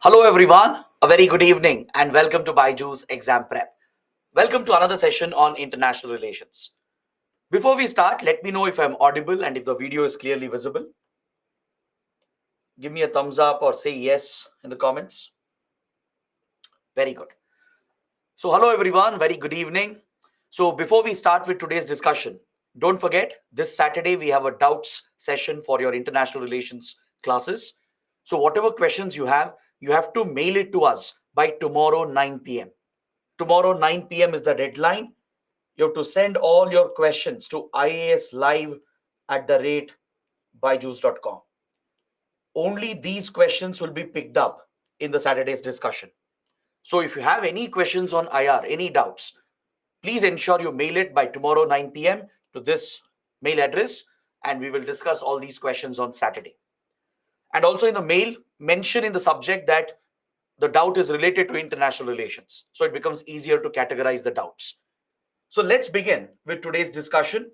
Hello everyone, a very good evening and welcome to Baiju's Exam Prep. Welcome to another session on international relations. Before we start, let me know if I'm audible and if the video is clearly visible. Give me a thumbs up or say yes in the comments. Very good. So hello everyone, very good evening. So before we start with today's discussion, don't forget this Saturday we have a doubts session for your international relations classes. So whatever questions you have to mail it to us by tomorrow 9 p.m. Tomorrow 9 p.m. is the deadline. You have to send all your questions to iaslive@byju's.com. Only these questions will be picked up in the Saturday's discussion. So if you have any questions on IR, any doubts, please ensure you mail it by tomorrow 9 p.m. to this mail address and we will discuss all these questions on Saturday. And also in the mail, mention in the subject that the doubt is related to international relations. So it becomes easier to categorize the doubts. So let's begin with today's discussion.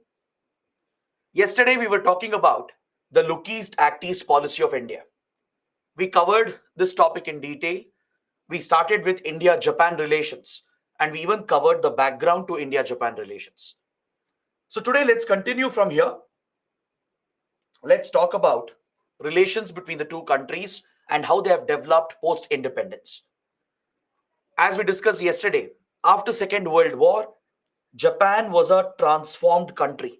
Yesterday, we were talking about the Look East Act East policy of India. We covered this topic in detail. We started with India Japan relations, and we even covered the background to India Japan relations. So today, let's continue from here. Let's talk about relations between the two countries and how they have developed post independence. As we discussed yesterday, after Second World War, Japan was a transformed country.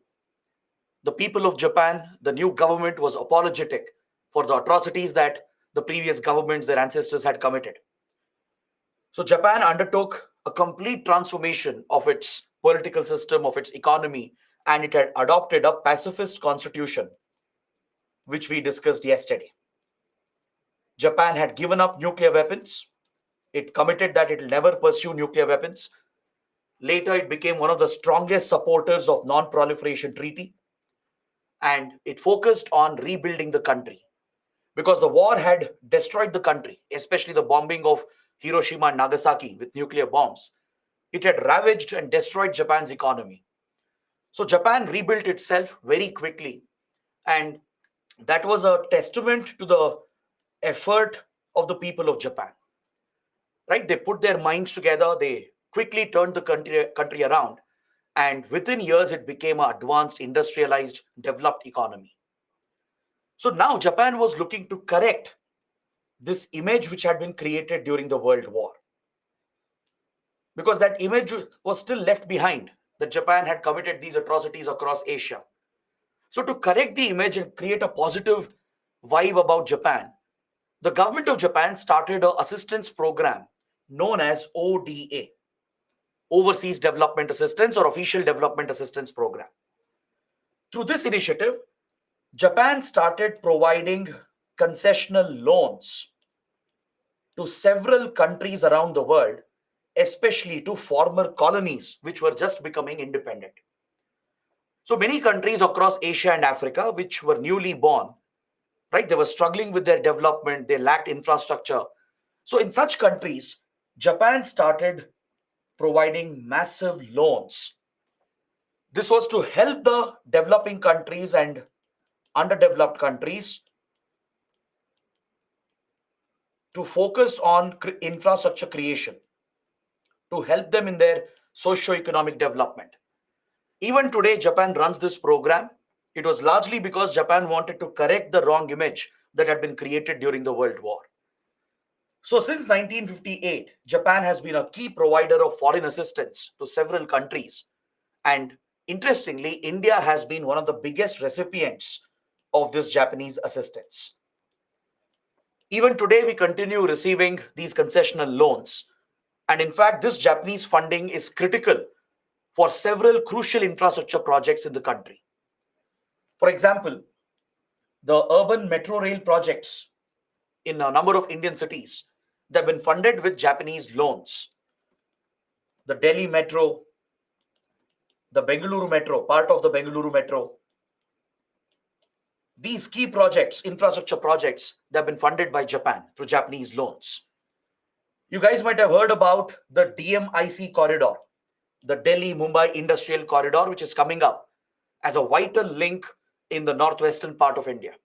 The people of Japan, the new government was apologetic for the atrocities that the previous governments, their ancestors had committed. So Japan undertook a complete transformation of its political system, of its economy, and it had adopted a pacifist constitution, which we discussed yesterday. Japan had given up nuclear weapons. It committed that it will never pursue nuclear weapons. Later, it became one of the strongest supporters of non-proliferation treaty, and it focused on rebuilding the country because the war had destroyed the country, especially the bombing of Hiroshima and Nagasaki with nuclear bombs. It had ravaged and destroyed Japan's economy. So Japan rebuilt itself very quickly, and that was a testament to the effort of the people of Japan. Right? They put their minds together, they quickly turned the country around, and within years it became an advanced, industrialized, developed economy. So now Japan was looking to correct this image which had been created during the World War. Because that image was still left behind, that Japan had committed these atrocities across Asia. So, to correct the image and create a positive vibe about Japan, the government of Japan started an assistance program known as ODA, Overseas Development Assistance or Official Development Assistance Program. Through this initiative, Japan started providing concessional loans to several countries around the world, especially to former colonies which were just becoming independent. So many countries across Asia and Africa, which were newly born, right, they were struggling with their development, they lacked infrastructure. So in such countries, Japan started providing massive loans. This was to help the developing countries and underdeveloped countries to focus on infrastructure creation, to help them in their socio-economic development. Even today, Japan runs this program. It was largely because Japan wanted to correct the wrong image that had been created during the World War. So, since 1958, Japan has been a key provider of foreign assistance to several countries. And interestingly, India has been one of the biggest recipients of this Japanese assistance. Even today, we continue receiving these concessional loans. And in fact, this Japanese funding is critical for several crucial infrastructure projects in the country. For example, the urban metro rail projects in a number of Indian cities that have been funded with Japanese loans. The Delhi Metro, the Bengaluru Metro, part of the Bengaluru Metro. These key projects, infrastructure projects, that have been funded by Japan through Japanese loans. You guys might have heard about the DMIC corridor, the Delhi Mumbai Industrial Corridor, which is coming up as a vital link in the northwestern part of India.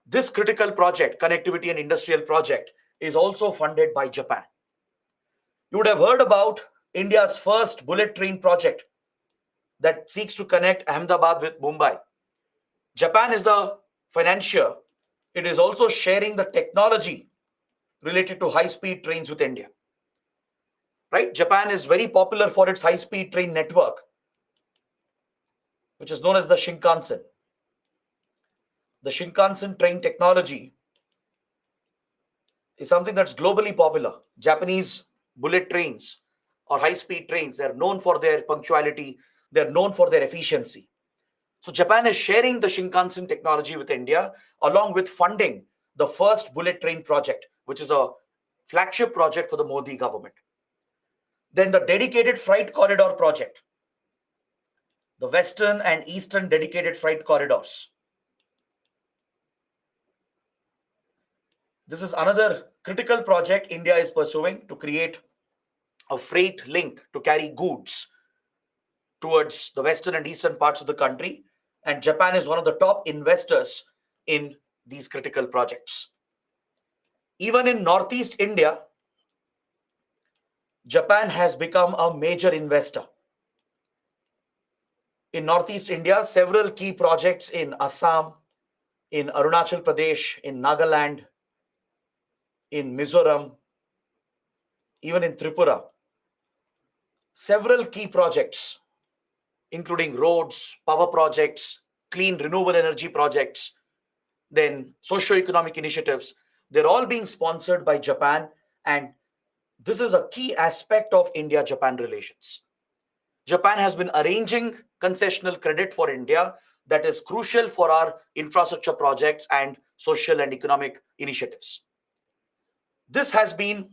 This critical project, connectivity and industrial project, is also funded by Japan. You would have heard about India's first bullet train project that seeks to connect Ahmedabad with Mumbai. Japan is the financier. It is also sharing the technology related to high-speed trains with India. Right? Japan is very popular for its high-speed train network, which is known as the Shinkansen. The Shinkansen train technology is something that's globally popular. Japanese bullet trains or high-speed trains, they're known for their punctuality, they're known for their efficiency. So Japan is sharing the Shinkansen technology with India, along with funding the first bullet train project, which is a flagship project for the Modi government. Then the dedicated freight corridor project, the Western and Eastern dedicated freight corridors. This is another critical project India is pursuing to create a freight link to carry goods towards the western and eastern parts of the country. And Japan is one of the top investors in these critical projects. Even in Northeast India, Japan has become a major investor. In Northeast India, several key projects in Assam, in Arunachal Pradesh, in Nagaland, in Mizoram, even in Tripura, several key projects, including roads, power projects, clean renewable energy projects, then socio-economic initiatives, they're all being sponsored by Japan. And this is a key aspect of India-Japan relations. Japan has been arranging concessional credit for India that is crucial for our infrastructure projects and social and economic initiatives. This has been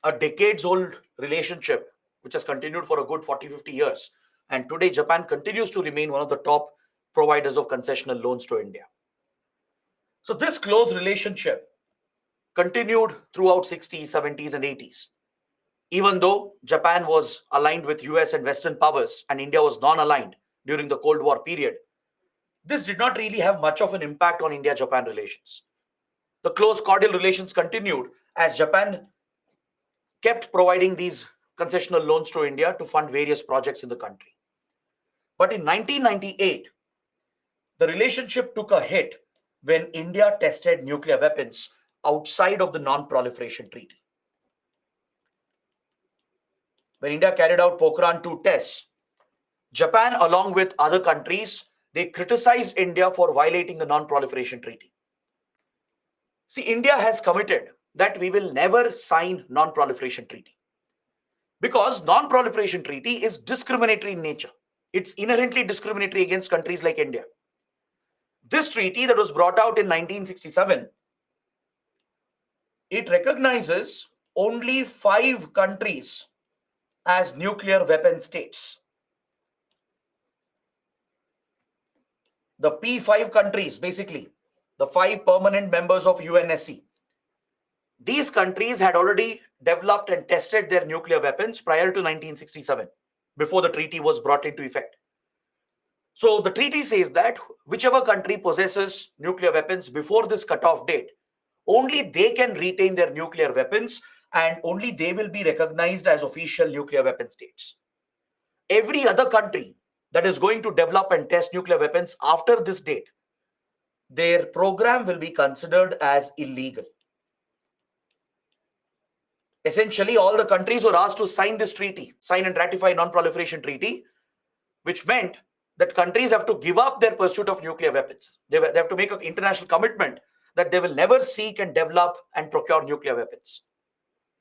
a decades-old relationship which has continued for a good 40-50 years. And today, Japan continues to remain one of the top providers of concessional loans to India. So this close relationship continued throughout 60s, 70s, and 80s. Even though Japan was aligned with US and Western powers and India was non-aligned during the Cold War period, this did not really have much of an impact on India-Japan relations. The close cordial relations continued as Japan kept providing these concessional loans to India to fund various projects in the country. But in 1998, the relationship took a hit when India tested nuclear weapons outside of the Non-Proliferation Treaty. When India carried out Pokhran 2 tests, Japan, along with other countries, they criticized India for violating the Non-Proliferation Treaty. See, India has committed that we will never sign Non-Proliferation Treaty because Non-Proliferation Treaty is discriminatory in nature. It's inherently discriminatory against countries like India. This treaty that was brought out in 1967, it recognizes only 5 countries as nuclear weapon states. The P5 countries, basically, the 5 permanent members of UNSC. These countries had already developed and tested their nuclear weapons prior to 1967, before the treaty was brought into effect. So the treaty says that whichever country possesses nuclear weapons before this cutoff date, only they can retain their nuclear weapons and only they will be recognized as official nuclear weapon states. Every other country that is going to develop and test nuclear weapons after this date, their program will be considered as illegal. Essentially, all the countries were asked to sign this treaty, sign and ratify Non-Proliferation Treaty, which meant that countries have to give up their pursuit of nuclear weapons. They have to make an international commitment that they will never seek and develop and procure nuclear weapons.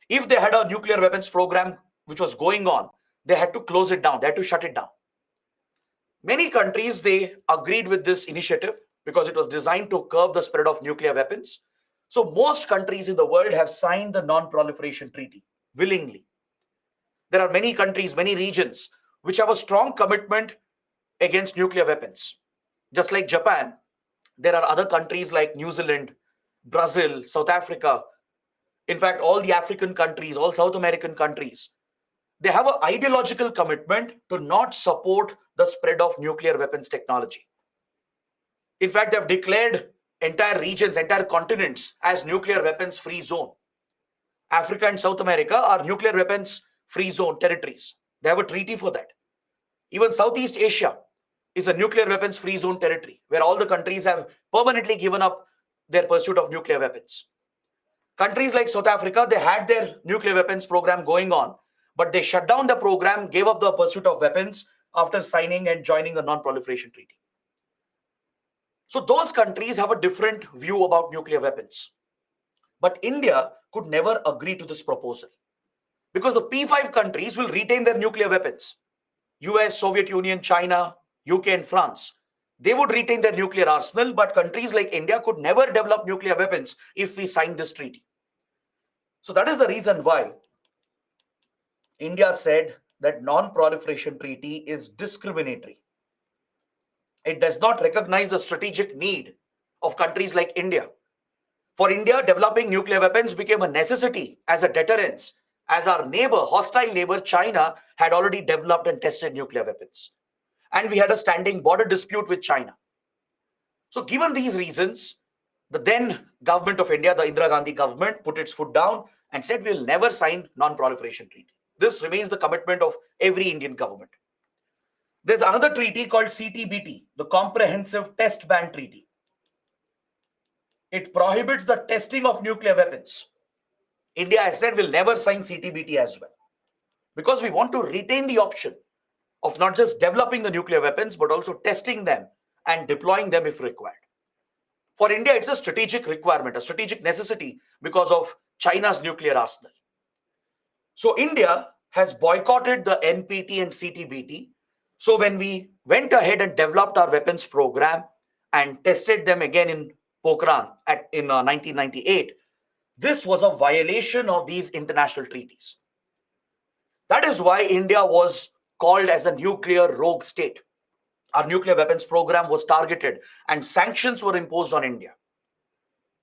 If they had a nuclear weapons program which was going on, they had to close it down. They had to shut it down. Many countries, they agreed with this initiative because it was designed to curb the spread of nuclear weapons. So most countries in the world have signed the Non-Proliferation Treaty willingly. There are many countries, many regions which have a strong commitment against nuclear weapons. Just like Japan, there are other countries like New Zealand, Brazil, South Africa. In fact, all the African countries, all South American countries, they have an ideological commitment to not support the spread of nuclear weapons technology. In fact, they have declared entire regions, entire continents as nuclear weapons free zone. Africa and South America are nuclear weapons free zone territories. They have a treaty for that. Even Southeast Asia is a nuclear weapons free zone territory where all the countries have permanently given up their pursuit of nuclear weapons. Countries like South Africa, they had their nuclear weapons program going on, but they shut down the program, gave up the pursuit of weapons after signing and joining the non-proliferation treaty. So those countries have a different view about nuclear weapons. But India could never agree to this proposal because the P5 countries will retain their nuclear weapons. US, Soviet Union, China, UK and France, they would retain their nuclear arsenal, but countries like India could never develop nuclear weapons if we signed this treaty. So that is the reason why India said that non-proliferation treaty is discriminatory. It does not recognize the strategic need of countries like India. For India, developing nuclear weapons became a necessity as a deterrence, as our neighbor, hostile neighbor China, had already developed and tested nuclear weapons. And we had a standing border dispute with China. So given these reasons, the then government of India, the Indira Gandhi government, put its foot down and said we will never sign non-proliferation treaty. This remains the commitment of every Indian government. There's another treaty called CTBT, the Comprehensive Test Ban Treaty. It prohibits the testing of nuclear weapons. India has said we'll never sign CTBT as well because we want to retain the option of not just developing the nuclear weapons but also testing them and deploying them if required. For India, it's a strategic requirement, a strategic necessity because of China's nuclear arsenal. So India has boycotted the NPT and CTBT. So when we went ahead and developed our weapons program and tested them again in Pokhran in 1998, this was a violation of these international treaties. That is why India was called as a nuclear rogue state. Our nuclear weapons program was targeted and sanctions were imposed on India.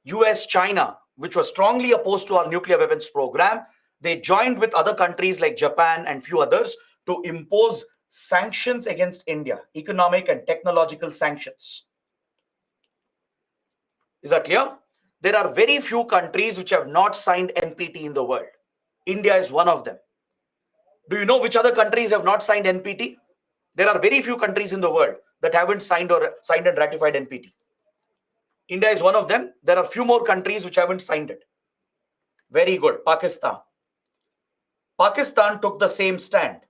US, China, which was strongly opposed to our nuclear weapons program, they joined with other countries like Japan and few others to impose sanctions against India, economic and technological sanctions. Is that clear? There are very few countries which have not signed NPT in the world. India is one of them. Do you know which other countries have not signed NPT? There are very few countries in the world that haven't signed and ratified NPT. India is one of them. There are few more countries which haven't signed it. Very good. Pakistan. Pakistan took the same stand.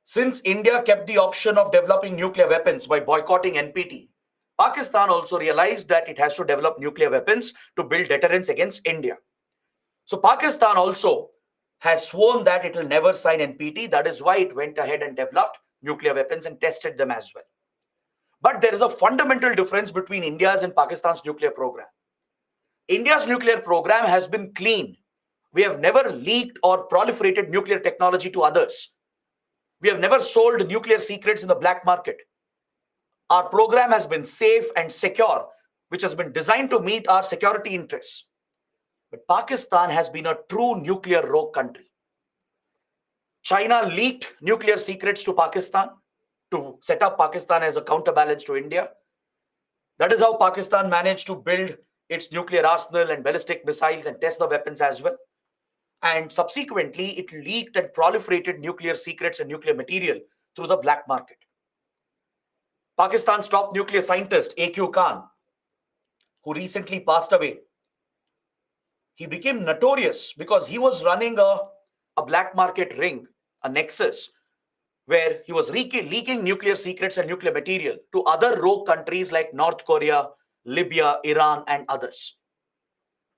Since India kept the option of developing nuclear weapons by boycotting NPT, Pakistan also realized that it has to develop nuclear weapons to build deterrence against India. So Pakistan also has sworn that it will never sign NPT. That is why it went ahead and developed nuclear weapons and tested them as well. But there is a fundamental difference between India's and Pakistan's nuclear program. India's nuclear program has been clean. We have never leaked or proliferated nuclear technology to others. We have never sold nuclear secrets in the black market. Our program has been safe and secure, which has been designed to meet our security interests. But Pakistan has been a true nuclear rogue country. China leaked nuclear secrets to Pakistan to set up Pakistan as a counterbalance to India. That is how Pakistan managed to build its nuclear arsenal and ballistic missiles and test the weapons as well. And subsequently, it leaked and proliferated nuclear secrets and nuclear material through the black market. Pakistan's top nuclear scientist, A.Q. Khan, who recently passed away, he became notorious because he was running a black market ring, a nexus, where he was leaking nuclear secrets and nuclear material to other rogue countries like North Korea, Libya, Iran, and others.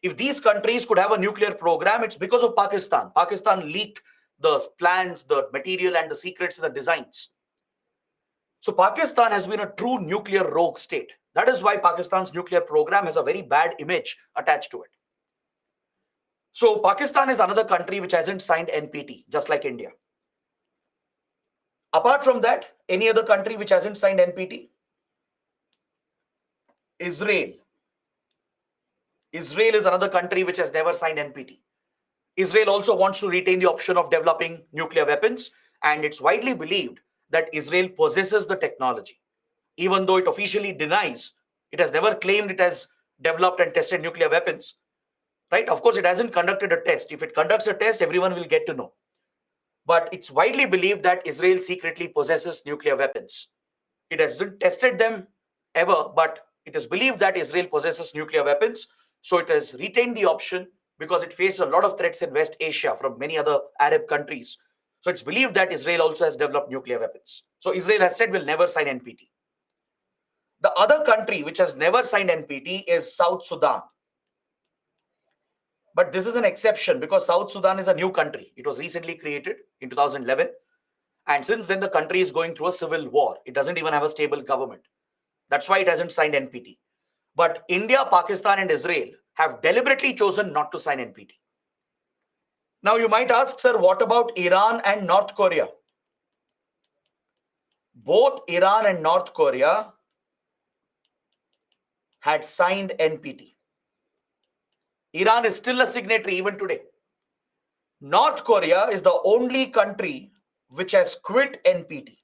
If these countries could have a nuclear program, it's because of Pakistan. Pakistan leaked the plans, the material, and the secrets and the designs. So Pakistan has been a true nuclear rogue state. That is why Pakistan's nuclear program has a very bad image attached to it. So Pakistan is another country which hasn't signed NPT, just like India. Apart from that, any other country which hasn't signed NPT? Israel. Israel is another country which has never signed NPT. Israel also wants to retain the option of developing nuclear weapons, and it's widely believed that Israel possesses the technology. Even though it officially denies, it has never claimed it has developed and tested nuclear weapons. right? Of course, it hasn't conducted a test. If it conducts a test, everyone will get to know. But it's widely believed that Israel secretly possesses nuclear weapons. It hasn't tested them ever, but it is believed that Israel possesses nuclear weapons. So it has retained the option because it faced a lot of threats in West Asia from many other Arab countries. So it's believed that Israel also has developed nuclear weapons. So Israel has said will never sign NPT. The other country which has never signed NPT is South Sudan. But this is an exception because South Sudan is a new country. It was recently created in 2011. And since then, the country is going through a civil war. It doesn't even have a stable government. That's why it hasn't signed NPT. But India, Pakistan, and Israel have deliberately chosen not to sign NPT. Now, you might ask, sir, what about Iran and North Korea? Both Iran and North Korea had signed NPT. Iran is still a signatory even today. North Korea is the only country which has quit NPT.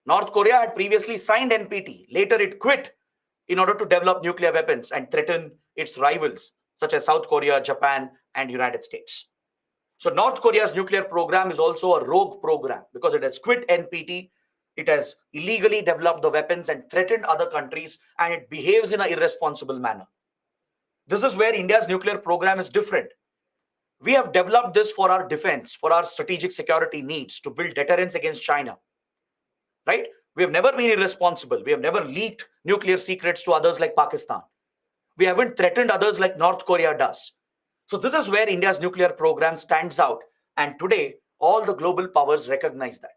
North Korea had previously signed NPT. Later, it quit in order to develop nuclear weapons and threaten its rivals, such as South Korea, Japan, and United States. So North Korea's nuclear program is also a rogue program because it has quit NPT. It has illegally developed the weapons and threatened other countries, and it behaves in an irresponsible manner. This is where India's nuclear program is different. We have developed this for our defense, for our strategic security needs, to build deterrence against China. Right? We have never been irresponsible. We have never leaked nuclear secrets to others like Pakistan. We haven't threatened others like North Korea does. So this is where India's nuclear program stands out. And today, all the global powers recognize that.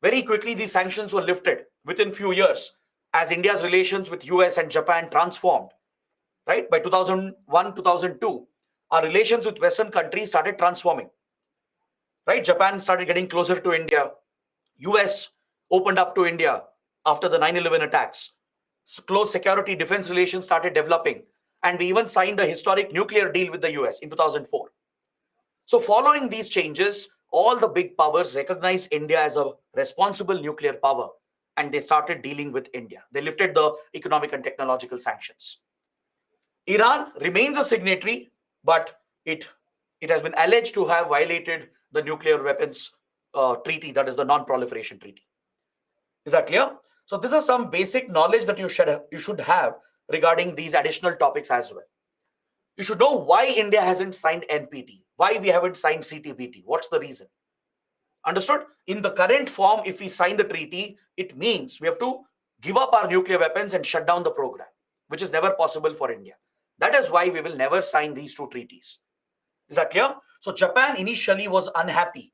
Very quickly, these sanctions were lifted within few years as India's relations with US and Japan transformed. Right? By 2001, 2002, our relations with Western countries started transforming. Right? Japan started getting closer to India. US opened up to India after the 9/11 attacks. Close security defense relations started developing. And we even signed a historic nuclear deal with the US in 2004. So following these changes, all the big powers recognized India as a responsible nuclear power, and they started dealing with India. They lifted the economic and technological sanctions. Iran remains a signatory, but it has been alleged to have violated the nuclear weapons treaty, that is the non-proliferation treaty. Is that clear? So this is some basic knowledge that you should have regarding these additional topics as well. You should know why India hasn't signed NPT, why we haven't signed CTBT. What's the reason? Understood? In the current form, if we sign the treaty, it means we have to give up our nuclear weapons and shut down the program, which is never possible for India. That is why we will never sign these two treaties. Is that clear? So Japan initially was unhappy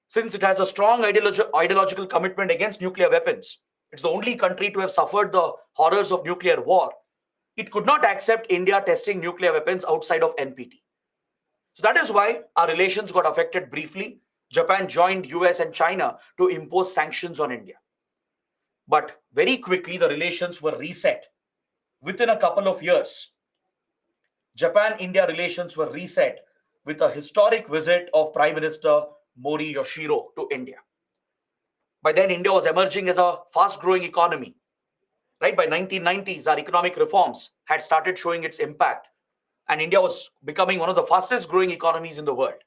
since it has a strong ideological commitment against nuclear weapons. It's the only country to have suffered the horrors of nuclear war. It could not accept India testing nuclear weapons outside of NPT. So that is why our relations got affected briefly. Japan joined US and China to impose sanctions on India. But very quickly, the relations were reset. Within a couple of years, Japan-India relations were reset with a historic visit of Prime Minister Mori Yoshiro to India. By then, India was emerging as a fast-growing economy. Right? By 1990s, our economic reforms had started showing its impact, and India was becoming one of the fastest-growing economies in the world.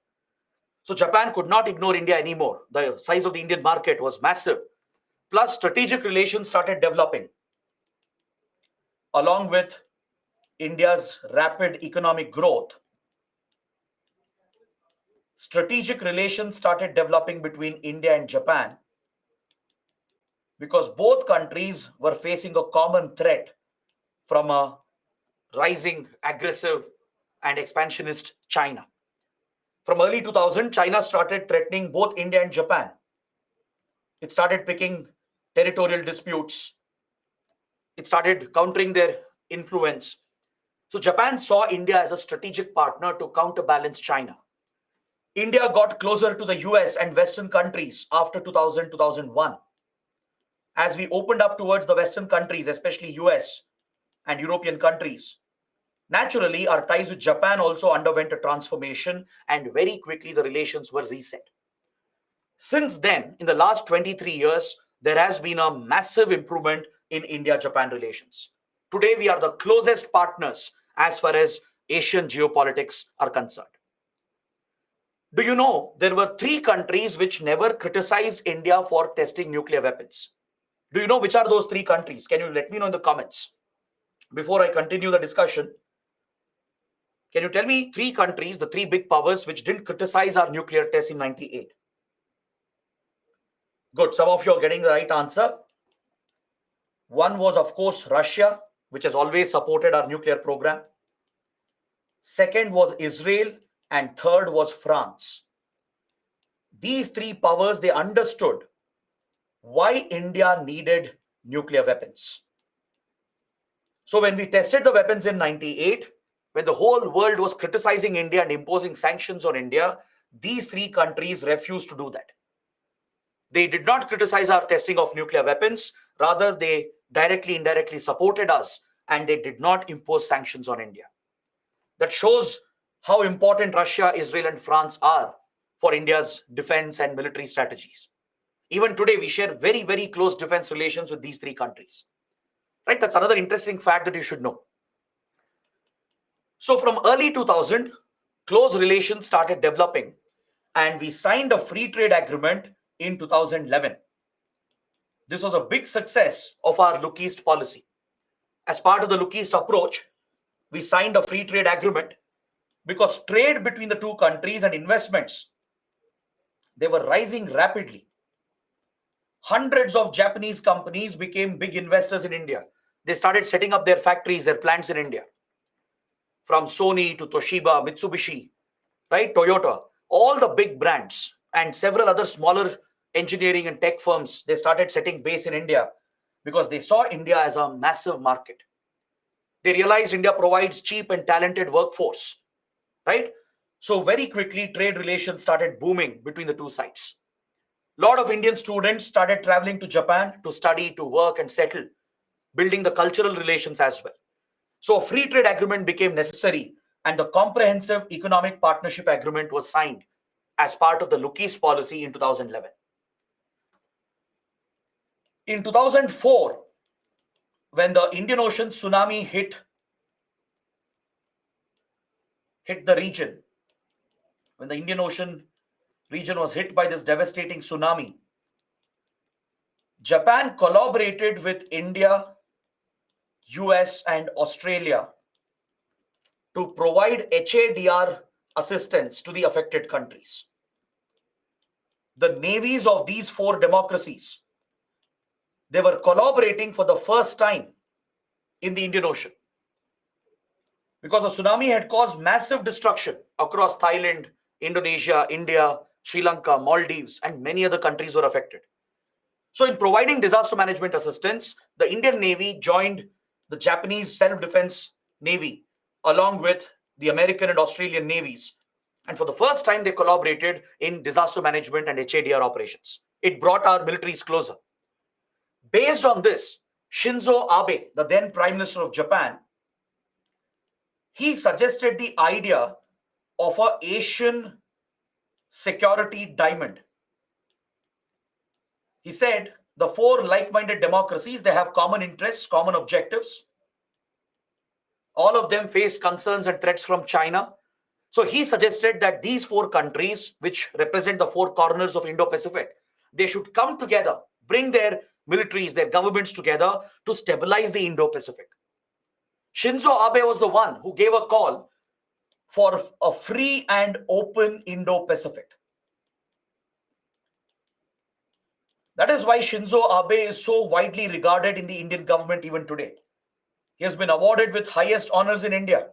So Japan could not ignore India anymore. The size of the Indian market was massive. Plus, strategic relations started developing. Along with India's rapid economic growth, strategic relations started developing between India and Japan because both countries were facing a common threat from a rising, aggressive, and expansionist China. From early 2000, China started threatening both India and Japan. It started picking territorial disputes. It started countering their influence. So Japan saw India as a strategic partner to counterbalance China. India got closer to the US and Western countries after 2000, 2001. As we opened up towards the Western countries, especially US and European countries, naturally, our ties with Japan also underwent a transformation, and very quickly the relations were reset. Since then, in the last 23 years, there has been a massive improvement in India-Japan relations. Today, we are the closest partners as far as Asian geopolitics are concerned. Do you know there were 3 countries which never criticized India for testing nuclear weapons? Do you know which are those 3 countries? Can you let me know in the comments? Before I continue the discussion, can you tell me 3 countries, the 3 big powers, which didn't criticize our nuclear tests in 98? Good. Some of you are getting the right answer. One was, of course, Russia, which has always supported our nuclear program. Second was Israel. And third was France. These 3 powers, they understood why India needed nuclear weapons. So when we tested the weapons in 98, when the whole world was criticizing India and imposing sanctions on India, these 3 countries refused to do that. They did not criticize our testing of nuclear weapons. Rather, they directly, indirectly supported us, and they did not impose sanctions on India. That shows how important Russia, Israel, and France are for India's defense and military strategies. Even today, we share very, very close defense relations with these 3 countries. Right? That's another interesting fact that you should know. So from early 2000, close relations started developing, and we signed a free trade agreement in 2011. This was a big success of our Look East policy. As part of the Look East approach, we signed a free trade agreement because trade between the 2 countries and investments, they were rising rapidly. Hundreds of Japanese companies became big investors in India. They started setting up their factories, their plants in India. From Sony to Toshiba, Mitsubishi, right, Toyota, all the big brands and several other smaller engineering and tech firms, they started setting base in India because they saw India as a massive market. They realized India provides cheap and talented workforce, right? So very quickly, trade relations started booming between the 2 sides. A lot of Indian students started traveling to Japan to study, to work and settle, building the cultural relations as well. So a free trade agreement became necessary, and the comprehensive economic partnership agreement was signed as part of the Look East policy in 2011. In 2004, when the Indian Ocean tsunami hit the region, when the Indian Ocean region was hit by this devastating tsunami, Japan collaborated with India, US, and Australia to provide HADR assistance to the affected countries. The navies of these 4 democracies, they were collaborating for the first time in the Indian Ocean because the tsunami had caused massive destruction across Thailand, Indonesia, India, Sri Lanka, Maldives, and many other countries were affected. So in providing disaster management assistance, the Indian Navy joined the Japanese Self-Defense Navy along with the American and Australian navies. And for the first time, they collaborated in disaster management and HADR operations. It brought our militaries closer. Based on this, Shinzo Abe, the then Prime Minister of Japan, he suggested the idea of an Asian security diamond. He said the 4 like-minded democracies, they have common interests, common objectives. All of them face concerns and threats from China. So he suggested that these 4 countries, which represent the 4 corners of Indo-Pacific, they should come together, bring their militaries, their governments together to stabilize the Indo-Pacific. Shinzo Abe was the one who gave a call for a free and open Indo-Pacific. That is why Shinzo Abe is so widely regarded in the Indian government even today. He has been awarded with highest honors in India.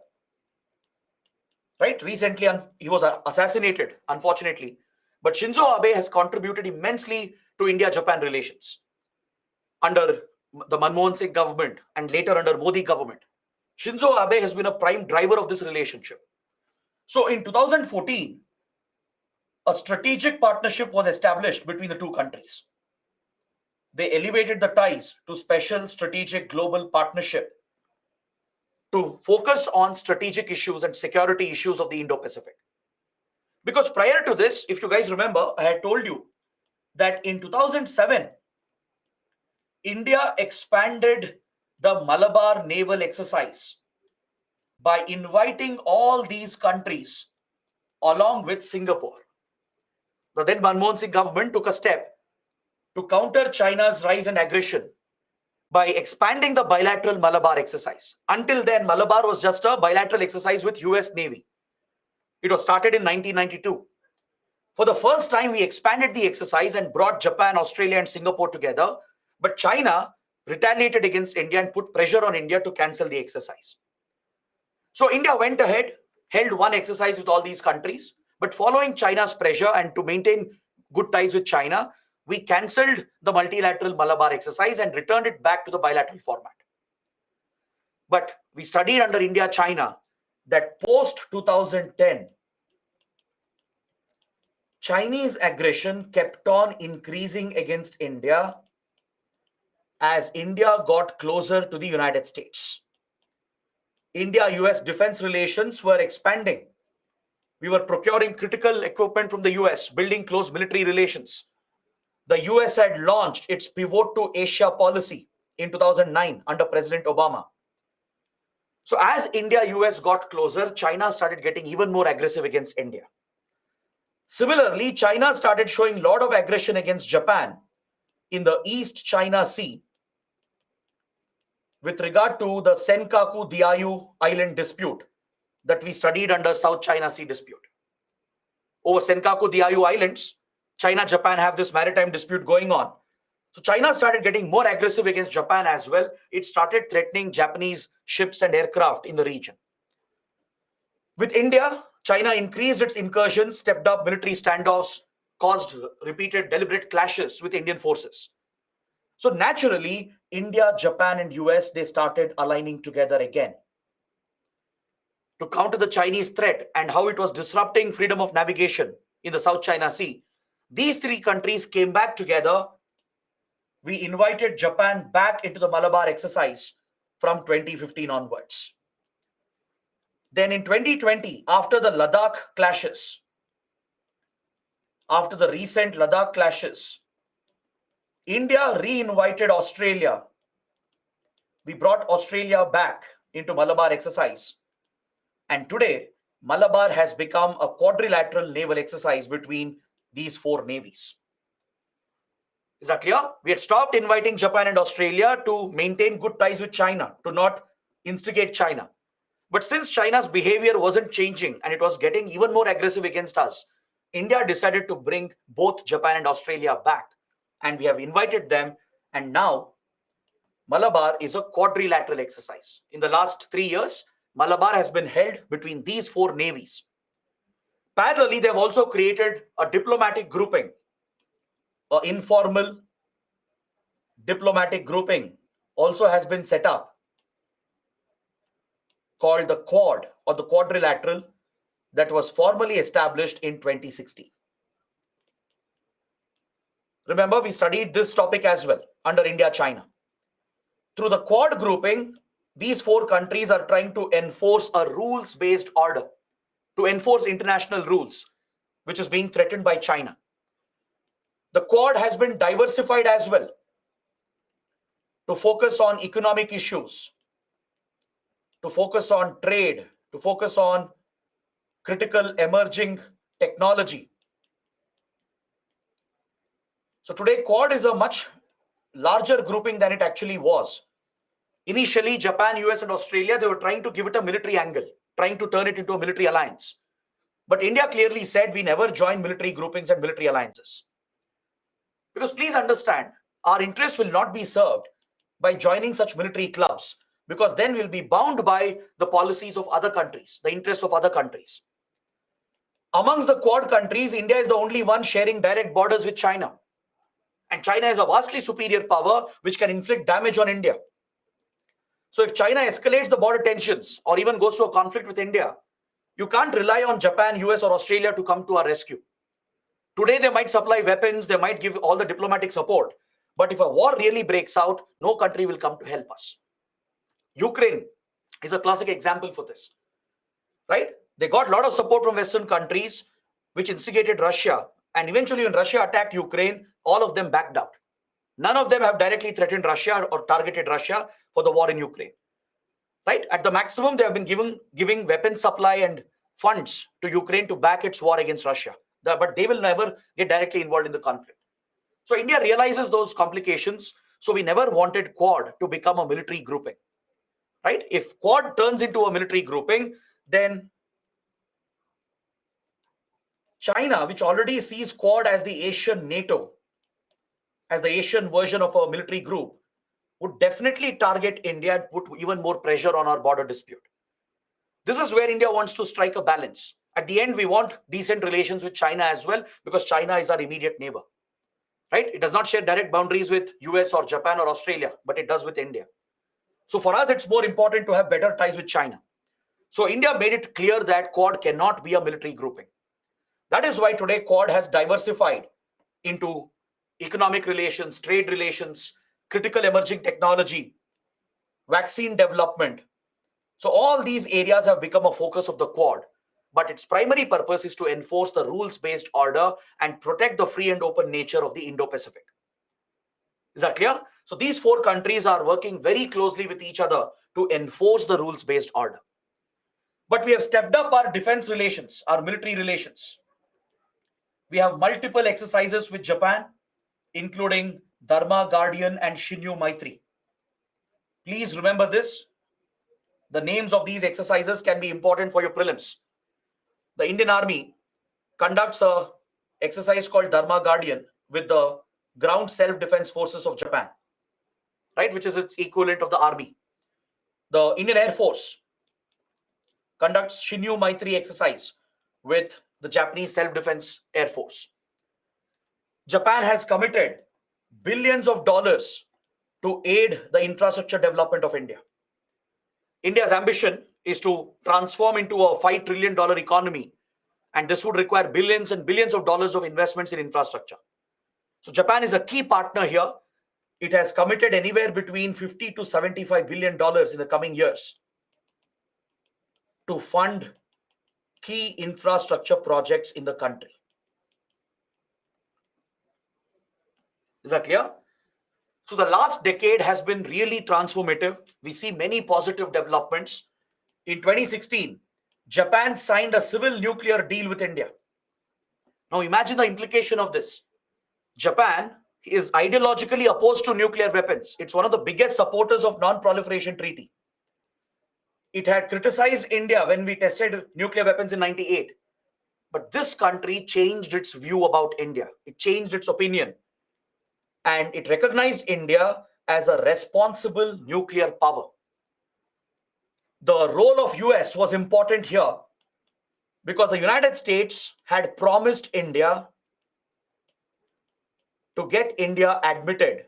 Right? Recently, he was assassinated, unfortunately. But Shinzo Abe has contributed immensely to India-Japan relations under the Manmohan Singh government and later under Modi government. Shinzo Abe has been a prime driver of this relationship. So in 2014, a strategic partnership was established between the 2 countries. They elevated the ties to special strategic global partnership to focus on strategic issues and security issues of the Indo-Pacific. Because prior to this, if you guys remember, I had told you that in 2007, India expanded the Malabar naval exercise by inviting all these countries along with Singapore. The then Manmohan Singh government took a step to counter China's rise and aggression by expanding the bilateral Malabar exercise. Until then, Malabar was just a bilateral exercise with US Navy. It was started in 1992. For the first time, we expanded the exercise and brought Japan, Australia, and Singapore together. But China retaliated against India and put pressure on India to cancel the exercise. So India went ahead, held one exercise with all these countries. But following China's pressure and to maintain good ties with China, we cancelled the multilateral Malabar exercise and returned it back to the bilateral format. But we studied under India-China that post 2010, Chinese aggression kept on increasing against India as India got closer to the United States. India-US defense relations were expanding. We were procuring critical equipment from the US, building close military relations. The US had launched its pivot to Asia policy in 2009 under President Obama. So as India-US got closer, China started getting even more aggressive against India. Similarly, China started showing a lot of aggression against Japan in the East China Sea with regard to the Senkaku Diaoyu Island dispute that we studied under South China Sea dispute. Over Senkaku Diaoyu Islands, China-Japan have this maritime dispute going on. So China started getting more aggressive against Japan as well. It started threatening Japanese ships and aircraft in the region. With India, China increased its incursions, stepped up military standoffs, caused repeated deliberate clashes with Indian forces. So naturally, India, Japan, and US, they started aligning together again to counter the Chinese threat and how it was disrupting freedom of navigation in the South China Sea. These three countries came back together. We invited Japan back into the Malabar exercise from 2015 onwards. Then in 2020, after the Ladakh clashes, after the recent Ladakh clashes, India re-invited Australia. We brought Australia back into Malabar exercise. And today, Malabar has become a quadrilateral naval exercise between these four navies. Is that clear? We had stopped inviting Japan and Australia to maintain good ties with China, to not instigate China. But since China's behavior wasn't changing and it was getting even more aggressive against us, India decided to bring both Japan and Australia back. And we have invited them. And now Malabar is a quadrilateral exercise. In the last 3 years, Malabar has been held between these four navies. Parallelly, they have also created a diplomatic grouping, an informal diplomatic grouping also has been set up called the Quad or the Quadrilateral that was formally established in 2016. Remember, we studied this topic as well under India-China. Through the Quad grouping, these four countries are trying to enforce a rules-based order, to enforce international rules, which is being threatened by China. The Quad has been diversified as well to focus on economic issues, to focus on trade, to focus on critical emerging technology. So today, Quad is a much larger grouping than it actually was. Initially, Japan, US, and Australia, they were trying to give it a military angle, trying to turn it into a military alliance. But India clearly said we never join military groupings and military alliances. Because please understand, our interests will not be served by joining such military clubs, because then we'll be bound by the policies of other countries, the interests of other countries. Amongst the Quad countries, India is the only one sharing direct borders with China. And China is a vastly superior power which can inflict damage on India. So if China escalates the border tensions or even goes to a conflict with India, you can't rely on Japan, US, or Australia to come to our rescue. Today, they might supply weapons, they might give all the diplomatic support. But if a war really breaks out, no country will come to help us. Ukraine is a classic example for this, right? They got a lot of support from Western countries, which instigated Russia. And eventually, when Russia attacked Ukraine, all of them backed out. None of them have directly threatened Russia or targeted Russia for the war in Ukraine. right? At the maximum, they have been giving weapon supply and funds to Ukraine to back its war against Russia. But they will never get directly involved in the conflict. So India realizes those complications. So we never wanted Quad to become a military grouping, right? If Quad turns into a military grouping, then China, which already sees Quad as the Asian NATO, as the Asian version of a military group, would definitely target India and put even more pressure on our border dispute. This is where India wants to strike a balance. At the end, we want decent relations with China as well, because China is our immediate neighbor, right? It does not share direct boundaries with US or Japan or Australia, but it does with India. So for us, it's more important to have better ties with China. So India made it clear that Quad cannot be a military grouping. That is why today Quad has diversified into economic relations, trade relations, critical emerging technology, vaccine development. So all these areas have become a focus of the Quad, but its primary purpose is to enforce the rules-based order and protect the free and open nature of the Indo-Pacific. Is that clear? So these four countries are working very closely with each other to enforce the rules-based order. But we have stepped up our defense relations, our military relations. We have multiple exercises with Japan, including Dharma Guardian and Shinyu Maitri. Please remember this. The names of these exercises can be important for your prelims. The Indian Army conducts a exercise called Dharma Guardian with the Ground Self-Defense Forces of Japan, right, which is its equivalent of the army. The Indian Air Force conducts Shinyu Maitri exercise with the Japanese Self-Defense Air Force. Japan has committed billions of dollars to aid the infrastructure development of India. India's ambition is to transform into a $5 trillion economy, and this would require billions and billions of dollars of investments in infrastructure. So Japan is a key partner here. It has committed anywhere between $50 to $75 billion in the coming years to fund key infrastructure projects in the country. Is that clear? So the last decade has been really transformative. We see many positive developments. In 2016, Japan signed a civil nuclear deal with India. Now imagine the implication of this. Japan is ideologically opposed to nuclear weapons. It's one of the biggest supporters of non-proliferation treaty. It had criticized India when we tested nuclear weapons in 98. But this country changed its view about India. It changed its opinion. And it recognized India as a responsible nuclear power. The role of US was important here because the United States had promised India to get India admitted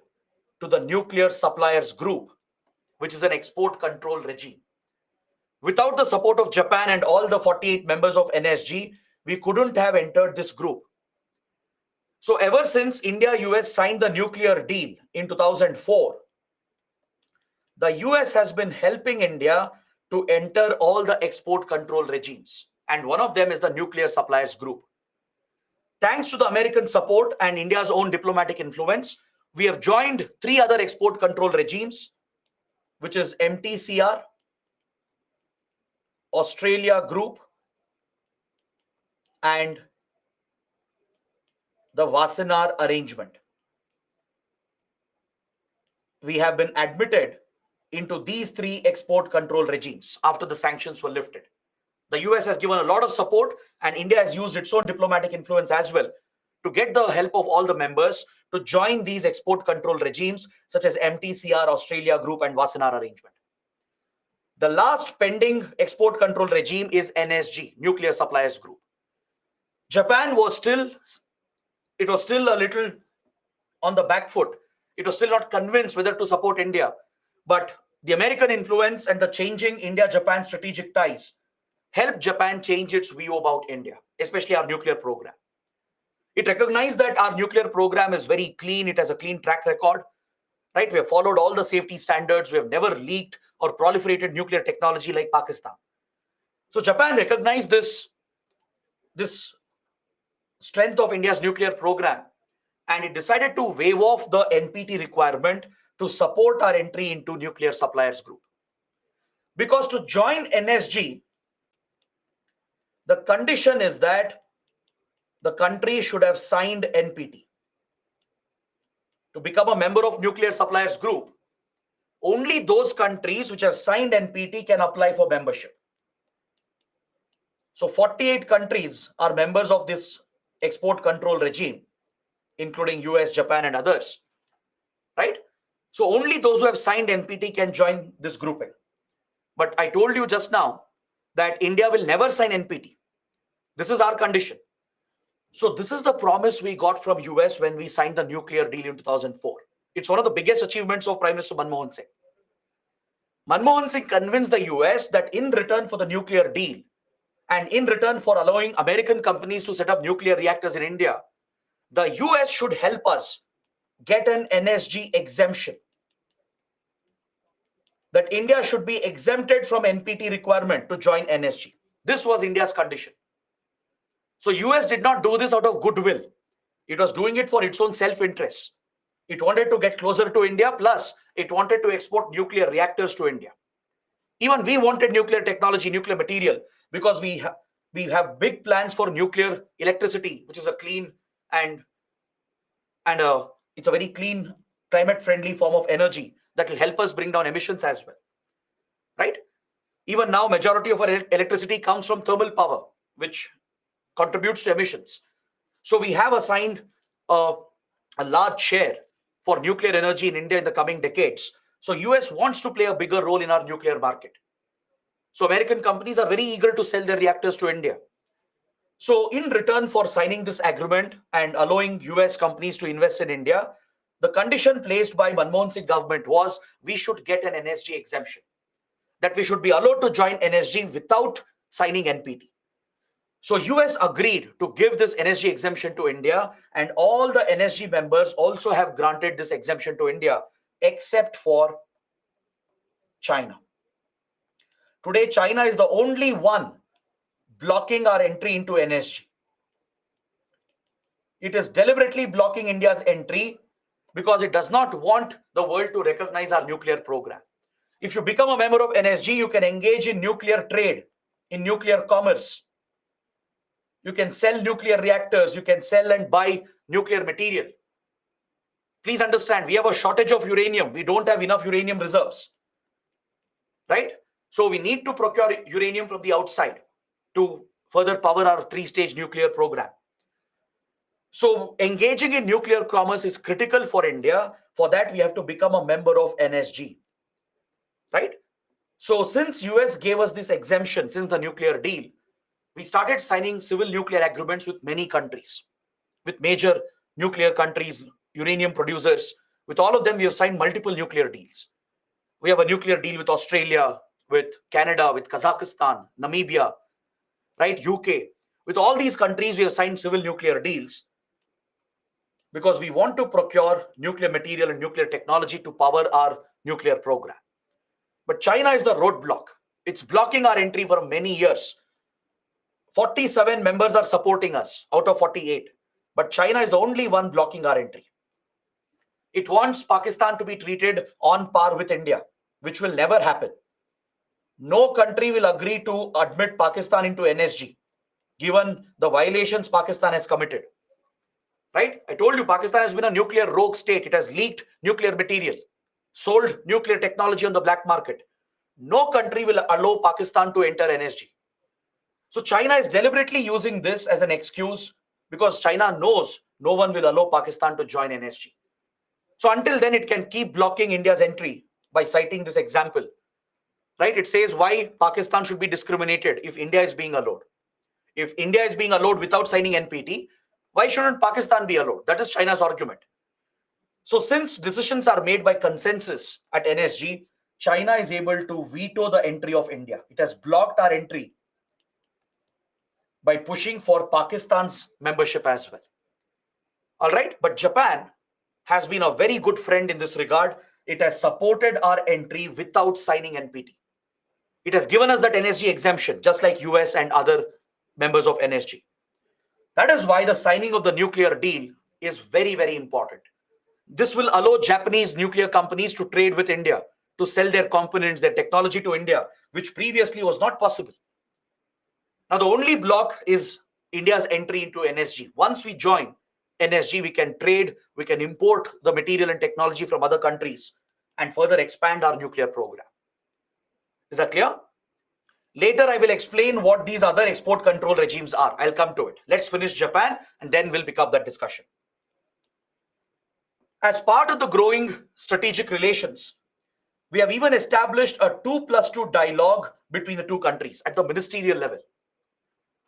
to the Nuclear Suppliers Group, which is an export control regime. Without the support of Japan and all the 48 members of NSG, we couldn't have entered this group. So ever since India-US signed the nuclear deal in 2004, the US has been helping India to enter all the export control regimes. And one of them is the Nuclear Suppliers Group. Thanks to the American support and India's own diplomatic influence, we have joined 3 other export control regimes, which is MTCR, Australia Group, and the Wassenaar Arrangement. We have been admitted into these 3 export control regimes after the sanctions were lifted. The US has given a lot of support, and India has used its own diplomatic influence as well to get the help of all the members to join these export control regimes such as MTCR, Australia Group, and Wassenaar Arrangement. The last pending export control regime is NSG, Nuclear Suppliers Group. Japan was still a little on the back foot. It was still not convinced whether to support India. But the American influence and the changing India-Japan strategic ties helped Japan change its view about India, especially our nuclear program. It recognized that our nuclear program is very clean. It has a clean track record, right? We have followed all the safety standards. We have never leaked or proliferated nuclear technology like Pakistan. So Japan recognized this strength of India's nuclear program, and it decided to waive off the NPT requirement to support our entry into Nuclear Suppliers Group. Because to join NSG, the condition is that the country should have signed NPT. To become a member of Nuclear Suppliers Group, only those countries which have signed NPT can apply for membership. So 48 countries are members of this export control regime, including US, Japan, and others, right? So only those who have signed NPT can join this grouping. But I told you just now that India will never sign NPT. This is our condition. So this is the promise we got from US when we signed the nuclear deal in 2004. It's one of the biggest achievements of Prime Minister Manmohan Singh. Manmohan Singh convinced the US that in return for the nuclear deal and in return for allowing American companies to set up nuclear reactors in India, the US should help us get an NSG exemption. That India should be exempted from NPT requirement to join NSG. This was India's condition. So US did not do this out of goodwill. It was doing it for its own self-interest. It wanted to get closer to India, plus it wanted to export nuclear reactors to India. Even we wanted nuclear technology, nuclear material, because we have big plans for nuclear electricity, which is a clean and it's a very clean, climate-friendly form of energy that will help us bring down emissions as well, right? Even now, majority of our electricity comes from thermal power, which contributes to emissions. So we have assigned a large share for nuclear energy in India in the coming decades. So US wants to play a bigger role in our nuclear market. So American companies are very eager to sell their reactors to India. So in return for signing this agreement and allowing US companies to invest in India, the condition placed by Manmohan Singh government was we should get an NSG exemption, that we should be allowed to join NSG without signing NPT. So US agreed to give this NSG exemption to India, and all the NSG members also have granted this exemption to India, except for China. Today, China is the only one blocking our entry into NSG. It is deliberately blocking India's entry because it does not want the world to recognize our nuclear program. If you become a member of NSG, you can engage in nuclear trade, in nuclear commerce. You can sell nuclear reactors. You can sell and buy nuclear material. Please understand, we have a shortage of uranium. We don't have enough uranium reserves, right? So we need to procure uranium from the outside to further power our three-stage nuclear program. So engaging in nuclear commerce is critical for India. For that, we have to become a member of NSG, right? So since US gave us this exemption, since the nuclear deal, we started signing civil nuclear agreements with many countries, with major nuclear countries, uranium producers. With all of them, we have signed multiple nuclear deals. We have a nuclear deal with Australia, with Canada, with Kazakhstan, Namibia, right? UK. With all these countries, we have signed civil nuclear deals because we want to procure nuclear material and nuclear technology to power our nuclear program. But China is the roadblock. It's blocking our entry for many years. 47 members are supporting us out of 48. But China is the only one blocking our entry. It wants Pakistan to be treated on par with India, which will never happen. No country will agree to admit Pakistan into NSG, given the violations Pakistan has committed. Right? I told you, Pakistan has been a nuclear rogue state. It has leaked nuclear material, sold nuclear technology on the black market. No country will allow Pakistan to enter NSG. So China is deliberately using this as an excuse because China knows no one will allow Pakistan to join NSG. So until then, it can keep blocking India's entry by citing this example. Right? It says why Pakistan should be discriminated if India is being allowed. If India is being allowed without signing NPT, why shouldn't Pakistan be allowed? That is China's argument. So since decisions are made by consensus at NSG, China is able to veto the entry of India. It has blocked our entry by pushing for Pakistan's membership as well. All right, but Japan has been a very good friend in this regard. It has supported our entry without signing NPT. It has given us that NSG exemption, just like US and other members of NSG. That is why the signing of the nuclear deal is very, very important. This will allow Japanese nuclear companies to trade with India. to sell their components, their technology to India, which previously was not possible. Now, the only block is India's entry into NSG. Once we join NSG, we can trade, we can import the material and technology from other countries and further expand our nuclear program. Is that clear? Later, I will explain what these other export control regimes are. I'll come to it. Let's finish Japan and then we'll pick up that discussion. As part of the growing strategic relations, we have even established a 2+2 dialogue between the two countries at the ministerial level.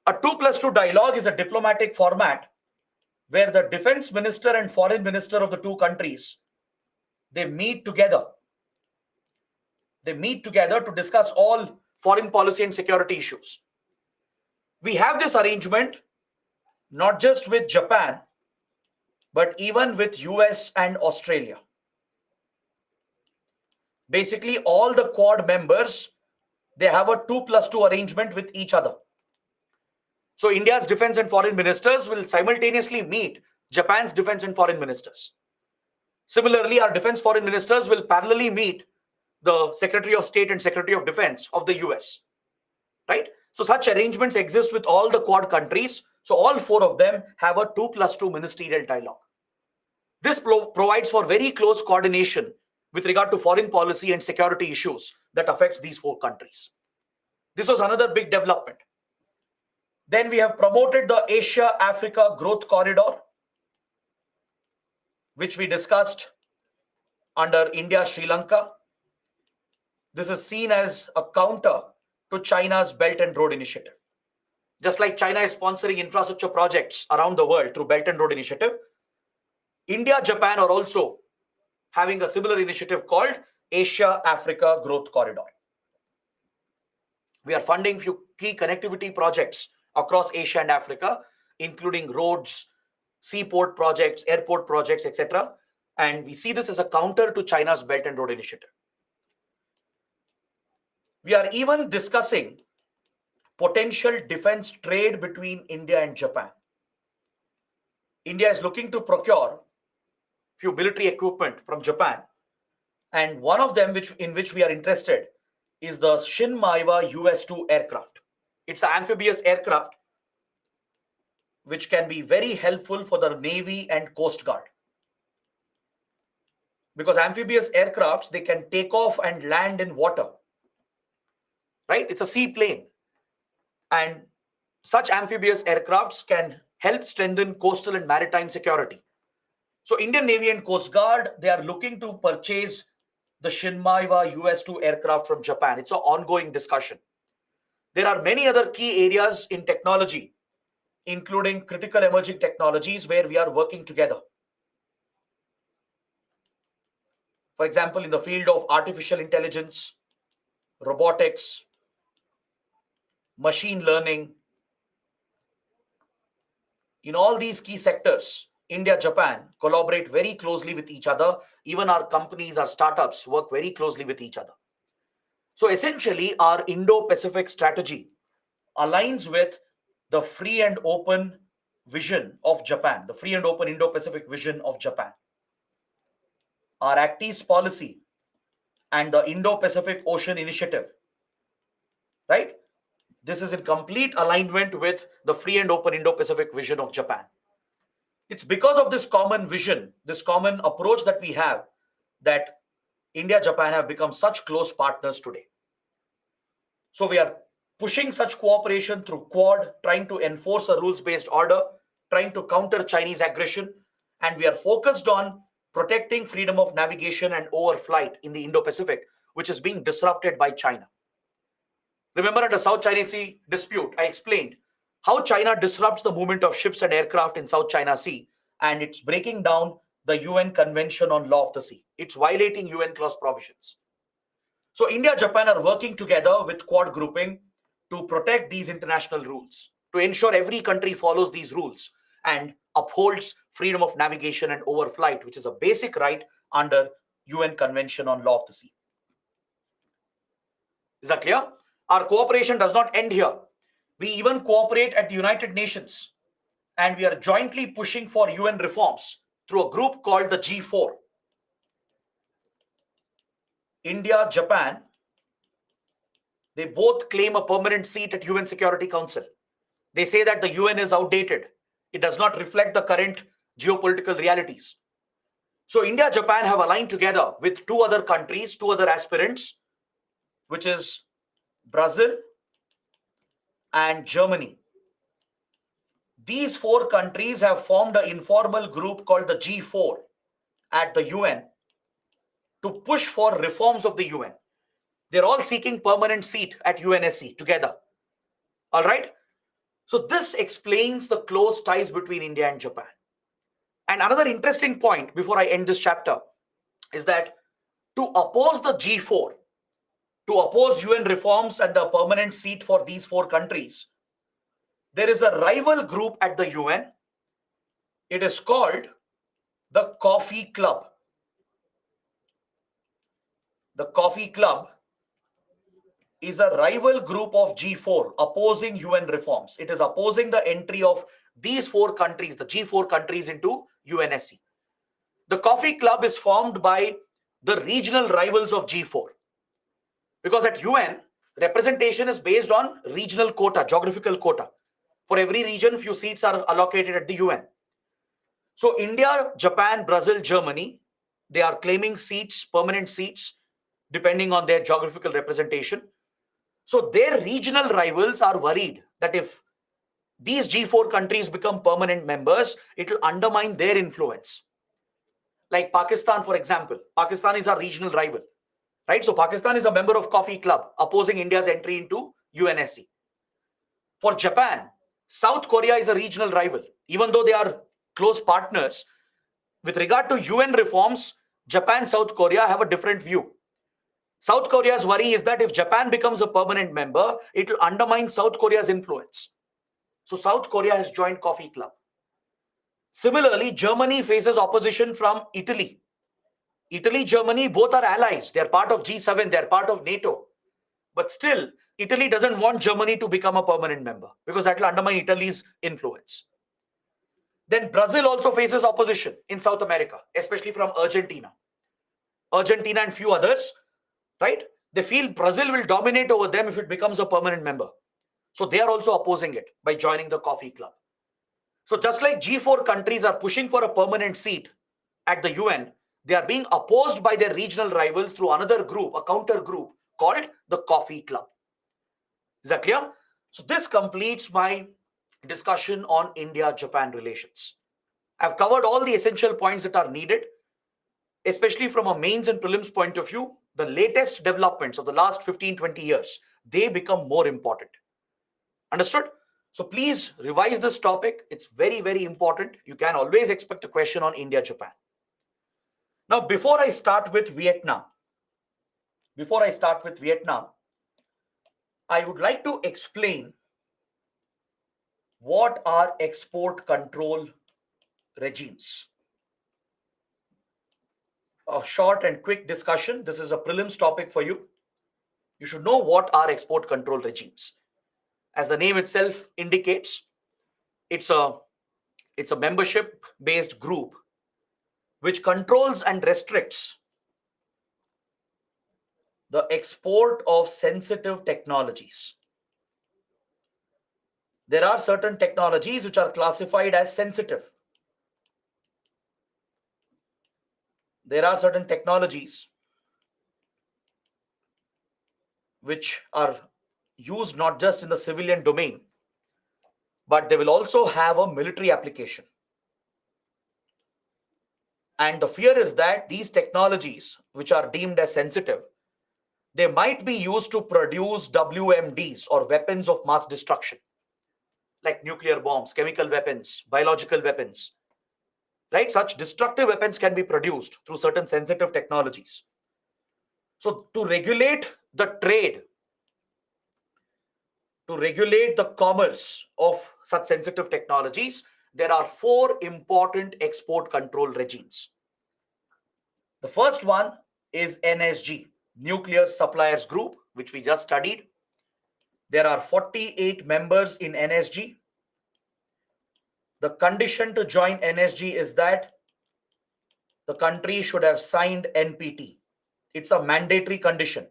A 2+2 dialogue is a diplomatic format where the defense minister and foreign minister of the two countries, they meet together. They meet together to discuss all foreign policy and security issues. We have this arrangement not just with Japan, but even with US and Australia. Basically, all the Quad members, they have a 2+2 arrangement with each other. So India's defense and foreign ministers will simultaneously meet Japan's defense and foreign ministers. Similarly, our defense foreign ministers will parallelly meet the Secretary of State and Secretary of Defense of the US. Right? So such arrangements exist with all the Quad countries. So all four of them have a 2+2 ministerial dialogue. This provides for very close coordination with regard to foreign policy and security issues that affects these four countries. This was another big development. Then we have promoted the Asia-Africa Growth Corridor, which we discussed under India-Sri Lanka. This is seen as a counter to China's Belt and Road Initiative. Just like China is sponsoring infrastructure projects around the world through Belt and Road Initiative, India, Japan are also having a similar initiative called Asia-Africa Growth Corridor. We are funding few key connectivity projects across Asia and Africa, including roads, seaport projects, airport projects, etc. And we see this as a counter to China's Belt and Road Initiative. We are even discussing potential defense trade between India and Japan. India is looking to procure few military equipment from Japan. And one of them in which we are interested is the Shin Maeva US-2 aircraft. It's an amphibious aircraft which can be very helpful for the Navy and Coast Guard. Because amphibious aircrafts, they can take off and land in water. Right? It's a seaplane. And such amphibious aircrafts can help strengthen coastal and maritime security. So Indian Navy and Coast Guard, they are looking to purchase the Shin Maeva US-2 aircraft from Japan. It's an ongoing discussion. There are many other key areas in technology, including critical emerging technologies, where we are working together. For example, in the field of artificial intelligence, robotics, machine learning, in all these key sectors, India, Japan collaborate very closely with each other. Even our companies, our startups work very closely with each other. So essentially, our Indo-Pacific strategy aligns with the free and open vision of Japan, the free and open Indo-Pacific vision of Japan. Our Act East policy and the Indo-Pacific Ocean Initiative, right? This is in complete alignment with the free and open Indo-Pacific vision of Japan. It's because of this common vision, this common approach that we have, that India, Japan have become such close partners today. So we are pushing such cooperation through Quad, trying to enforce a rules-based order, trying to counter Chinese aggression, and we are focused on protecting freedom of navigation and overflight in the Indo-Pacific, which is being disrupted by China. Remember, under South China Sea dispute, I explained how China disrupts the movement of ships and aircraft in South China Sea, and it's breaking down the UN Convention on Law of the Sea. It's violating UN clause provisions. So India, Japan are working together with Quad grouping to protect these international rules, to ensure every country follows these rules and upholds freedom of navigation and overflight, which is a basic right under UN Convention on Law of the Sea. Is that clear? Our cooperation does not end here. We even cooperate at the United Nations, and we are jointly pushing for UN reforms through a group called the G4. India, Japan, they both claim a permanent seat at UN Security Council. They say that the UN is outdated. It does not reflect the current geopolitical realities. So India, Japan have aligned together with two other countries, two other aspirants, which is Brazil and Germany. These four countries have formed an informal group called the G4 at the UN to push for reforms of the UN. They're all seeking permanent seat at UNSC together. All right. So this explains the close ties between India and Japan. And another interesting point before I end this chapter is that to oppose the G4, to oppose UN reforms and the permanent seat for these four countries, there is a rival group at the UN. It is called the Coffee Club. The Coffee Club is a rival group of G4 opposing UN reforms. It is opposing the entry of these four countries, the G4 countries, into UNSC. The Coffee Club is formed by the regional rivals of G4. Because at UN, representation is based on regional quota, geographical quota. For every region, few seats are allocated at the UN. So India, Japan, Brazil, Germany, they are claiming seats, permanent seats, depending on their geographical representation. So their regional rivals are worried that if these G4 countries become permanent members, it will undermine their influence. Like Pakistan, for example. Pakistan is our regional rival, right? So Pakistan is a member of Coffee Club, opposing India's entry into UNSC. For Japan, South Korea is a regional rival. Even though they are close partners, with regard to UN reforms, Japan, South Korea have a different view. South Korea's worry is that if Japan becomes a permanent member, it will undermine South Korea's influence. So South Korea has joined Coffee Club. Similarly, Germany faces opposition from Italy. Italy, Germany, both are allies. They're part of G7, they're part of NATO. But still, Italy doesn't want Germany to become a permanent member because that will undermine Italy's influence. Then Brazil also faces opposition in South America, especially from Argentina. Argentina and few others, right? They feel Brazil will dominate over them if it becomes a permanent member. So they are also opposing it by joining the Coffee Club. So just like G4 countries are pushing for a permanent seat at the UN, they are being opposed by their regional rivals through another group, a counter group called the Coffee Club. Is that clear? So this completes my discussion on India-Japan relations. I've covered all the essential points that are needed, especially from a mains and prelims point of view. The latest developments of the last 15-20 years, they become more important. Understood? So please revise this topic. It's very, very important. You can always expect a question on India-Japan. Now, before I start with Vietnam, I would like to explain what are export control regimes. A short and quick discussion. This is a prelims topic for you. You should know what are export control regimes. As the name itself indicates, it's a membership-based group which controls and restricts the export of sensitive technologies. There are certain technologies which are classified as sensitive. There are certain technologies which are used not just in the civilian domain, but they will also have a military application. And the fear is that these technologies, which are deemed as sensitive, they might be used to produce WMDs or weapons of mass destruction, like nuclear bombs, chemical weapons, biological weapons, right? Such destructive weapons can be produced through certain sensitive technologies. So to regulate the trade, to regulate the commerce of such sensitive technologies, there are four important export control regimes. The first one is NSG, Nuclear Suppliers Group, which we just studied. There are 48 members in NSG. The condition to join NSG is that the country should have signed NPT. It's a mandatory condition.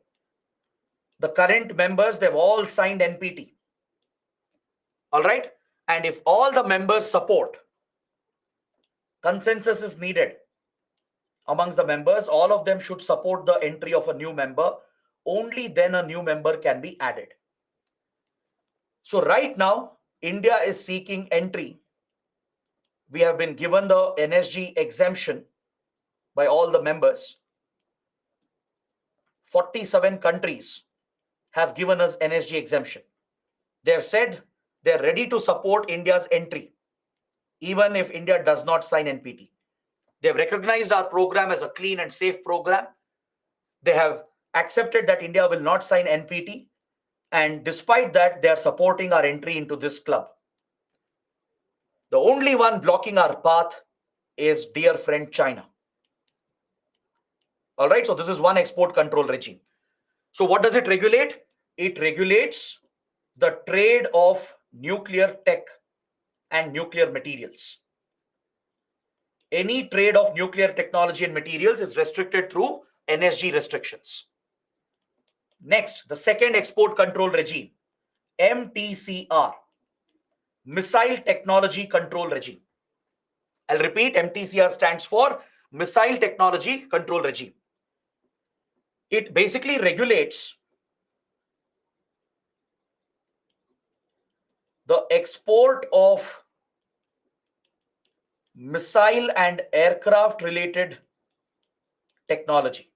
The current members, they've all signed NPT. All right. And if all the members support, consensus is needed amongst the members. All of them should support the entry of a new member. Only then a new member can be added. So right now, India is seeking entry. We have been given the NSG exemption by all the members. 47 countries have given us NSG exemption. They have said they're ready to support India's entry, even if India does not sign NPT. They've recognized our program as a clean and safe program. They have accepted that India will not sign NPT. And despite that, they are supporting our entry into this club. The only one blocking our path is dear friend China. All right, so this is one export control regime. So what does it regulate? It regulates the trade of nuclear tech and nuclear materials. Any trade of nuclear technology and materials is restricted through NSG restrictions. Next, the second export control regime, MTCR, Missile Technology Control Regime. I'll repeat, MTCR stands for Missile Technology Control Regime. It basically regulates the export of missile and aircraft related technology.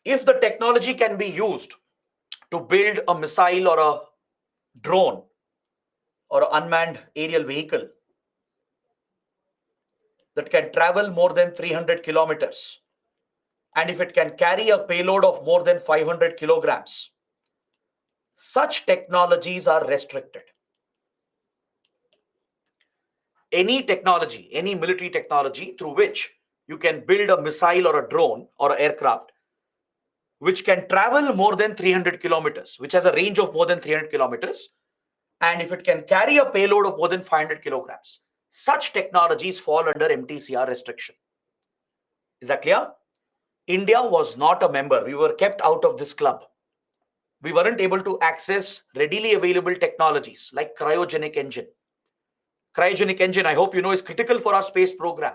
If the technology can be used to build a missile or a drone or an unmanned aerial vehicle that can travel more than 300 kilometers, and if it can carry a payload of more than 500 kilograms, such technologies are restricted. Any technology, any military technology through which you can build a missile or a drone or an aircraft which can travel more than 300 kilometers, which has a range of more than 300 kilometers, and if it can carry a payload of more than 500 kilograms, such technologies fall under MTCR restriction. Is that clear? India was not a member. We were kept out of this club. We weren't able to access readily available technologies like cryogenic engine. Cryogenic engine, I hope you know, is critical for our space program,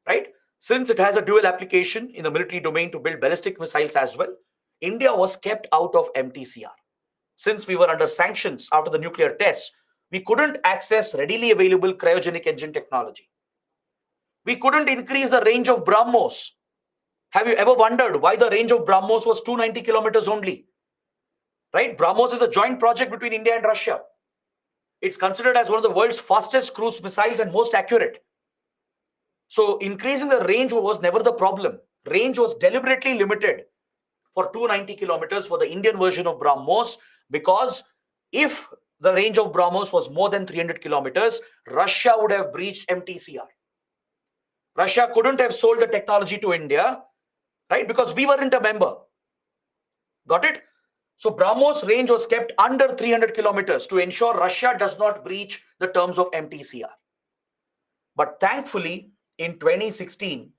right? Since it has a dual application in the military domain to build ballistic missiles as well, India was kept out of MTCR. Since we were under sanctions after the nuclear tests, we couldn't access readily available cryogenic engine technology. We couldn't increase the range of BrahMos. Have you ever wondered why the range of BrahMos was 290 kilometers only? Right? BrahMos is a joint project between India and Russia. It's considered as one of the world's fastest cruise missiles and most accurate. So increasing the range was never the problem. Range was deliberately limited for 290 kilometers for the Indian version of BrahMos, because if the range of BrahMos was more than 300 kilometers, Russia would have breached MTCR. Russia couldn't have sold the technology to India, right? Because we weren't a member. Got it? So BrahMos range was kept under 300 kilometers to ensure Russia does not breach the terms of MTCR. But thankfully, in 2016,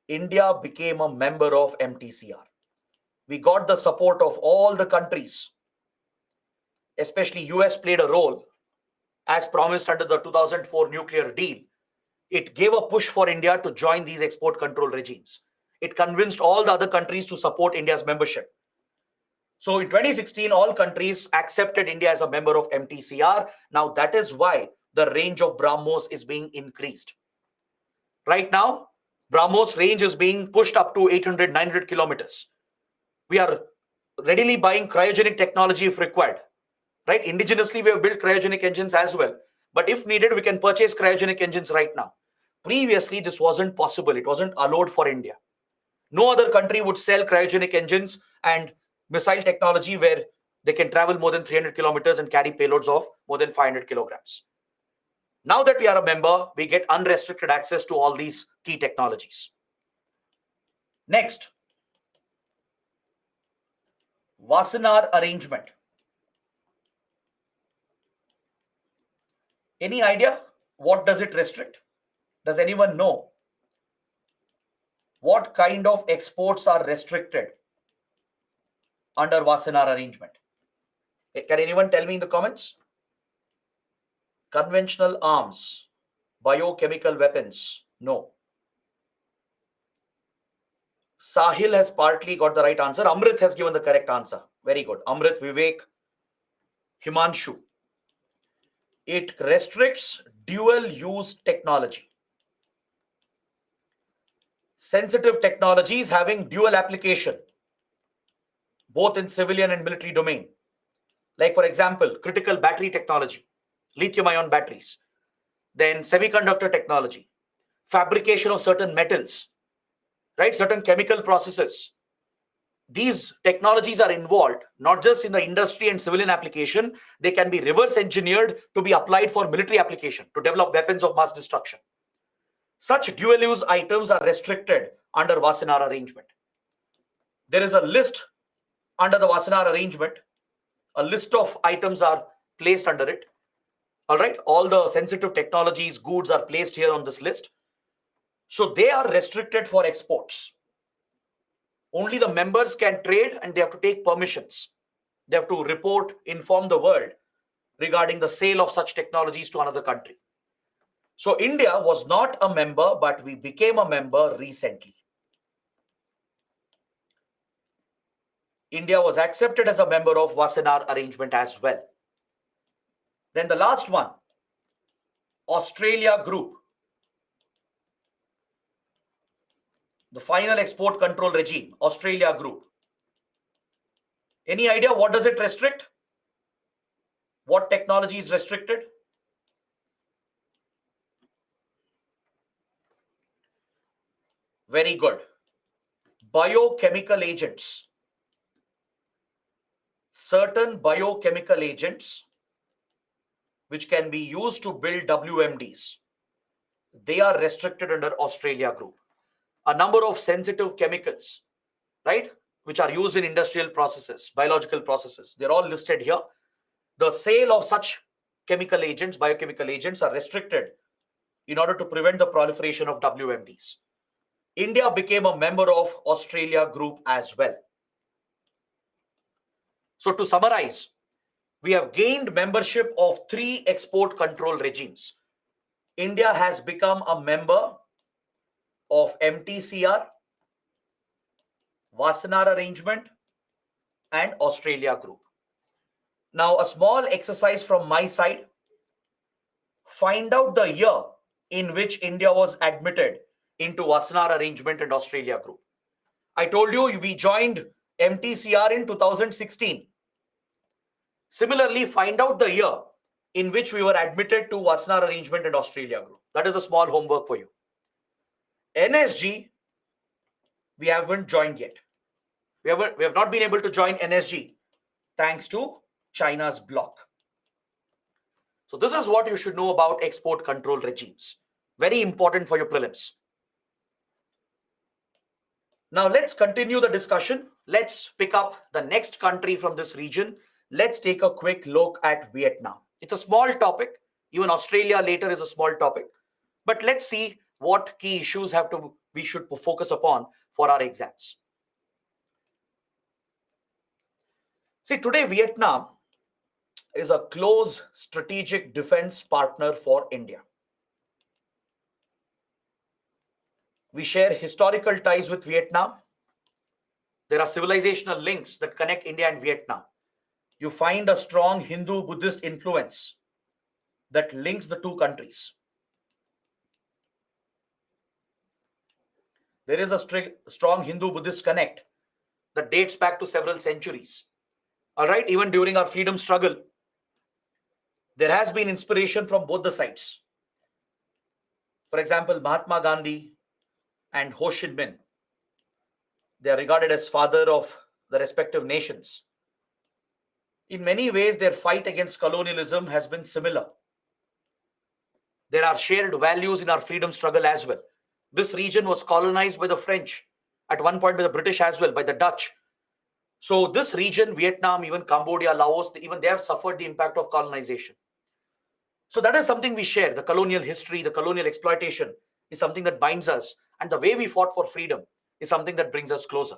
India became a member of MTCR. We got the support of all the countries. Especially US played a role as promised under the 2004 nuclear deal. It gave a push for India to join these export control regimes. It convinced all the other countries to support India's membership. So in 2016, all countries accepted India as a member of MTCR. Now that is why the range of BrahMos is being increased. Right now, BrahMos range is being pushed up to 800, 900 kilometers. We are readily buying cryogenic technology if required. Right? Indigenously, we have built cryogenic engines as well. But if needed, we can purchase cryogenic engines right now. Previously, this wasn't possible. It wasn't allowed for India. No other country would sell cryogenic engines and missile technology where they can travel more than 300 kilometers and carry payloads of more than 500 kilograms. Now that we are a member, we get unrestricted access to all these key technologies. Next, Wassenaar Arrangement. Any idea what does it restrict? Does anyone know What kind of exports are restricted under Wassenaar arrangement? Can anyone tell me in the comments? Conventional arms, biochemical weapons, no. Sahil has partly got the right answer. Amrit has given the correct answer. Very good. Amrit, Vivek, Himanshu. It restricts dual use technology. Sensitive technologies having dual application, both in civilian and military domain. Like, for example, critical battery technology, lithium-ion batteries, then semiconductor technology, fabrication of certain metals, right? Certain chemical processes. These technologies are involved not just in the industry and civilian application, they can be reverse engineered to be applied for military application to develop weapons of mass destruction. Such dual use items are restricted under Wassenaar arrangement. There is a list under the Wassenaar arrangement. A list of items are placed under it. All right, all the sensitive technologies, goods are placed here on this list. So they are restricted for exports. Only the members can trade and they have to take permissions. They have to report, inform the world regarding the sale of such technologies to another country. So India was not a member, but we became a member recently. India was accepted as a member of Wassenaar arrangement as well. Then the last one, Australia Group. The final export control regime, Australia Group. Any idea what does it restrict? What technology is restricted? Very good. Biochemical agents. Certain biochemical agents which can be used to build WMDs. They are restricted under Australia Group. A number of sensitive chemicals, right, which are used in industrial processes, biological processes, they're all listed here. The sale of such chemical agents, biochemical agents, are restricted in order to prevent the proliferation of WMDs. India became a member of Australia Group as well. So to summarize, we have gained membership of 3 export control regimes. India has become a member of MTCR, Wassenaar arrangement, and Australia Group. Now, a small exercise from my side. Find out the year in which India was admitted into Wassenaar arrangement and Australia Group. I told you we joined MTCR in 2016. Similarly, find out the year in which we were admitted to Wassenaar arrangement and Australia Group. That is a small homework for you. NSG, we haven't joined yet. We have not been able to join NSG thanks to China's block. So this is what you should know about export control regimes. Very important for your prelims. Now let's continue the discussion. Let's pick up the next country from this region. Let's take a quick look at Vietnam. It's a small topic. Even Australia later is a small topic. But let's see what key issues we should focus upon for our exams. See, today Vietnam is a close strategic defense partner for India. We share historical ties with Vietnam. There are civilizational links that connect India and Vietnam. You find a strong Hindu-Buddhist influence that links the two countries. There is a strong Hindu-Buddhist connect that dates back to several centuries. All right, even during our freedom struggle, there has been inspiration from both the sides. For example, Mahatma Gandhi and Ho Chi Minh, they are regarded as father of the respective nations. In many ways, their fight against colonialism has been similar. There are shared values in our freedom struggle as well. This region was colonized by the French, at one point by the British as well, by the Dutch. So this region, Vietnam, even Cambodia, Laos, even they have suffered the impact of colonization. So that is something we share, the colonial history, the colonial exploitation, is something that binds us, and the way we fought for freedom is something that brings us closer.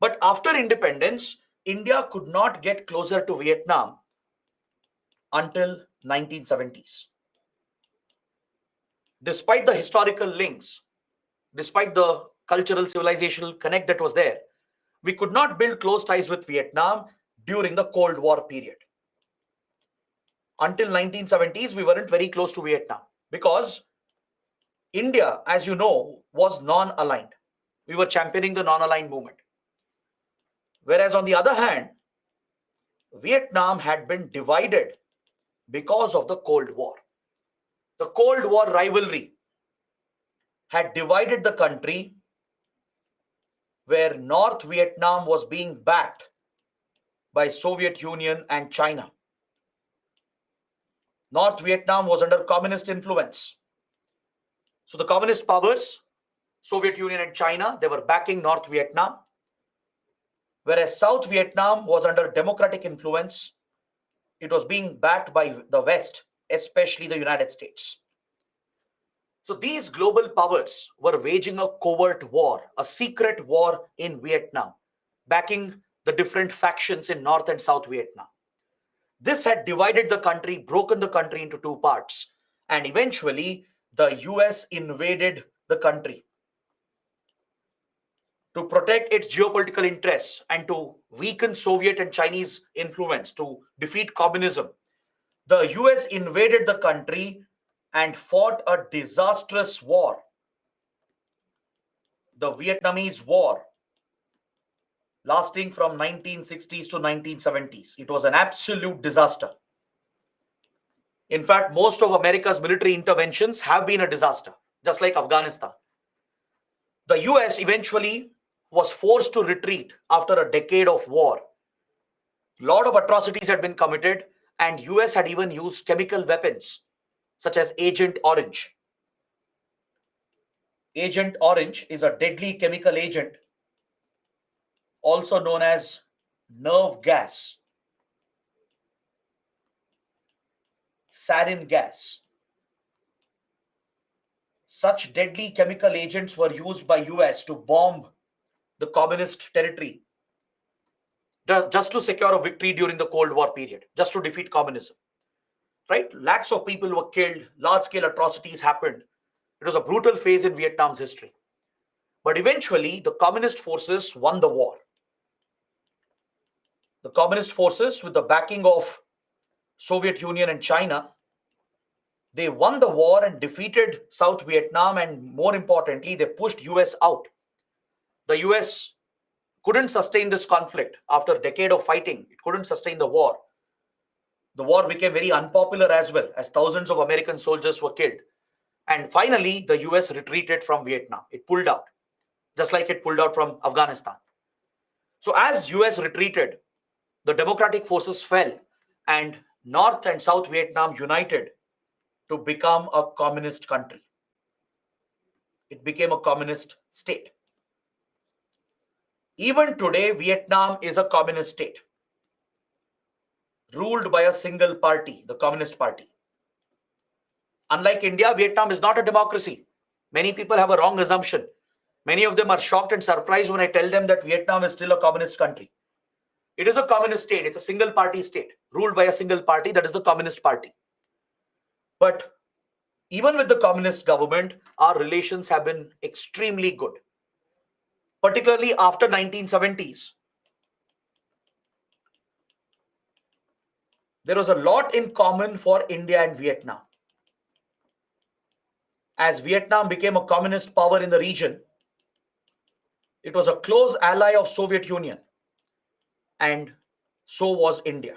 But after independence, India could not get closer to Vietnam until 1970s. Despite the historical links, despite the cultural civilizational connect that was there, we could not build close ties with Vietnam during the Cold War period. Until 1970s, we weren't very close to Vietnam because India, as you know, was non-aligned. We were championing the non-aligned movement. Whereas on the other hand, Vietnam had been divided because of the Cold War. The Cold War rivalry had divided the country, where North Vietnam was being backed by Soviet Union and China. North Vietnam was under communist influence. So the communist powers, Soviet Union and China, they were backing North Vietnam, whereas South Vietnam was under democratic influence. It was being backed by the West, especially the United States. So these global powers were waging a covert war, a secret war in Vietnam, backing the different factions in North and South Vietnam. This had divided the country, broken the country into two parts, and eventually the US invaded the country to protect its geopolitical interests and to weaken Soviet and Chinese influence, to defeat communism. The US invaded the country and fought a disastrous war, the Vietnamese War, lasting from 1960s to 1970s. It was an absolute disaster. In fact, most of America's military interventions have been a disaster, just like Afghanistan. The US eventually was forced to retreat after a decade of war. A lot of atrocities had been committed, and US had even used chemical weapons such as Agent Orange. Agent Orange is a deadly chemical agent, also known as nerve gas, sarin gas. Such deadly chemical agents were used by US to bomb the communist territory, just to secure a victory during the Cold War period, just to defeat communism. Right? Lakhs of people were killed, large scale atrocities happened. It was a brutal phase in Vietnam's history. But eventually, the communist forces won the war. The communist forces, with the backing of Soviet Union and China, they won the war and defeated South Vietnam, and more importantly, they pushed US out. The US couldn't sustain this conflict after a decade of fighting. It couldn't sustain the war. The war became very unpopular as well, as thousands of American soldiers were killed. And finally, the US retreated from Vietnam. It pulled out, just like it pulled out from Afghanistan. So as US retreated, the democratic forces fell, and North and South Vietnam united to become a communist country. It became a communist state. Even today, Vietnam is a communist state, ruled by a single party, the Communist Party. Unlike India, Vietnam is not a democracy. Many people have a wrong assumption. Many of them are shocked and surprised when I tell them that Vietnam is still a communist country. It is a communist state. It's a single party state, ruled by a single party, that is the Communist Party. But even with the communist government, our relations have been extremely good, particularly after 1970s. There was a lot in common for India and Vietnam. As Vietnam became a communist power in the region, it was a close ally of Soviet Union, and so was India.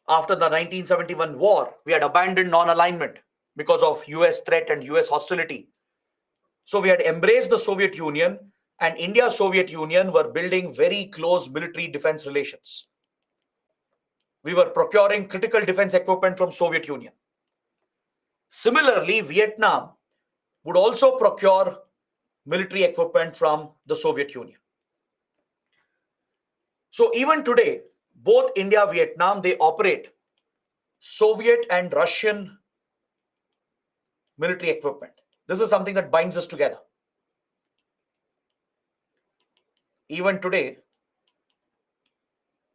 After the 1971 war, we had abandoned non-alignment because of US threat and US hostility. So we had embraced the Soviet Union, and India Soviet Union were building very close military defense relations. We were procuring critical defense equipment from Soviet Union. Similarly, Vietnam would also procure military equipment from the Soviet Union. So even today, both India, Vietnam, they operate Soviet and Russian military equipment. This is something that binds us together. Even today,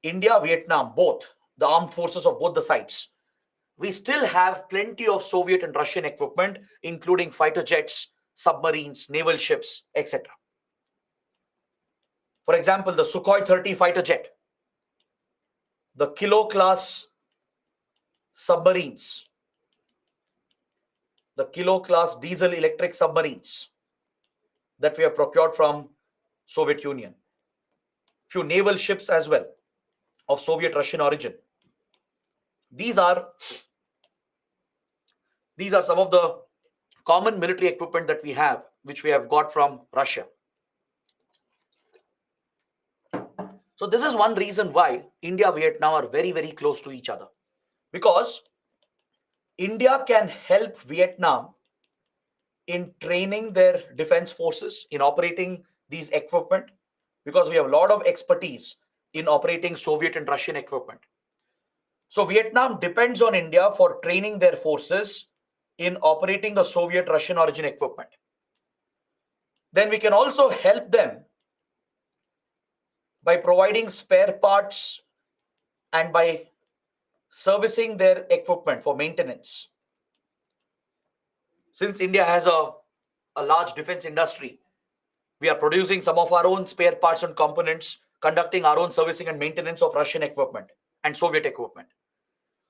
India, Vietnam, both the armed forces of both the sides, we still have plenty of Soviet and Russian equipment, including fighter jets, submarines, naval ships, etc. For example, the Sukhoi 30 fighter jet, the Kilo class submarines, the Kilo class diesel electric submarines that we have procured from Soviet Union, few naval ships as well of Soviet Russian origin. These are some of the common military equipment that we have, which we have got from Russia. So this is one reason why India, Vietnam are very, very close to each other, because India can help Vietnam in training their defense forces, in operating these equipment, because we have a lot of expertise in operating Soviet and Russian equipment. So Vietnam depends on India for training their forces in operating the Soviet Russian origin equipment. Then we can also help them by providing spare parts and by servicing their equipment for maintenance. Since India has a large defense industry, we are producing some of our own spare parts and components, conducting our own servicing and maintenance of Russian equipment and Soviet equipment.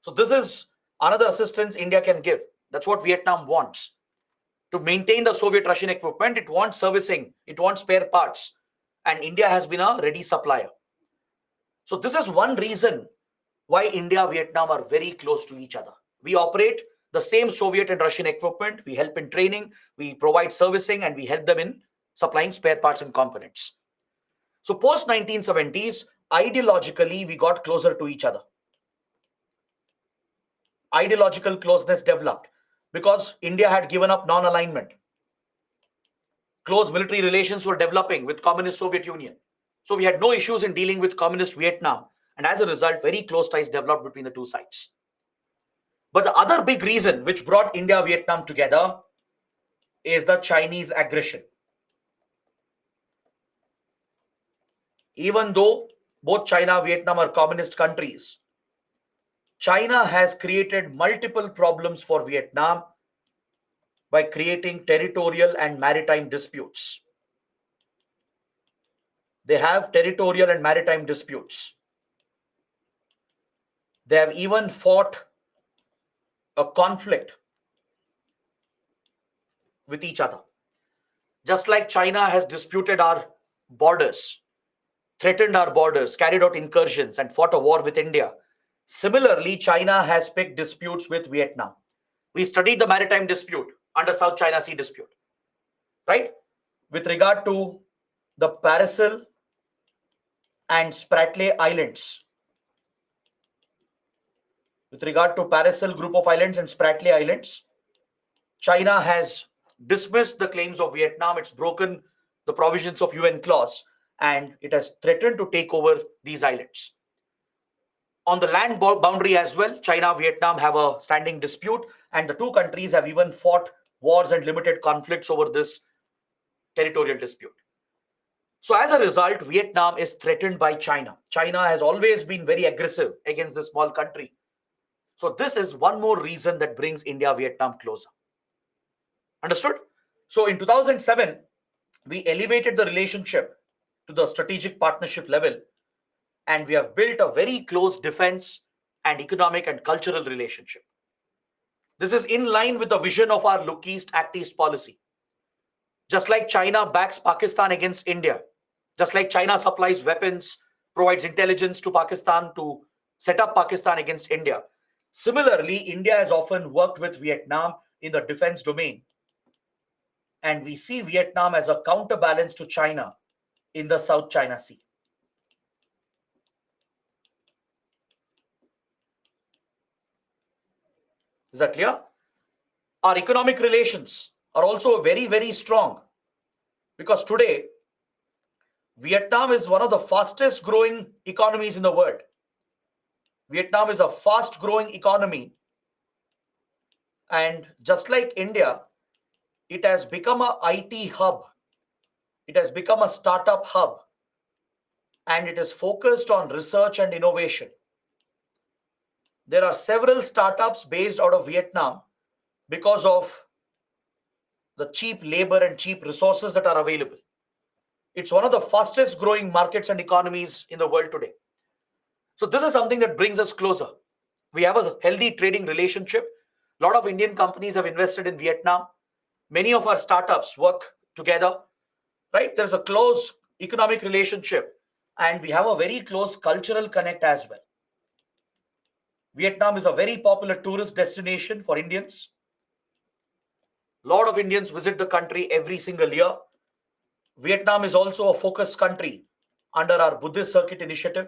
So this is another assistance India can give. That's what Vietnam wants. To maintain the Soviet Russian equipment, it wants servicing, it wants spare parts, and India has been a ready supplier. So this is one reason why India, Vietnam are very close to each other. We operate the same Soviet and Russian equipment, we help in training, we provide servicing, and we help them in supplying spare parts and components. So post 1970s, ideologically, we got closer to each other. Ideological closeness developed because India had given up non-alignment. Close military relations were developing with communist Soviet Union. So we had no issues in dealing with communist Vietnam. And as a result, very close ties developed between the two sides. But the other big reason which brought India, Vietnam together is the Chinese aggression. Even though both China, Vietnam are communist countries, China has created multiple problems for Vietnam by creating territorial and maritime disputes. They have territorial and maritime disputes. They have even fought a conflict with each other. Just like China has disputed our borders, threatened our borders, carried out incursions, and fought a war with India, similarly, China has picked disputes with Vietnam. We studied the maritime dispute under South China Sea dispute, right? With regard to the Paracel and Spratly Islands. With regard to Paracel group of islands and Spratly Islands, China has dismissed the claims of Vietnam. It's broken the provisions of UN clause and it has threatened to take over these islands. On the land boundary as well, China, Vietnam have a standing dispute, and the two countries have even fought wars and limited conflicts over this territorial dispute. So as a result, Vietnam is threatened by China. China has always been very aggressive against this small country. So this is one more reason that brings India, Vietnam closer. Understood? So in 2007, we elevated the relationship to the strategic partnership level, and we have built a very close defense and economic and cultural relationship. This is in line with the vision of our Look East, Act East policy. Just like China backs Pakistan against India, just like China supplies weapons, provides intelligence to Pakistan to set up Pakistan against India, similarly, India has often worked with Vietnam in the defense domain. And we see Vietnam as a counterbalance to China in the South China Sea. Is that clear? Our economic relations are also very, very strong because today, Vietnam is one of the fastest growing economies in the world. Vietnam is a fast growing economy. And just like India, It has become a IT hub. It has become a startup hub, and it is focused on research and innovation. There are several startups based out of Vietnam because of the cheap labor and cheap resources that are available. It's one of the fastest growing markets and economies in the world today. So this is something that brings us closer. We have a healthy trading relationship. A lot of Indian companies have invested in Vietnam. Many of our startups work together, right? There's a close economic relationship, and we have a very close cultural connect as well. Vietnam is a very popular tourist destination for Indians. A lot of Indians visit the country every single year. Vietnam is also a focus country under our Buddhist Circuit initiative.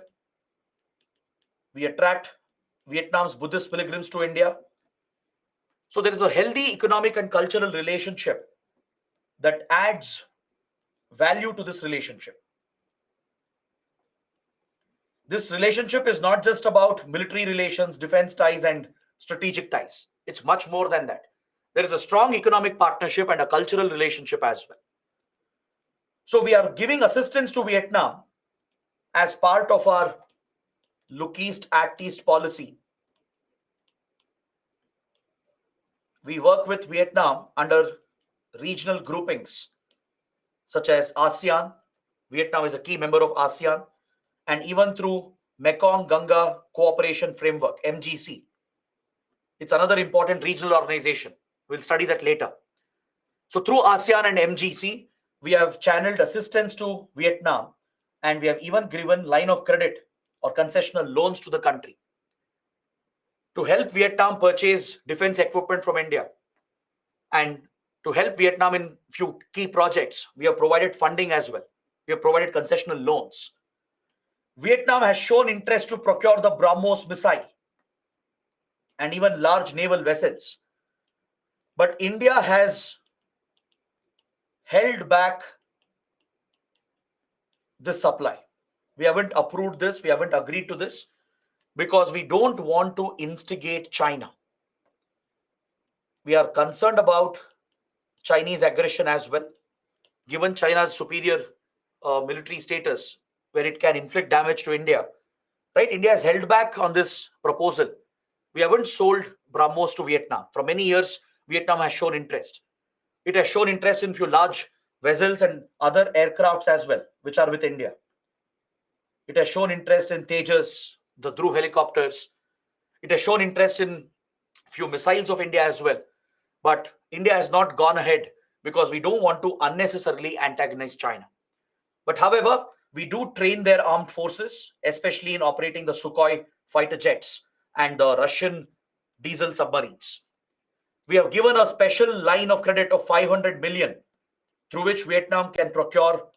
We attract Vietnam's Buddhist pilgrims to India. So there is a healthy economic and cultural relationship that adds value to this relationship. This relationship is not just about military relations, defense ties, and strategic ties. It's much more than that. There is a strong economic partnership and a cultural relationship as well. So we are giving assistance to Vietnam as part of our Look East, Act East policy. We work with Vietnam under regional groupings such as ASEAN. Vietnam is a key member of ASEAN, and even through Mekong Ganga Cooperation Framework, MGC. It's another important regional organization. We'll study that later. So through ASEAN and MGC, we have channeled assistance to Vietnam, and we have even given line of credit or concessional loans to the country to help Vietnam purchase defense equipment from India. And to help Vietnam in few key projects, we have provided funding as well. We have provided concessional loans. Vietnam has shown interest to procure the BrahMos missile and even large naval vessels. But India has held back this supply. We haven't approved this, we haven't agreed to this because we don't want to instigate China. We are concerned about Chinese aggression as well, given China's superior military status, where it can inflict damage to India. Right? India has held back on this proposal. We haven't sold BrahMos to Vietnam. For many years, Vietnam has shown interest. It has shown interest in few large vessels and other aircrafts as well, which are with India. It has shown interest in Tejas, the Dhruv helicopters. It has shown interest in few missiles of India as well. But India has not gone ahead because we don't want to unnecessarily antagonize China. But however, we do train their armed forces, especially in operating the Sukhoi fighter jets and the Russian diesel submarines. We have given a special line of credit of 500 million through which Vietnam can procure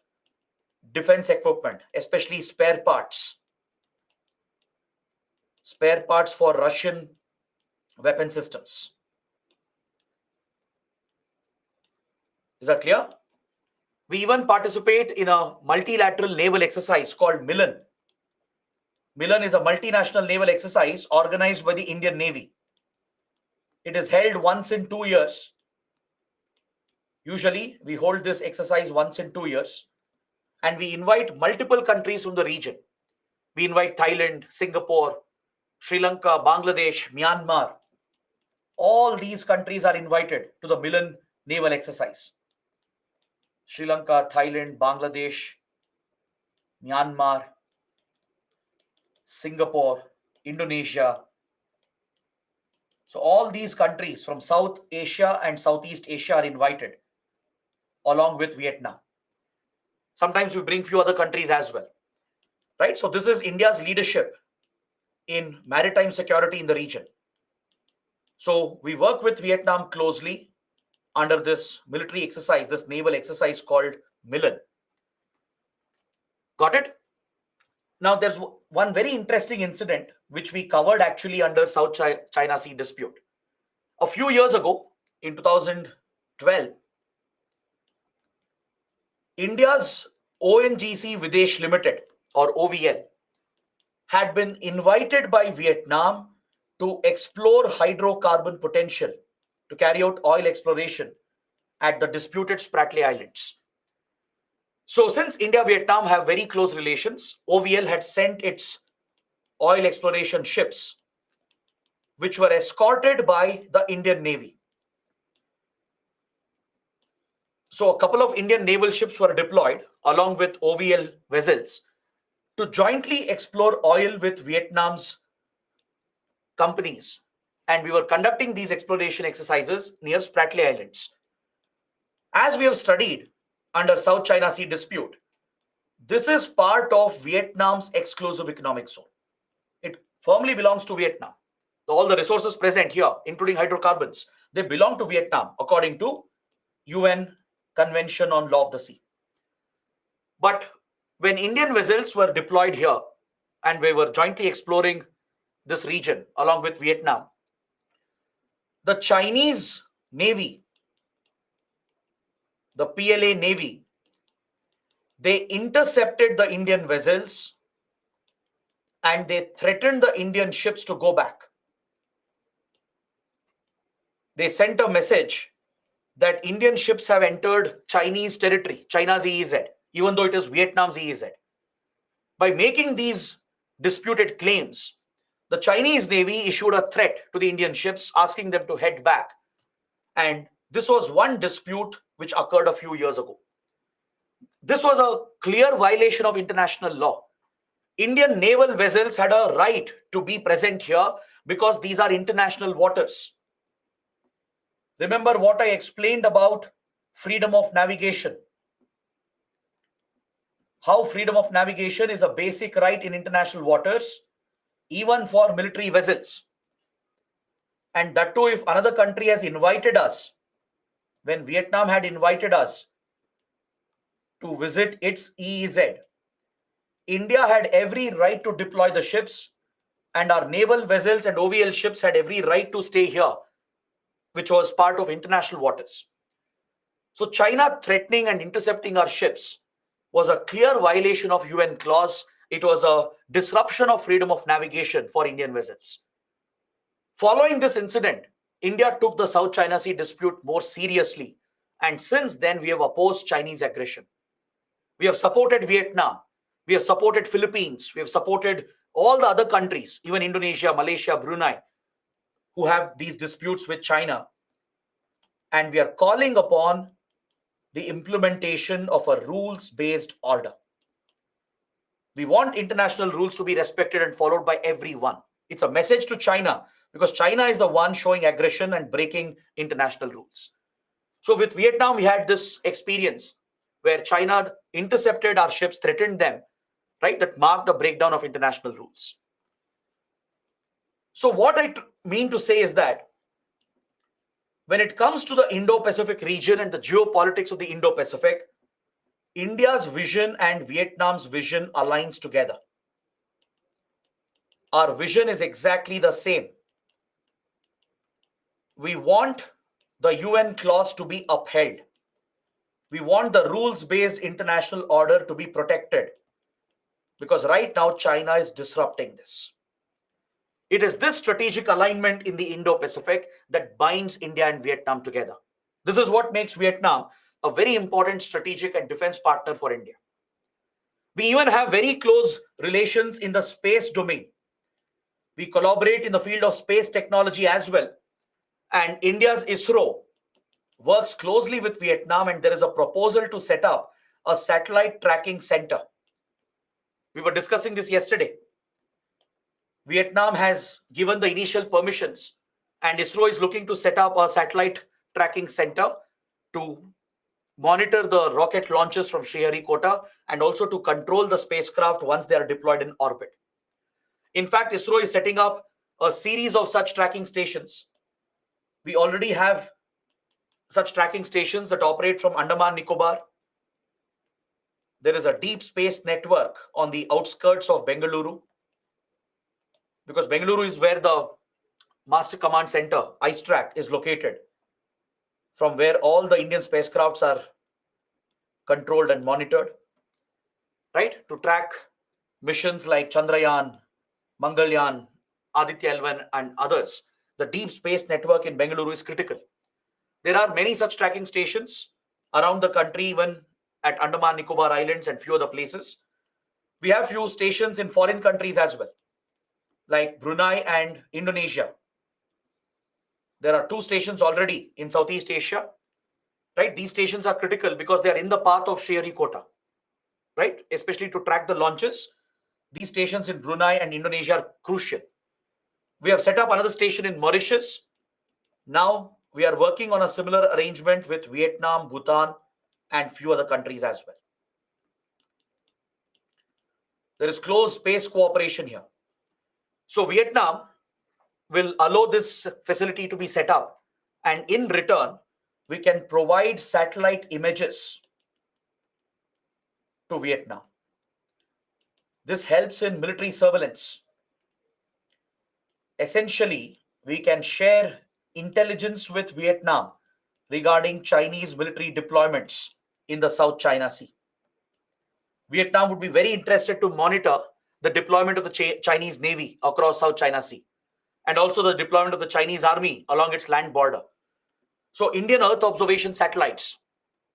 defense equipment, especially spare parts for Russian weapon systems. Is that clear? We even participate in a multilateral naval exercise called Milan. Milan is a multinational naval exercise organized by the Indian Navy. It is held once in 2 years. Usually, we hold this exercise once in 2 years, and we invite multiple countries from the region. We invite Thailand, Singapore, Sri Lanka, Bangladesh, Myanmar. All these countries are invited to the Milan naval exercise. Sri Lanka, Thailand, Bangladesh, Myanmar, Singapore, Indonesia. So all these countries from South Asia and Southeast Asia are invited, along with Vietnam. Sometimes we bring few other countries as well, right? So this is India's leadership in maritime security in the region. So we work with Vietnam closely under this military exercise, this naval exercise called Milan. Got it? Now, there's one very interesting incident which we covered actually under South China Sea dispute. A few years ago, in 2012, India's ONGC Videsh Limited, or OVL, had been invited by Vietnam to explore hydrocarbon potential, to carry out oil exploration at the disputed Spratly Islands. So since India-Vietnam have very close relations, OVL had sent its oil exploration ships, which were escorted by the Indian Navy. So a couple of Indian naval ships were deployed along with OVL vessels to jointly explore oil with Vietnam's companies. And we were conducting these exploration exercises near Spratly Islands. As we have studied under South China Sea dispute, this is part of Vietnam's exclusive economic zone. It firmly belongs to Vietnam. All the resources present here, including hydrocarbons, they belong to Vietnam according to UN Convention on Law of the Sea. But when Indian vessels were deployed here and we were jointly exploring this region along with Vietnam, the Chinese Navy, the PLA Navy, they intercepted the Indian vessels and they threatened the Indian ships to go back. They sent a message that Indian ships have entered Chinese territory, China's EEZ, even though it is Vietnam's EEZ. By making these disputed claims, the Chinese Navy issued a threat to the Indian ships, asking them to head back. And this was one dispute which occurred a few years ago. This was a clear violation of international law. Indian naval vessels had a right to be present here because these are international waters. Remember what I explained about freedom of navigation. How freedom of navigation is a basic right in international waters, even for military vessels. And that too, if another country has invited us, when Vietnam had invited us to visit its EEZ, India had every right to deploy the ships, and our naval vessels and OVL ships had every right to stay here, which was part of international waters. So China threatening and intercepting our ships was a clear violation of UN clause. It was a disruption of freedom of navigation for Indian vessels. Following this incident, India took the South China Sea dispute more seriously, and since then we have opposed Chinese aggression. We have supported Vietnam, we have supported Philippines, we have supported all the other countries, even Indonesia, Malaysia, Brunei, who have these disputes with China. And we are calling upon the implementation of a rules-based order. We want international rules to be respected and followed by everyone. It's a message to China because China is the one showing aggression and breaking international rules. So with Vietnam, we had this experience where China intercepted our ships, threatened them, right? That marked a breakdown of international rules. So what I mean to say is that when it comes to the Indo-Pacific region and the geopolitics of the Indo-Pacific, India's vision and Vietnam's vision aligns together. Our vision is exactly the same. We want the UN clause to be upheld. We want the rules-based international order to be protected because right now China is disrupting this. It is this strategic alignment in the Indo-Pacific that binds India and Vietnam together. This is what makes Vietnam a very important strategic and defense partner for India. We even have very close relations in the space domain. We collaborate in the field of space technology as well. And India's ISRO works closely with Vietnam, and there is a proposal to set up a satellite tracking center. We were discussing this yesterday. Vietnam has given the initial permissions, and ISRO is looking to set up a satellite tracking center to monitor the rocket launches from Sriharikota and also to control the spacecraft once they are deployed in orbit. In fact, ISRO is setting up a series of such tracking stations. We already have such tracking stations that operate from Andaman Nicobar. There is a deep space network on the outskirts of Bengaluru, because Bengaluru is where the Master Command Center, ICETRAC, is located, from where all the Indian spacecrafts are controlled and monitored, right? To track missions like Chandrayaan, Mangalyaan, Aditya L1 and others. The deep space network in Bengaluru is critical. There are many such tracking stations around the country, even at Andaman Nicobar Islands and few other places. We have few stations in foreign countries as well, like Brunei and Indonesia. There are 2 stations already in Southeast Asia, right? These stations are critical because they are in the path of Sriharikota, right? Especially to track the launches. These stations in Brunei and Indonesia are crucial. We have set up another station in Mauritius. Now we are working on a similar arrangement with Vietnam, Bhutan, and few other countries as well. There is close space cooperation here. So Vietnam will allow this facility to be set up, and in return, we can provide satellite images to Vietnam. This helps in military surveillance. Essentially, we can share intelligence with Vietnam regarding Chinese military deployments in the South China Sea. Vietnam would be very interested to monitor the deployment of the Chinese Navy across South China Sea, and also the deployment of the Chinese Army along its land border. So Indian Earth observation satellites,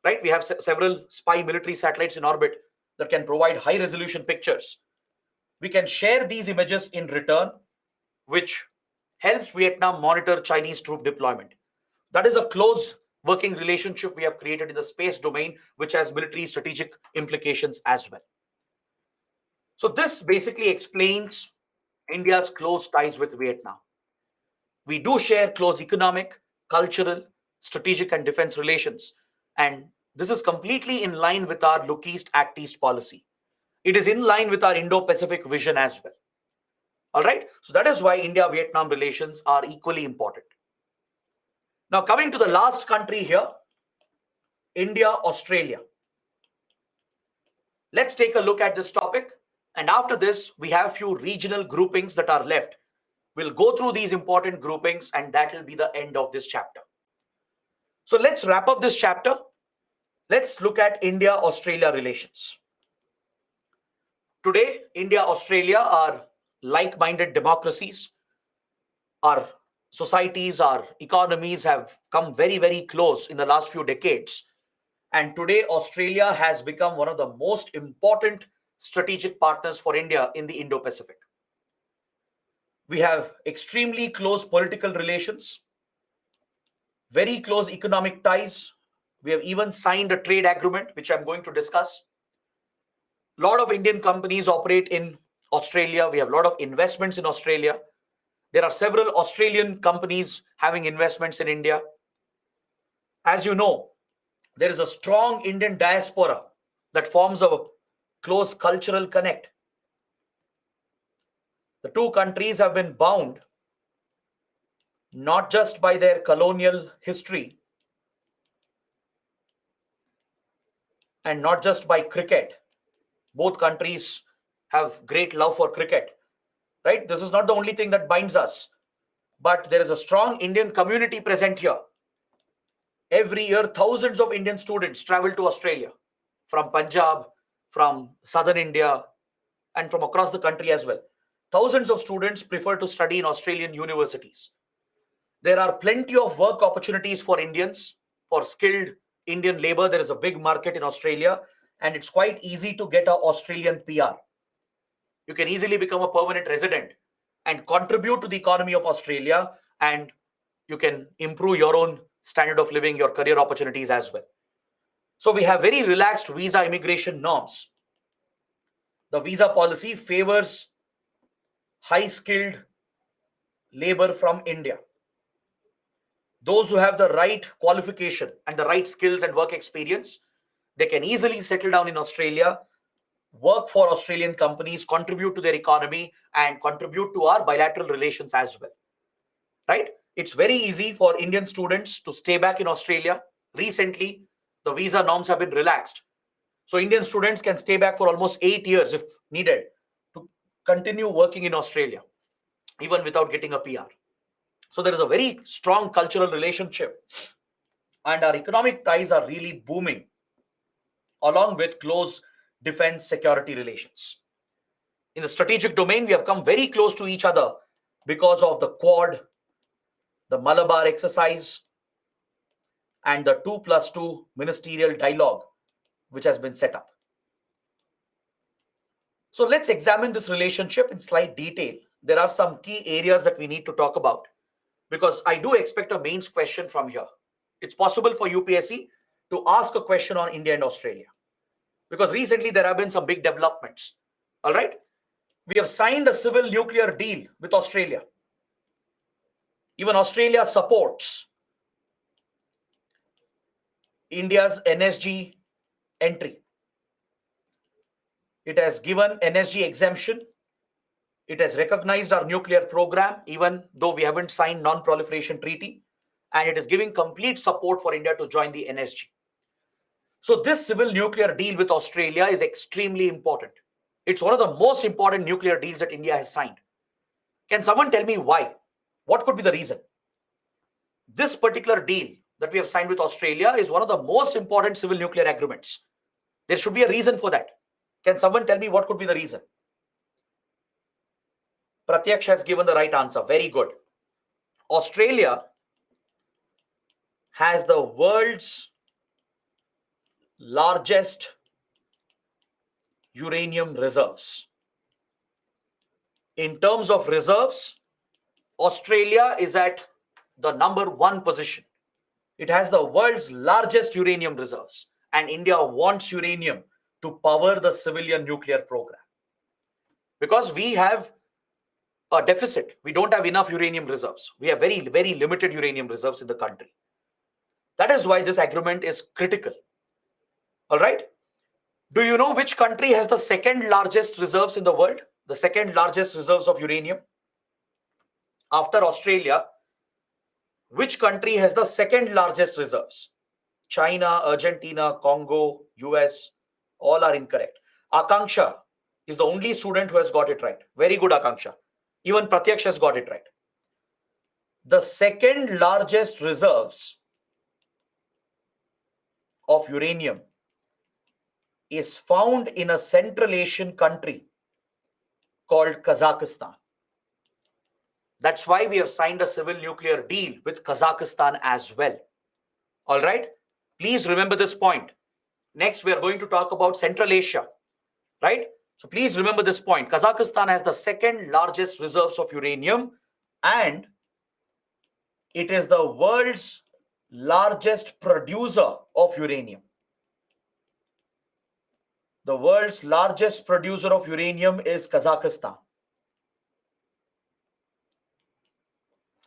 right? We have several spy military satellites in orbit that can provide high resolution pictures. We can share these images in return, which helps Vietnam monitor Chinese troop deployment. That is a close working relationship we have created in the space domain, which has military strategic implications as well. So this basically explains India's close ties with Vietnam. We do share close economic, cultural, strategic, and defense relations. And this is completely in line with our Look East, Act East policy. It is in line with our Indo-Pacific vision as well. All right. So that is why India-Vietnam relations are equally important. Now, coming to the last country here, India-Australia. Let's take a look at this topic. And after this, we have few regional groupings that are left. We'll go through these important groupings, and that will be the end of this chapter. So let's wrap up this chapter. Let's look at India-Australia relations. Today, India-Australia are like-minded democracies. Our societies, our economies have come very, very close in the last few decades. And today, Australia has become one of the most important strategic partners for India in the Indo-Pacific. We have extremely close political relations, very close economic ties. We have even signed a trade agreement, which I'm going to discuss. A lot of Indian companies operate in Australia. We have a lot of investments in Australia. There are several Australian companies having investments in India. As you know, there is a strong Indian diaspora that forms a close cultural connect. The two countries have been bound not just by their colonial history and not just by cricket. Both countries have great love for cricket, right? This is not the only thing that binds us, but there is a strong Indian community present here. Every year, thousands of Indian students travel to Australia from Punjab, from southern India, and from across the country as well. Thousands of students prefer to study in Australian universities. There are plenty of work opportunities for Indians, for skilled Indian labor. There is a big market in Australia, and it's quite easy to get an Australian PR. You can easily become a permanent resident and contribute to the economy of Australia, and you can improve your own standard of living, your career opportunities as well. So we have very relaxed visa immigration norms. The visa policy favors high-skilled labor from India. Those who have the right qualification and the right skills and work experience, they can easily settle down in Australia, work for Australian companies, contribute to their economy, and contribute to our bilateral relations as well. Right? It's very easy for Indian students to stay back in Australia. Recently, the visa norms have been relaxed. So Indian students can stay back for almost 8 years if needed to continue working in Australia, even without getting a PR. So there is a very strong cultural relationship, and our economic ties are really booming, along with close defense security relations. In the strategic domain, we have come very close to each other because of the Quad, the Malabar exercise, and the 2+2 ministerial dialogue which has been set up. So let's examine this relationship in slight detail. There are some key areas that we need to talk about because I do expect a mains question from here. It's possible for UPSC to ask a question on India and Australia because recently there have been some big developments. All right. We have signed a civil nuclear deal with Australia. Even Australia supports India's NSG entry. It has given NSG exemption. It has recognized our nuclear program, even though we haven't signed non-proliferation treaty, and it is giving complete support for India to join the NSG. So this civil nuclear deal with Australia is extremely important. It's one of the most important nuclear deals that India has signed. Can someone tell me why? What could be the reason? This particular deal that we have signed with Australia is one of the most important civil nuclear agreements. There should be a reason for that. Can someone tell me what could be the reason? Pratyaksh has given the right answer. Very good. Australia has the world's largest uranium reserves. In terms of reserves, Australia is at the number 1 position. It has the world's largest uranium reserves, and India wants uranium to power the civilian nuclear program. Because we have a deficit. We don't have enough uranium reserves. We have very, very limited uranium reserves in the country. That is why this agreement is critical. All right. Do you know which country has the second largest reserves in the world? The second largest reserves of uranium? After Australia, which country has the second largest reserves? China, Argentina, Congo, US, all are incorrect. Akanksha is the only student who has got it right. Very good, Akanksha. Even Pratyaksh has got it right. The second largest reserves of uranium is found in a Central Asian country called Kazakhstan. That's why we have signed a civil nuclear deal with Kazakhstan as well. All right. Please remember this point. Next, we are going to talk about Central Asia. Right. So please remember this point. Kazakhstan has the second largest reserves of uranium, and it is the world's largest producer of uranium. The world's largest producer of uranium is Kazakhstan.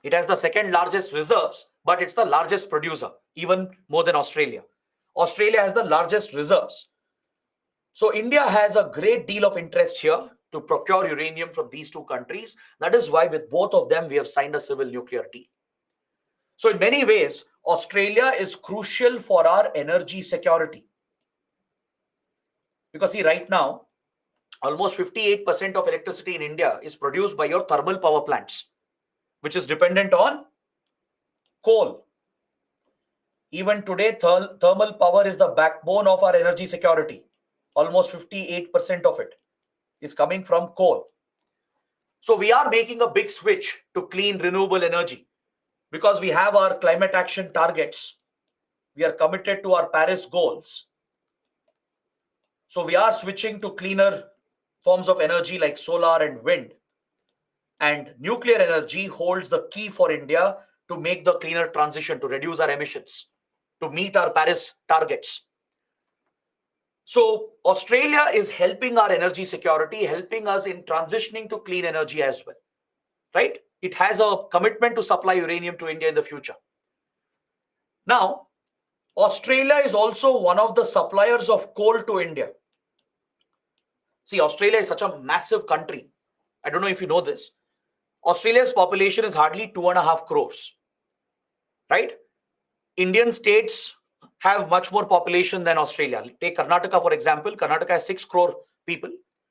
It has the second largest reserves, but it's the largest producer, even more than Australia. Australia has the largest reserves. So India has a great deal of interest here to procure uranium from these two countries. That is why with both of them, we have signed a civil nuclear deal. So in many ways, Australia is crucial for our energy security. Because see, right now, almost 58% of electricity in India is produced by your thermal power plants, which is dependent on coal. Even today, thermal power is the backbone of our energy security. Almost 58% of it is coming from coal. So we are making a big switch to clean renewable energy because we have our climate action targets. We are committed to our Paris goals. So we are switching to cleaner forms of energy like solar and wind. And nuclear energy holds the key for India to make the cleaner transition, to reduce our emissions, to meet our Paris targets. So Australia is helping our energy security, helping us in transitioning to clean energy as well, right? It has a commitment to supply uranium to India in the future. Now, Australia is also one of the suppliers of coal to India. See, Australia is such a massive country. I don't know if you know this. Australia's population is hardly 2.5 crores, right? Indian states have much more population than Australia. Take Karnataka, for example. Karnataka has 6 crore people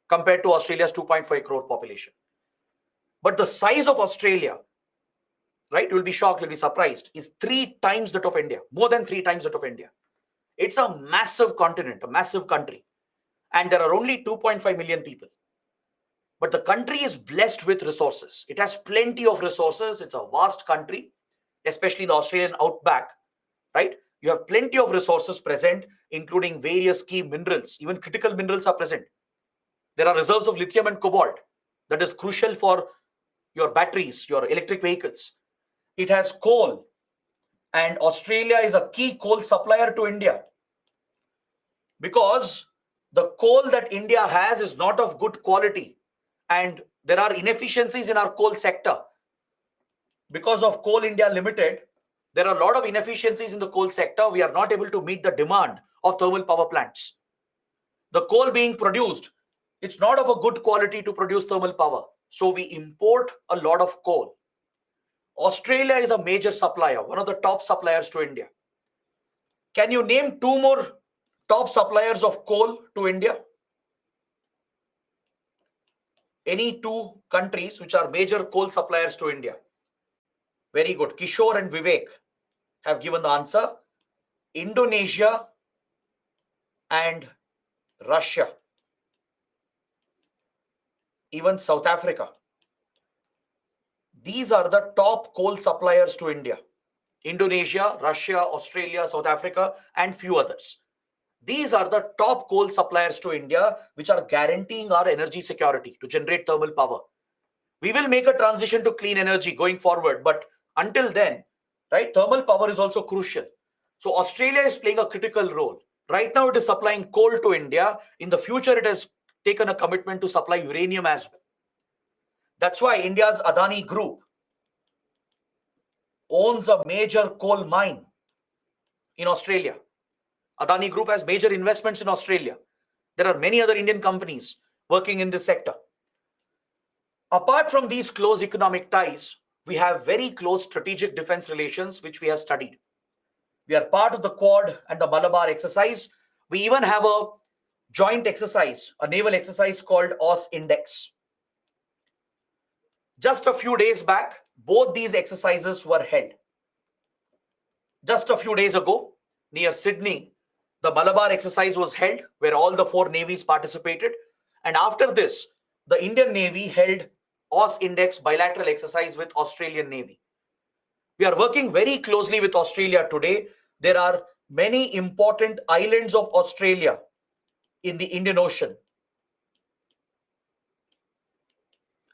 compared to Australia's 2.5 crore population. But the size of Australia, right, you'll be shocked, you'll be surprised, is 3 times that of India, more than 3 times that of India. It's a massive continent, a massive country. And there are only 2.5 million people. But the country is blessed with resources. It has plenty of resources. It's a vast country, especially the Australian outback, right? You have plenty of resources present, including various key minerals. Even critical minerals are present. There are reserves of lithium and cobalt that is crucial for your batteries, your electric vehicles. It has coal, and Australia is a key coal supplier to India because the coal that India has is not of good quality, and there are inefficiencies in our coal sector. Because of Coal India Limited, there are a lot of inefficiencies in the coal sector. We are not able to meet the demand of thermal power plants. The coal being produced, it's not of a good quality to produce thermal power. So we import a lot of coal. Australia is a major supplier, one of the top suppliers to India. Can you name two more top suppliers of coal to India? Any two countries which are major coal suppliers to India? Very good. Kishore and Vivek have given the answer. Indonesia and Russia. Even South Africa. These are the top coal suppliers to India. Indonesia, Russia, Australia, South Africa, and few others. These are the top coal suppliers to India, which are guaranteeing our energy security to generate thermal power. We will make a transition to clean energy going forward, but until then, right, thermal power is also crucial. So Australia is playing a critical role. Right now, it is supplying coal to India. In the future, it has taken a commitment to supply uranium as well. That's why India's Adani Group owns a major coal mine in Australia. Adani Group has major investments in Australia. There are many other Indian companies working in this sector. Apart from these close economic ties, we have very close strategic defense relations, which we have studied. We are part of the Quad and the Malabar exercise. We even have a joint exercise, a naval exercise called AUS-INDEX. Just a few days back, both these exercises were held. Just a few days ago, near Sydney, the Malabar exercise was held, where all the four navies participated. And after this, the Indian Navy held AUS-INDEX bilateral exercise with Australian Navy. We are working very closely with Australia today. There are many important islands of Australia in the Indian Ocean.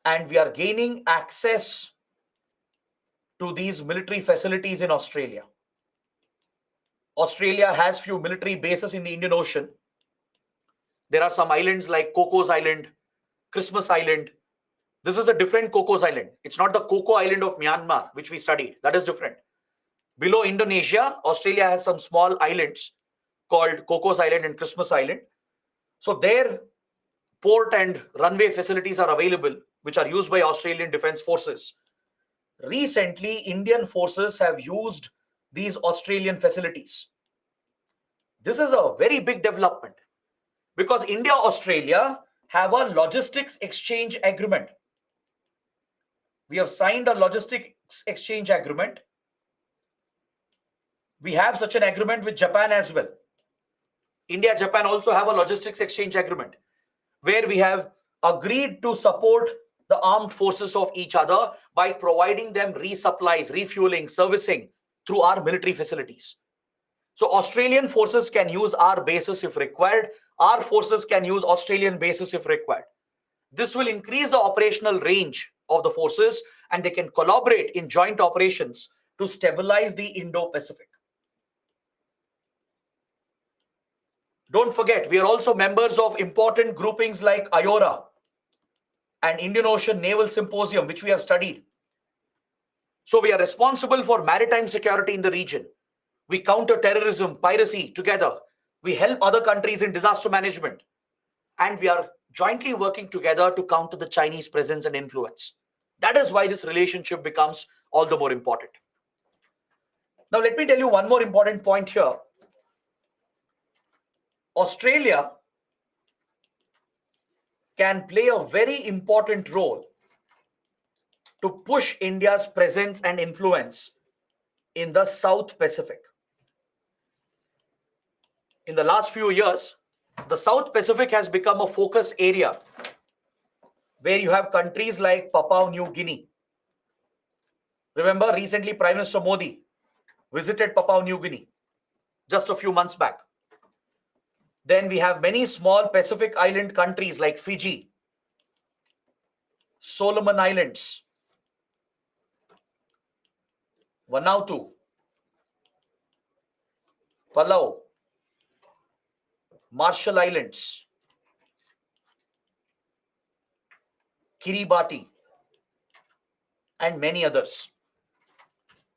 And we are gaining access to these military facilities in Australia. Australia has few military bases in the Indian Ocean. There are some islands like Cocos Island, Christmas Island. This is a different Cocos Island. It's not the Coco Island of Myanmar, which we studied. That is different. Below Indonesia, Australia has some small islands called Cocos Island and Christmas Island. So their port and runway facilities are available, which are used by Australian Defence Forces. Recently, Indian forces have used these Australian facilities. This is a very big development because India-Australia have a logistics exchange agreement. We have signed a logistics exchange agreement. We have such an agreement with Japan as well. India-Japan also have a logistics exchange agreement where we have agreed to support the armed forces of each other by providing them resupplies, refueling, servicing through our military facilities. So Australian forces can use our bases if required. Our forces can use Australian bases if required. This will increase the operational range of the forces and they can collaborate in joint operations to stabilize the Indo-Pacific. Don't forget, we are also members of important groupings like IORA and Indian Ocean Naval Symposium, which we have studied. So we are responsible for maritime security in the region. We counter terrorism, piracy together. We help other countries in disaster management. And we are jointly working together to counter the Chinese presence and influence. That is why this relationship becomes all the more important. Now, let me tell you one more important point here. Australia can play a very important role to push India's presence and influence in the South Pacific. In the last few years, the South Pacific has become a focus area where you have countries like Papua New Guinea. Remember, recently Prime Minister Modi visited Papua New Guinea. just a few months back. Then we have many small Pacific Island countries like Fiji, Solomon Islands, Vanuatu, Palau, Marshall Islands, Kiribati, and many others.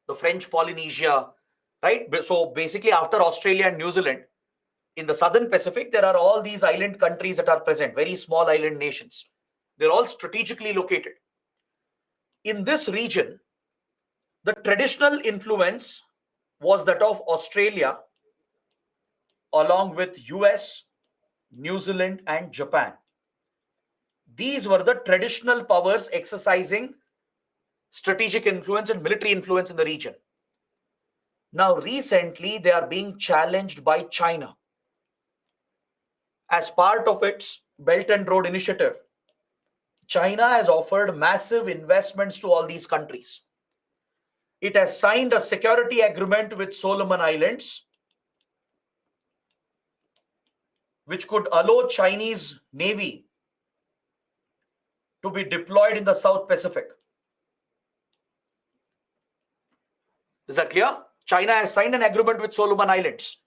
The French Polynesia, right? So basically, after Australia and New Zealand, in the southern Pacific, there are all these island countries that are present, very small island nations. They're all strategically located. In this region, the traditional influence was that of Australia, along with US, New Zealand, and Japan. These were the traditional powers exercising strategic influence and military influence in the region. Now, recently, they are being challenged by China. As part of its Belt and Road Initiative, China has offered massive investments to all these countries. It has signed a security agreement with Solomon Islands, which could allow Chinese Navy to be deployed in the South Pacific. Is that clear? China has signed an agreement with Solomon Islands.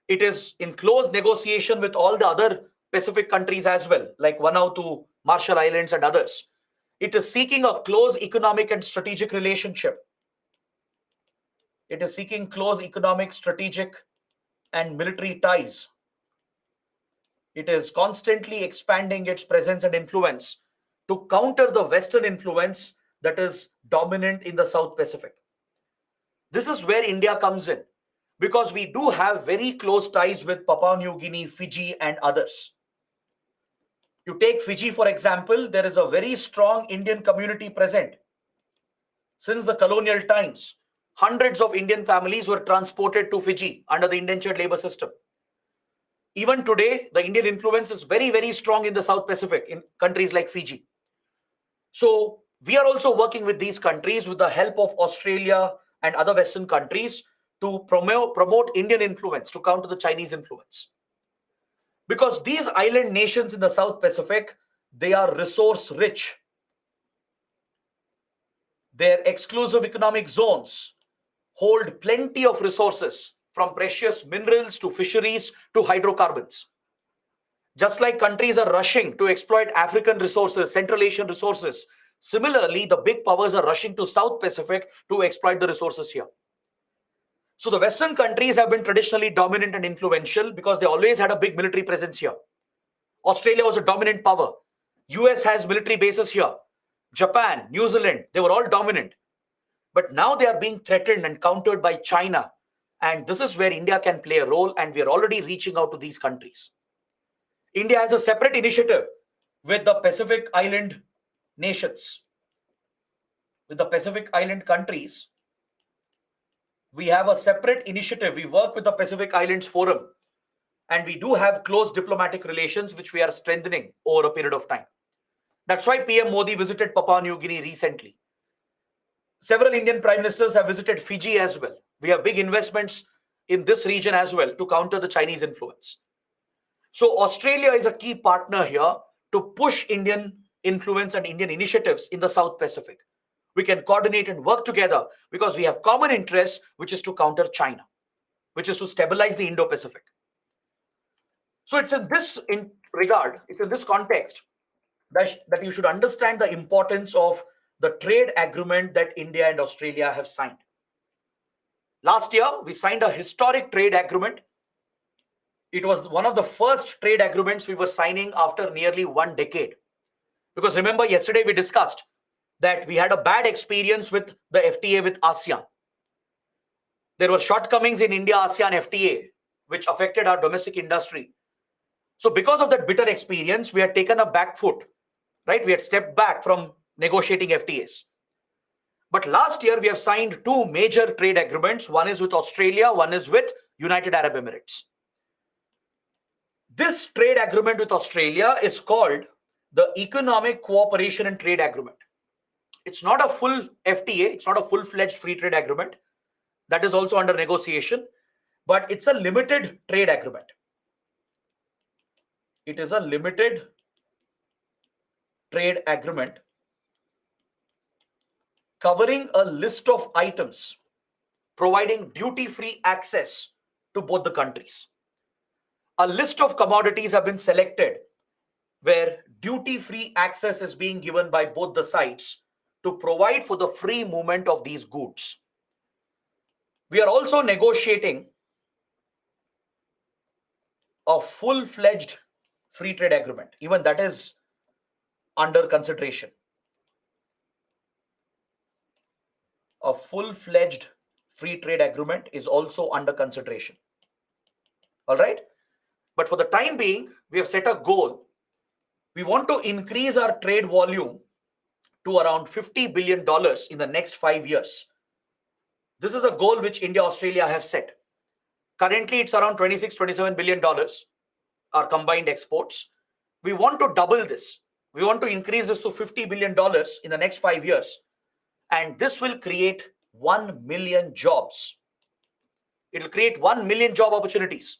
It is in close negotiation with all the other Pacific countries as well, like Vanuatu, Marshall Islands, and others. It is seeking a close economic and strategic relationship. It is seeking close economic, strategic, and military ties. It is constantly expanding its presence and influence to counter the Western influence that is dominant in the South Pacific. This is where India comes in, because we do have very close ties with Papua New Guinea, Fiji, and others. You take Fiji, for example, there is a very strong Indian community present. Since the colonial times, hundreds of Indian families were transported to Fiji under the indentured labor system. Even today, the Indian influence is very, very strong in the South Pacific, in countries like Fiji. So we are also working with these countries with the help of Australia and other Western countries to promote Indian influence, to counter the Chinese influence. Because these island nations in the South Pacific, they are resource rich. Their exclusive economic zones hold plenty of resources, from precious minerals to fisheries to hydrocarbons. Just like countries are rushing to exploit African resources, Central Asian resources, similarly, the big powers are rushing to South Pacific to exploit the resources here. So the Western countries have been traditionally dominant and influential because they always had a big military presence here. Australia was a dominant power. US has military bases here. Japan, New Zealand, they were all dominant. But now they are being threatened and countered by China. And this is where India can play a role, and we are already reaching out to these countries. India has a separate initiative with the Pacific Island nations, with the Pacific Island countries. We have a separate initiative. We work with the Pacific Islands Forum, and we do have close diplomatic relations, which we are strengthening over a period of time. That's why PM Modi visited Papua New Guinea recently. Several Indian prime ministers have visited Fiji as well. We have big investments in this region as well to counter the Chinese influence. So Australia is a key partner here to push Indian influence and Indian initiatives in the South Pacific. We can coordinate and work together because we have common interests, which is to counter China, which is to stabilize the Indo-Pacific. So it's in this regard, it's in this context that you should understand the importance of the trade agreement that India and Australia have signed. Last year, we signed a historic trade agreement. It was one of the first trade agreements we were signing after nearly 1 decade. Because remember, yesterday we discussed that we had a bad experience with the FTA with ASEAN. There were shortcomings in India-ASEAN FTA, which affected our domestic industry. So because of that bitter experience, we had taken a back foot, right? We had stepped back from negotiating FTAs. But last year, we have signed 2 major trade agreements. One is with Australia, one is with United Arab Emirates. This trade agreement with Australia is called the Economic Cooperation and Trade Agreement. It's not a full FTA. It's not a full-fledged free trade agreement. That is also under negotiation. but it's a limited trade agreement. It is a limited trade agreement covering a list of items, providing duty-free access to both the countries. A list of commodities have been selected where duty-free access is being given by both the sides to provide for the free movement of these goods. We are also negotiating a full-fledged free trade agreement. Even that is under consideration. A full-fledged free trade agreement is also under consideration. All right. But for the time being, we have set a goal. We want to increase our trade volume to around $50 billion in the next 5 years. This is a goal which India, Australia have set. Currently, it's around $26-27 billion, our combined exports. We want to double this. We want to increase this to $50 billion in the next 5 years. And this will create 1 million jobs. It will create 1 million job opportunities.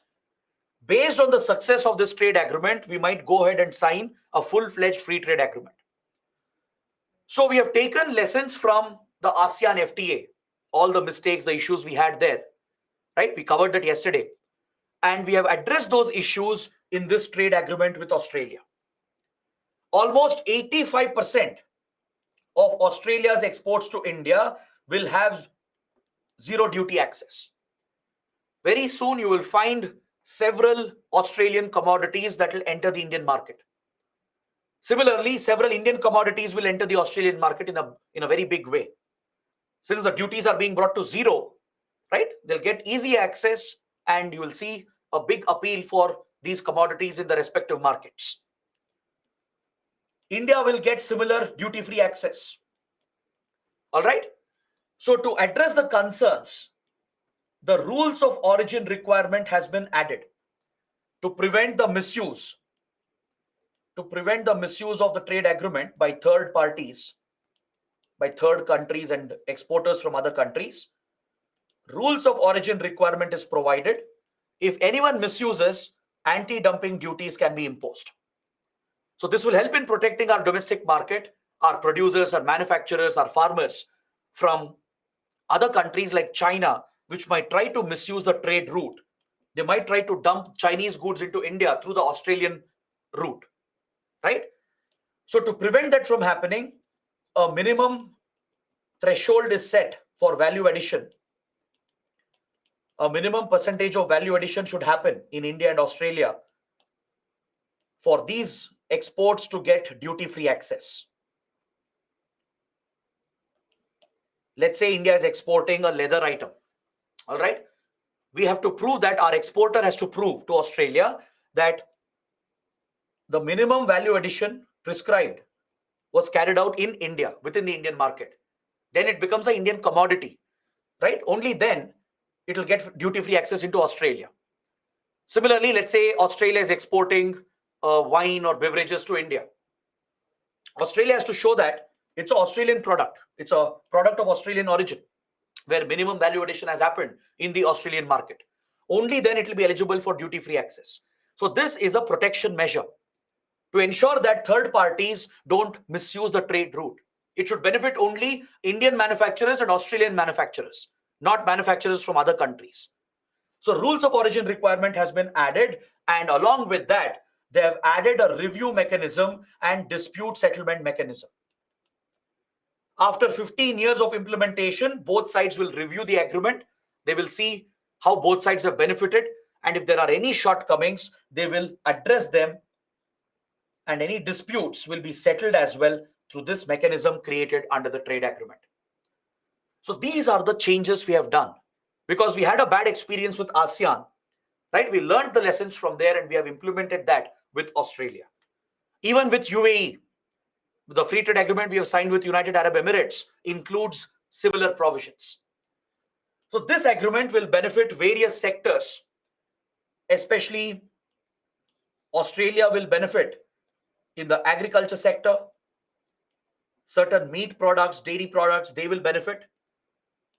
Based on the success of this trade agreement, we might go ahead and sign a full-fledged free trade agreement. So we have taken lessons from the ASEAN FTA, all the mistakes, the issues we had there, right? We covered that yesterday. And we have addressed those issues in this trade agreement with Australia. Almost 85% of Australia's exports to India will have zero duty access. Very soon you will find several Australian commodities that will enter the Indian market. Similarly, several Indian commodities will enter the Australian market in a very big way. Since the duties are being brought to zero, right? They'll get easy access and you will see a big appeal for these commodities in the respective markets. India will get similar duty-free access. All right. So to address the concerns, the rules of origin requirement has been added to prevent the misuse of the trade agreement by third parties, by third countries and exporters from other countries. Rules of origin requirement is provided. If anyone misuses, anti-dumping duties can be imposed. So this will help in protecting our domestic market, our producers, our manufacturers, our farmers from other countries like China, which might try to misuse the trade route. They might try to dump Chinese goods into India through the Australian route, right? So to prevent that from happening, a minimum threshold is set for value addition. A minimum percentage of value addition should happen in India and Australia for these exports to get duty-free access. Let's say India is exporting a leather item. All right. We have to prove that our exporter has to prove to Australia that the minimum value addition prescribed was carried out in India, within the Indian market. Then it becomes an Indian commodity, right? Only then it will get duty-free access into Australia. Similarly, let's say Australia is exporting wine or beverages to India. Australia has to show that it's an Australian product. It's a product of Australian origin, where minimum value addition has happened in the Australian market. Only then it will be eligible for duty-free access. So this is a protection measure to ensure that third parties don't misuse the trade route. It should benefit only Indian manufacturers and Australian manufacturers, not manufacturers from other countries. So rules of origin requirement has been added, and along with that, they have added a review mechanism and dispute settlement mechanism. After 15 years of implementation, both sides will review the agreement. They will see how both sides have benefited, and if there are any shortcomings, they will address them, and any disputes will be settled as well through this mechanism created under the trade agreement. So these are the changes we have done because we had a bad experience with ASEAN, right? We learned the lessons from there and we have implemented that with Australia. Even with UAE, the free trade agreement we have signed with United Arab Emirates includes similar provisions. So this agreement will benefit various sectors, especially Australia will benefit in the agriculture sector. Certain meat products, dairy products, they will benefit.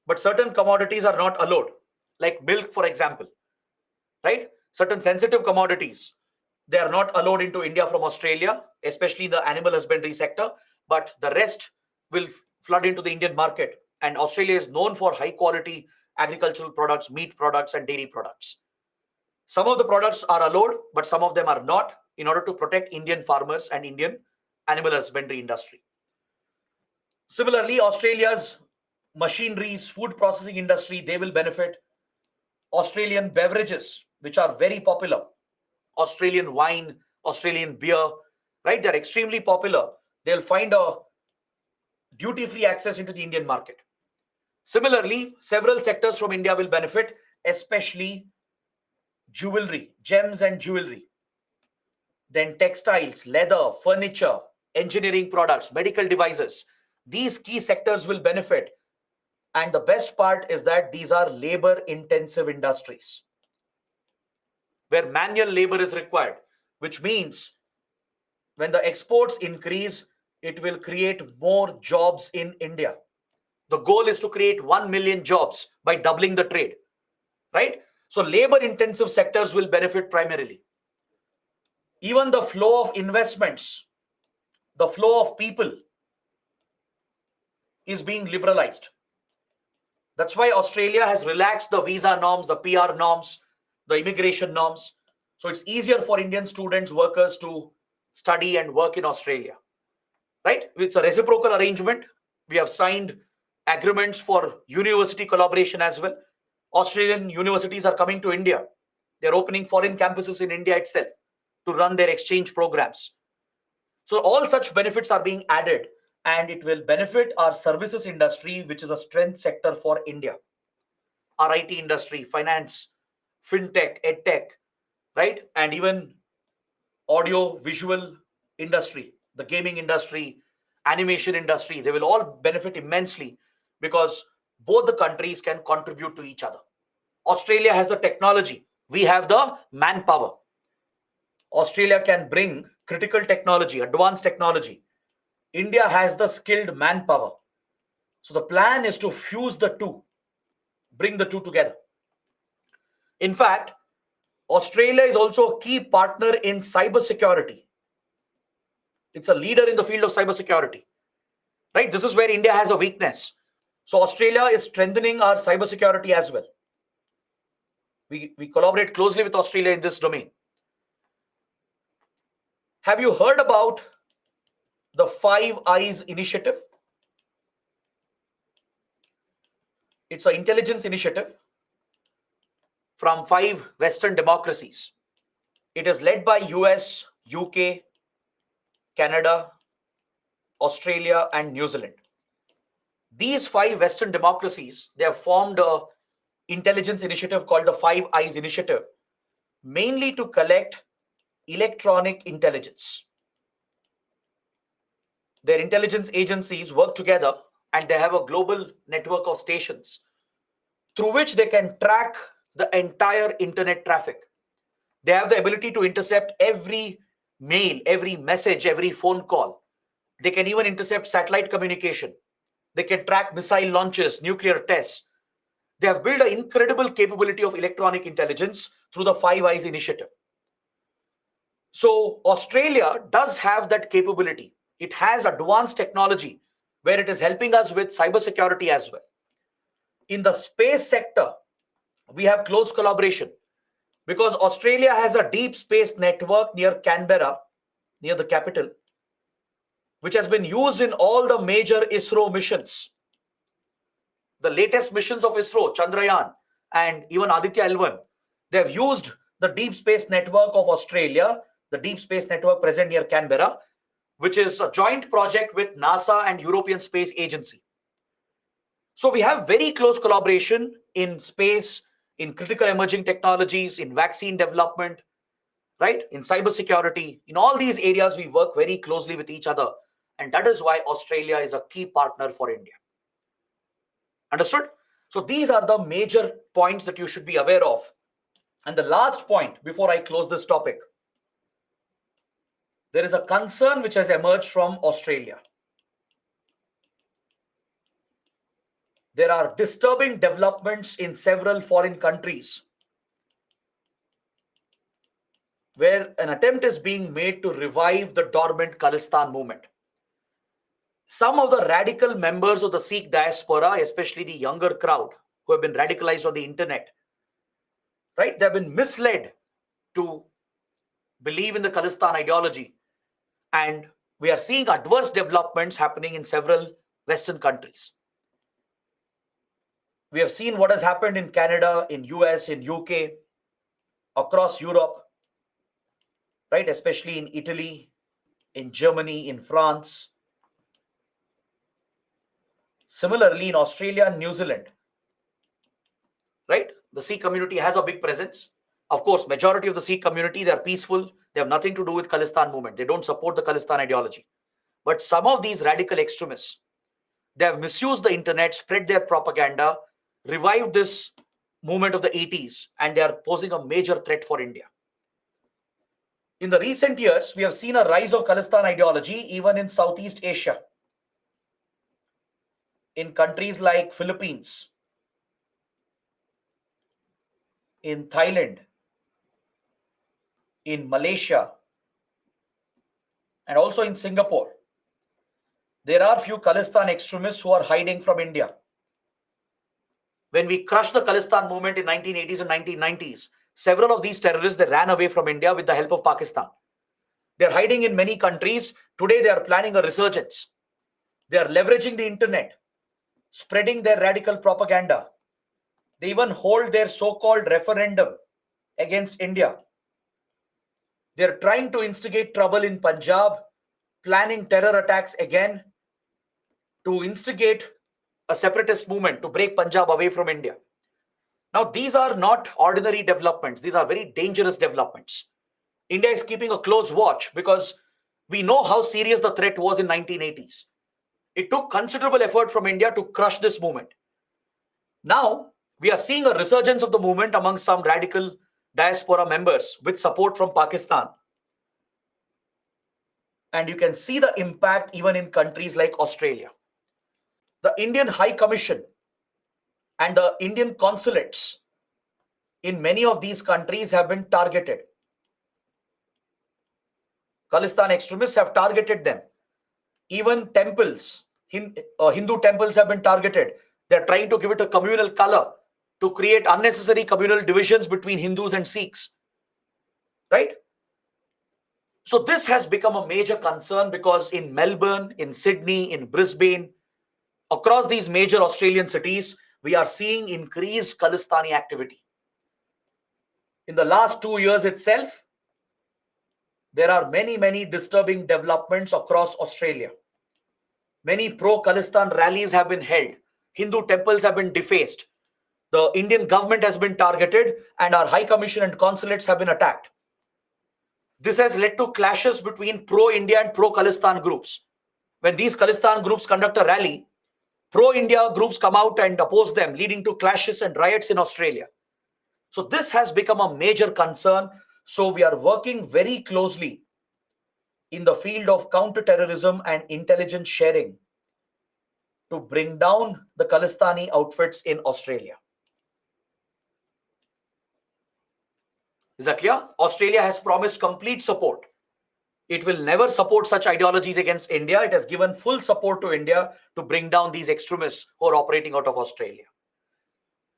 But certain commodities are not allowed, like milk, for example. right? Certain sensitive commodities, they are not allowed into India from Australia, especially the animal husbandry sector, but the rest will flood into the Indian market. And Australia is known for high quality agricultural products, meat products, and dairy products. Some of the products are allowed, but some of them are not, in order to protect Indian farmers and Indian animal husbandry industry. Similarly, Australia's machineries, food processing industry, they will benefit. Australian beverages, which are very popular, Australian wine, Australian beer, right? They're extremely popular. They'll find a duty free access into the Indian market. Similarly, several sectors from India will benefit, especially jewelry, gems and jewelry, then textiles, leather, furniture, engineering products, medical devices. These key sectors will benefit. And the best part is that these are labor intensive industries where manual labor is required, which means when the exports increase, it will create more jobs in India. The goal is to create 1 million jobs by doubling the trade, right? So, labor intensive sectors will benefit primarily. Even the flow of investments, the flow of people is being liberalized. That's why Australia has relaxed the visa norms, the PR norms, the immigration norms. So, it's easier for Indian students, workers to study and work in Australia, right? It's a reciprocal arrangement. We have signed agreements for university collaboration as well. Australian universities are coming to India. They're opening foreign campuses in India itself to run their exchange programs. So all such benefits are being added, and it will benefit our services industry, which is a strength sector for India. Our IT industry, finance, fintech, edtech, right? And even audio visual industry, the gaming industry, animation industry, they will all benefit immensely because both the countries can contribute to each other. Australia has the technology, we have the manpower. Australia can bring critical technology, advanced technology. India has the skilled manpower. So the plan is to fuse the two, bring the two together. In fact, Australia is also a key partner in cybersecurity. It's a leader in the field of cybersecurity, right? This is where India has a weakness. So Australia is strengthening our cybersecurity as well. We collaborate closely with Australia in this domain. Have you heard about the Five Eyes initiative? It's an intelligence initiative from 5 Western democracies. It is led by US, UK, Canada, Australia, and New Zealand. These 5 Western democracies, they have formed a intelligence initiative called the Five Eyes Initiative, mainly to collect electronic intelligence. Their intelligence agencies work together and they have a global network of stations through which they can track the entire internet traffic. They have the ability to intercept every mail, every message, every phone call. They can even intercept satellite communication. They can track missile launches, nuclear tests. They have built an incredible capability of electronic intelligence through the Five Eyes initiative. So Australia does have that capability. It has advanced technology where it is helping us with cybersecurity as well. In the space sector, we have close collaboration because Australia has a deep space network near Canberra, near the capital, which has been used in all the major ISRO missions. The latest missions of ISRO, Chandrayaan and even Aditya L1, they have used the deep space network of Australia, the deep space network present near Canberra, which is a joint project with NASA and European Space Agency. So we have very close collaboration in space, in critical emerging technologies, in vaccine development, right? In cybersecurity. In all these areas, we work very closely with each other. And that is why Australia is a key partner for India. Understood? So these are the major points that you should be aware of. And the last point before I close this topic, there is a concern which has emerged from Australia. There are disturbing developments in several foreign countries where an attempt is being made to revive the dormant Khalistan movement. Some of the radical members of the Sikh diaspora, especially the younger crowd who have been radicalized on the internet, right? They've been misled to believe in the Khalistan ideology. And we are seeing adverse developments happening in several Western countries. We have seen what has happened in Canada, in US, in UK, across Europe, right? Especially in Italy, in Germany, in France. Similarly, in Australia and New Zealand, right? The Sikh community has a big presence. Of course, majority of the Sikh community, they are peaceful. They have nothing to do with Khalistan movement. They don't support the Khalistan ideology. But some of these radical extremists, they have misused the internet, spread their propaganda, revived this movement of the 80s, and they are posing a major threat for India. In the recent years, we have seen a rise of Khalistan ideology even in Southeast Asia. In countries like Philippines, in Thailand, in Malaysia, and also in Singapore, there are few Khalistan extremists who are hiding from India. When we crushed the Khalistan movement in 1980s and 1990s, several of these terrorists, they ran away from India with the help of Pakistan. They're hiding in many countries. Today, they are planning a resurgence. They are leveraging the internet, spreading their radical propaganda. They even hold their so-called referendum against India. They're trying to instigate trouble in Punjab, planning terror attacks again, to instigate a separatist movement to break Punjab away from India. Now, these are not ordinary developments. These are very dangerous developments. India is keeping a close watch because we know how serious the threat was in 1980s. It took considerable effort from India to crush this movement. Now, we are seeing a resurgence of the movement among some radical diaspora members with support from Pakistan. And you can see the impact even in countries like Australia. The Indian High Commission and the Indian consulates in many of these countries have been targeted. Khalistan extremists have targeted them. Even temples, Hindu temples have been targeted. They're trying to give it a communal color to create unnecessary communal divisions between Hindus and Sikhs. Right? So this has become a major concern because in Melbourne, in Sydney, in Brisbane, across these major Australian cities, we are seeing increased Khalistani activity. In the last 2 years itself, there are many disturbing developments across Australia. Many pro-Khalistan rallies have been held. Hindu temples have been defaced. The Indian government has been targeted and our High Commission and consulates have been attacked. This has led to clashes between pro-India and pro-Khalistan groups. When these Khalistan groups conduct a rally, pro-India groups come out and oppose them, leading to clashes and riots in Australia. So this has become a major concern. So we are working very closely in the field of counter-terrorism and intelligence sharing to bring down the Khalistani outfits in Australia. Is that clear? Australia has promised complete support. It will never support such ideologies against India. It has given full support to India to bring down these extremists who are operating out of Australia.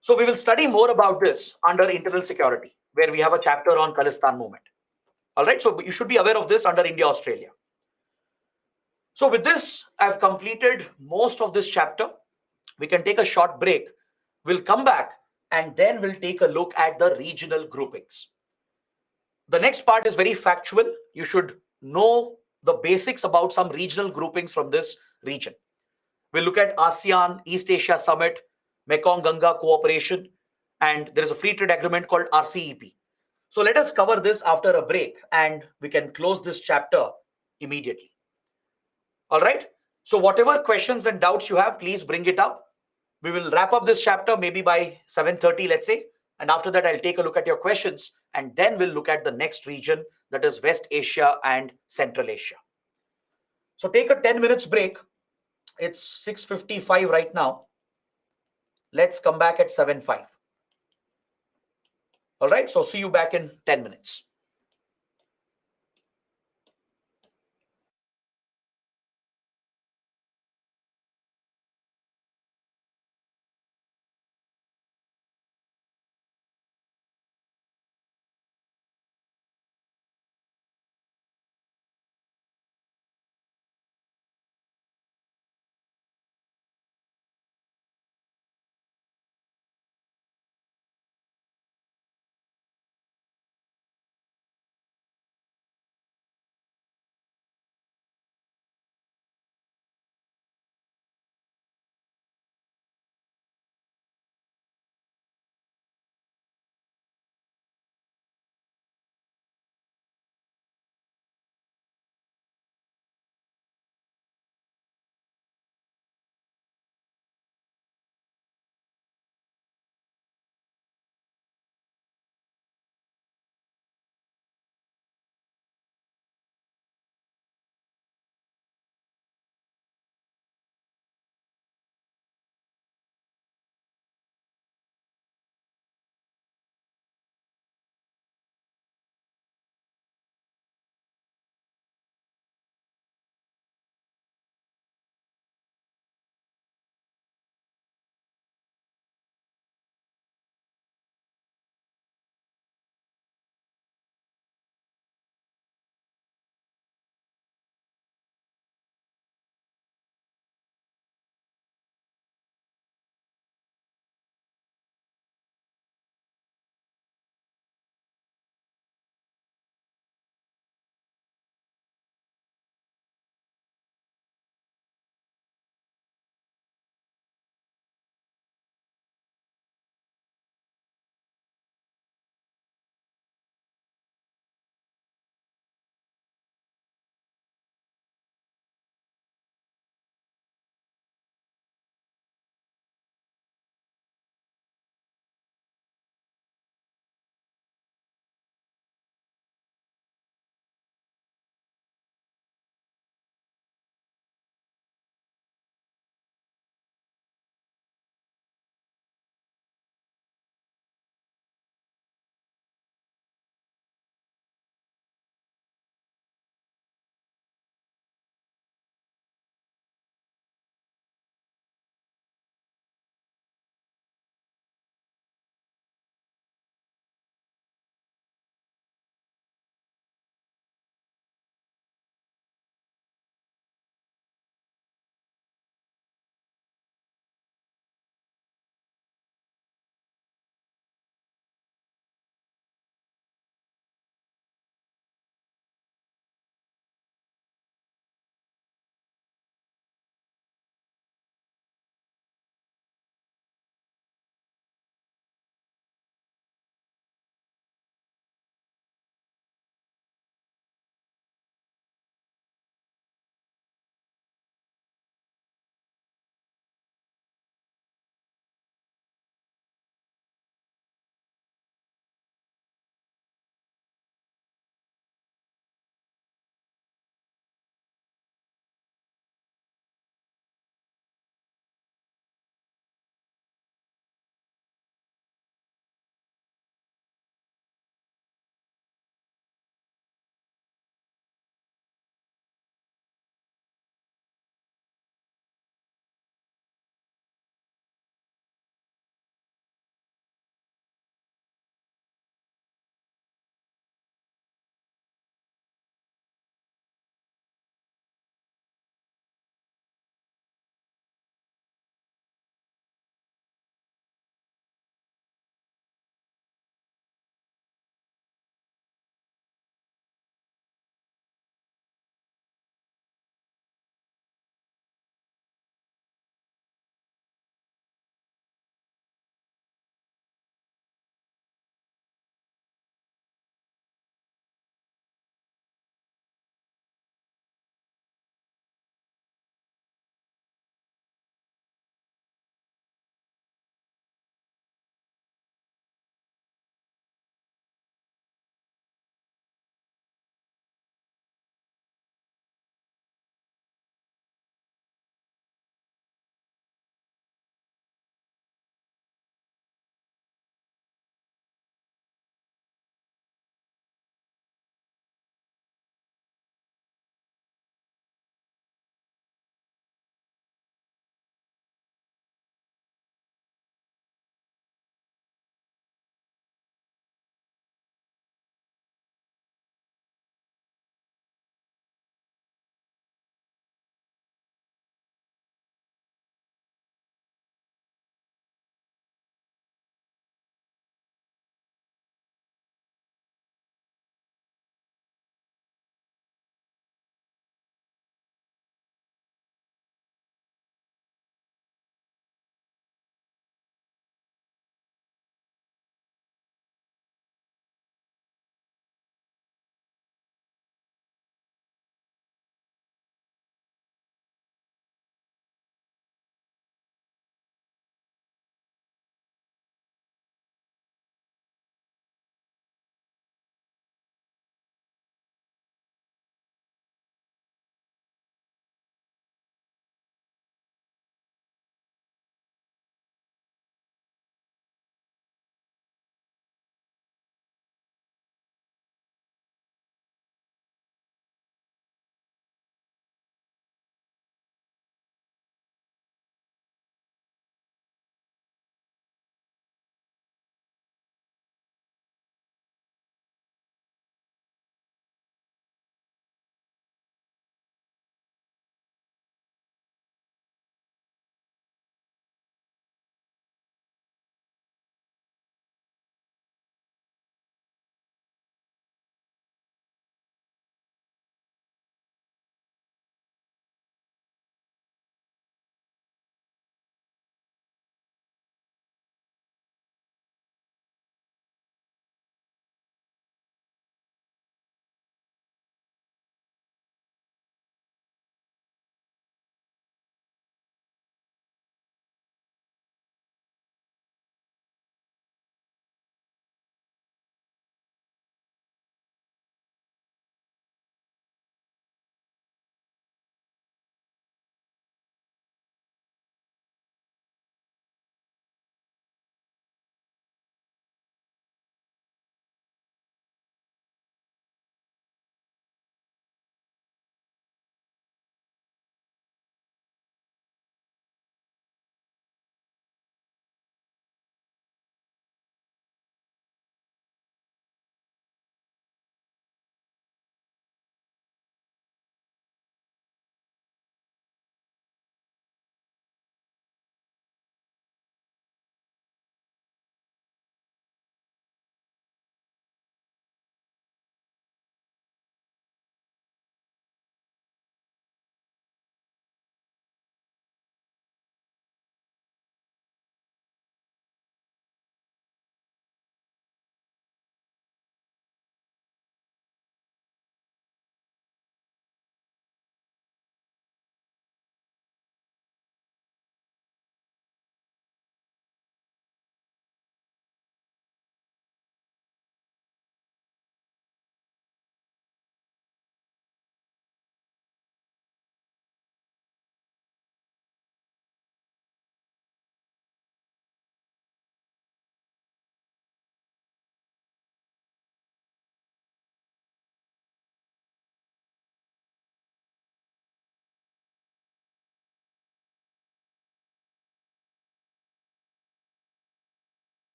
So we will study more about this under internal security, where we have a chapter on Khalistan movement. All right, so you should be aware of this under India-Australia. So with this, I've completed most of this chapter. We can take a short break. We'll come back and then we'll take a look at the regional groupings. The next part is very factual. You should know the basics about some regional groupings from this region. We'll look at ASEAN, East Asia Summit, Mekong-Ganga Cooperation, and there is a free trade agreement called RCEP. So let us cover this after a break and we can close this chapter immediately. All right. So whatever questions and doubts you have, please bring it up. We will wrap up this chapter maybe by 7:30, let's say. And after that, I'll take a look at your questions and then we'll look at the next region, that is West Asia and Central Asia. So take a 10 minutes break. It's 6:55 right now. Let's come back at 7:05. All right. So see you back in 10 minutes.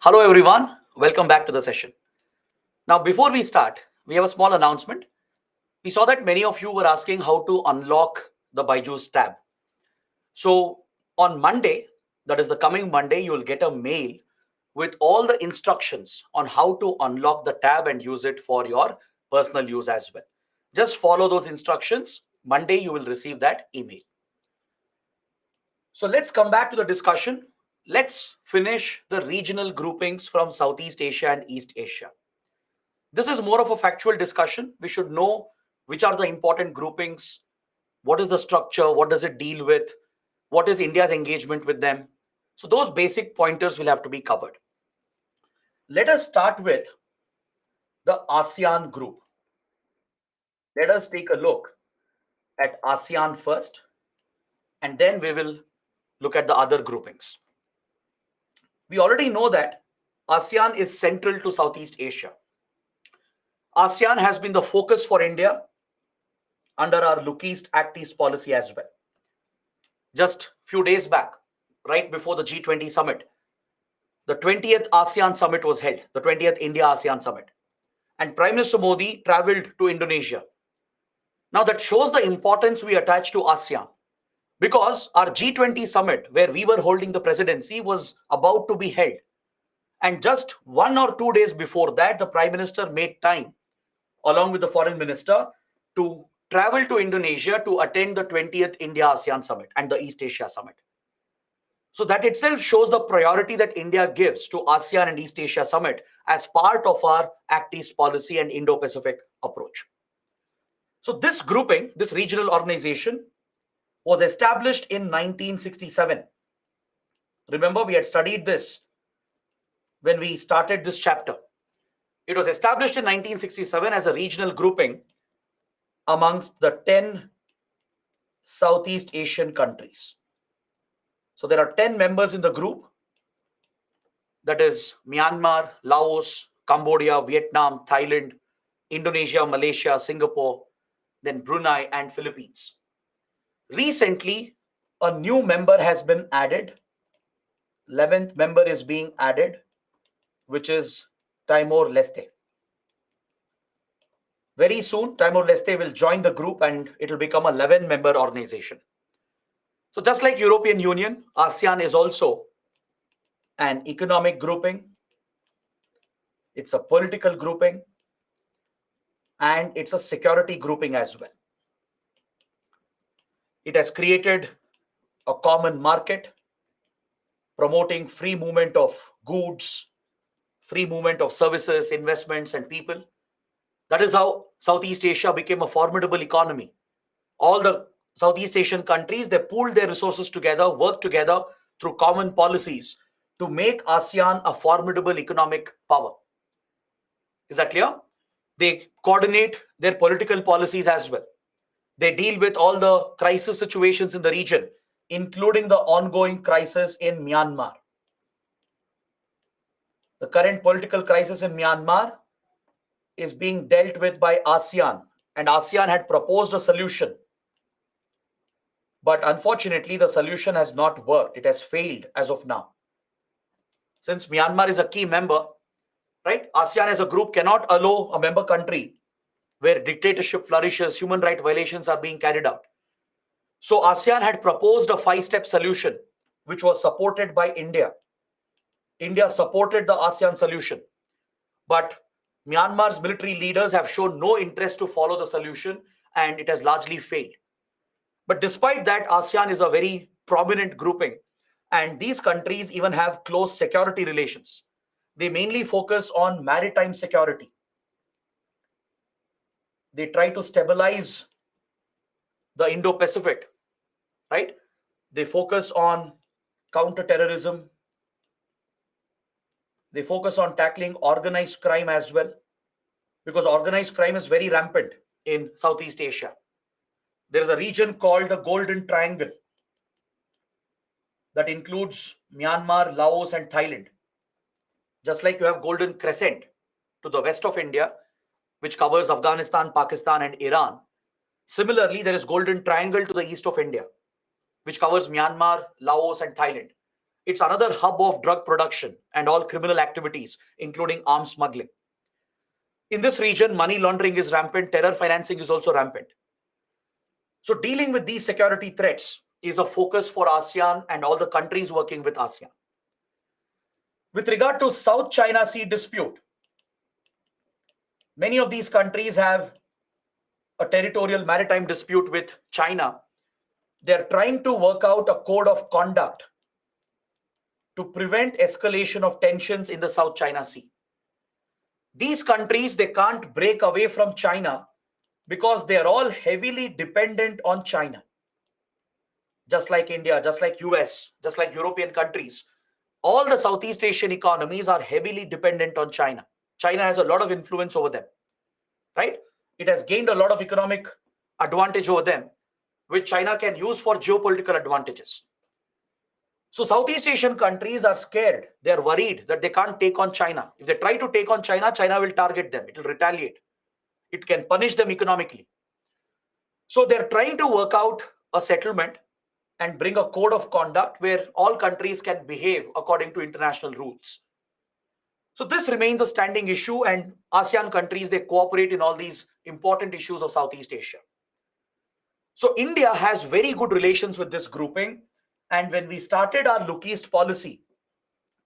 Hello, everyone. Welcome back to the session. Now, before we start, we have a small announcement. We saw that many of you were asking how to unlock the Byju's tab. So, on Monday, that is the coming Monday, you will get a mail with all the instructions on how to unlock the tab and use it for your personal use as well. Just follow those instructions. Monday, you will receive that email. So, let's come back to the discussion. Let's finish the regional groupings from Southeast Asia and East Asia. This is more of a factual discussion. We should know which are the important groupings, what is the structure, what does it deal with, what is India's engagement with them. So those basic pointers will have to be covered. Let us start with the ASEAN group. Let us take a look at ASEAN first, and then we will look at the other groupings. We already know that ASEAN is central to Southeast Asia. ASEAN has been the focus for India under our Look East, Act East policy as well. Just few days back, right before the G20 summit, the 20th ASEAN summit was held, the 20th India ASEAN summit. And Prime Minister Modi traveled to Indonesia. Now that shows the importance we attach to ASEAN, because our G20 summit, where we were holding the presidency, was about to be held. And just 1 or 2 days before that, the Prime Minister made time, along with the Foreign Minister, to travel to Indonesia to attend the 20th India ASEAN summit and the East Asia summit. So that itself shows the priority that India gives to ASEAN and East Asia summit as part of our Act East policy and Indo-Pacific approach. So this grouping, this regional organization, was established in 1967. Remember, we had studied this when we started this chapter. It was established in 1967 as a regional grouping amongst the 10 Southeast Asian countries. So there are 10 members in the group. That is Myanmar, Laos, Cambodia, Vietnam, Thailand, Indonesia, Malaysia, Singapore, then Brunei and Philippines. Recently, a new member has been added. 11th member is being added, which is Timor-Leste. Very soon, Timor-Leste will join the group and it will become a 11-member organization. So just like European Union, ASEAN is also an economic grouping, it's a political grouping, and it's a security grouping as well. It has created a common market, promoting free movement of goods, free movement of services, investments, and people. That is how Southeast Asia became a formidable economy. All the Southeast Asian countries, they pooled their resources together, worked together through common policies to make ASEAN a formidable economic power. Is that clear? They coordinate their political policies as well. They deal with all the crisis situations in the region, including the ongoing crisis in Myanmar. The current political crisis in Myanmar is being dealt with by ASEAN, and ASEAN had proposed a solution. But unfortunately, the solution has not worked. It has failed as of now. Since Myanmar is a key member, right? ASEAN as a group cannot allow a member country where dictatorship flourishes, human rights violations are being carried out. So ASEAN had proposed a 5-step solution, which was supported by India. India supported the ASEAN solution, but Myanmar's military leaders have shown no interest to follow the solution, and it has largely failed. But despite that, ASEAN is a very prominent grouping, and these countries even have close security relations. They mainly focus on maritime security. They try to stabilize the Indo-Pacific, right? They focus on counter-terrorism. They focus on tackling organized crime as well, because organized crime is very rampant in Southeast Asia. There is a region called the Golden Triangle that includes Myanmar, Laos, and Thailand. Just like you have Golden Crescent to the west of India, which covers Afghanistan, Pakistan, and Iran. Similarly, there is Golden Triangle to the east of India, which covers Myanmar, Laos, and Thailand. It's another hub of drug production and all criminal activities, including arms smuggling. In this region, money laundering is rampant, terror financing is also rampant. So, dealing with these security threats is a focus for ASEAN and all the countries working with ASEAN. With regard to South China Sea dispute, many of these countries have a territorial maritime dispute with China. They're trying to work out a code of conduct to prevent escalation of tensions in the South China Sea. These countries, they can't break away from China because they're all heavily dependent on China. Just like India, just like US, just like European countries, all the Southeast Asian economies are heavily dependent on China. China has a lot of influence over them, right? It has gained a lot of economic advantage over them, which China can use for geopolitical advantages. So Southeast Asian countries are scared. They are worried that they can't take on China. If they try to take on China, China will target them. It will retaliate. It can punish them economically. So they're trying to work out a settlement and bring a code of conduct where all countries can behave according to international rules. So this remains a standing issue, and ASEAN countries, they cooperate in all these important issues of Southeast Asia. So India has very good relations with this grouping. And when we started our Look East policy,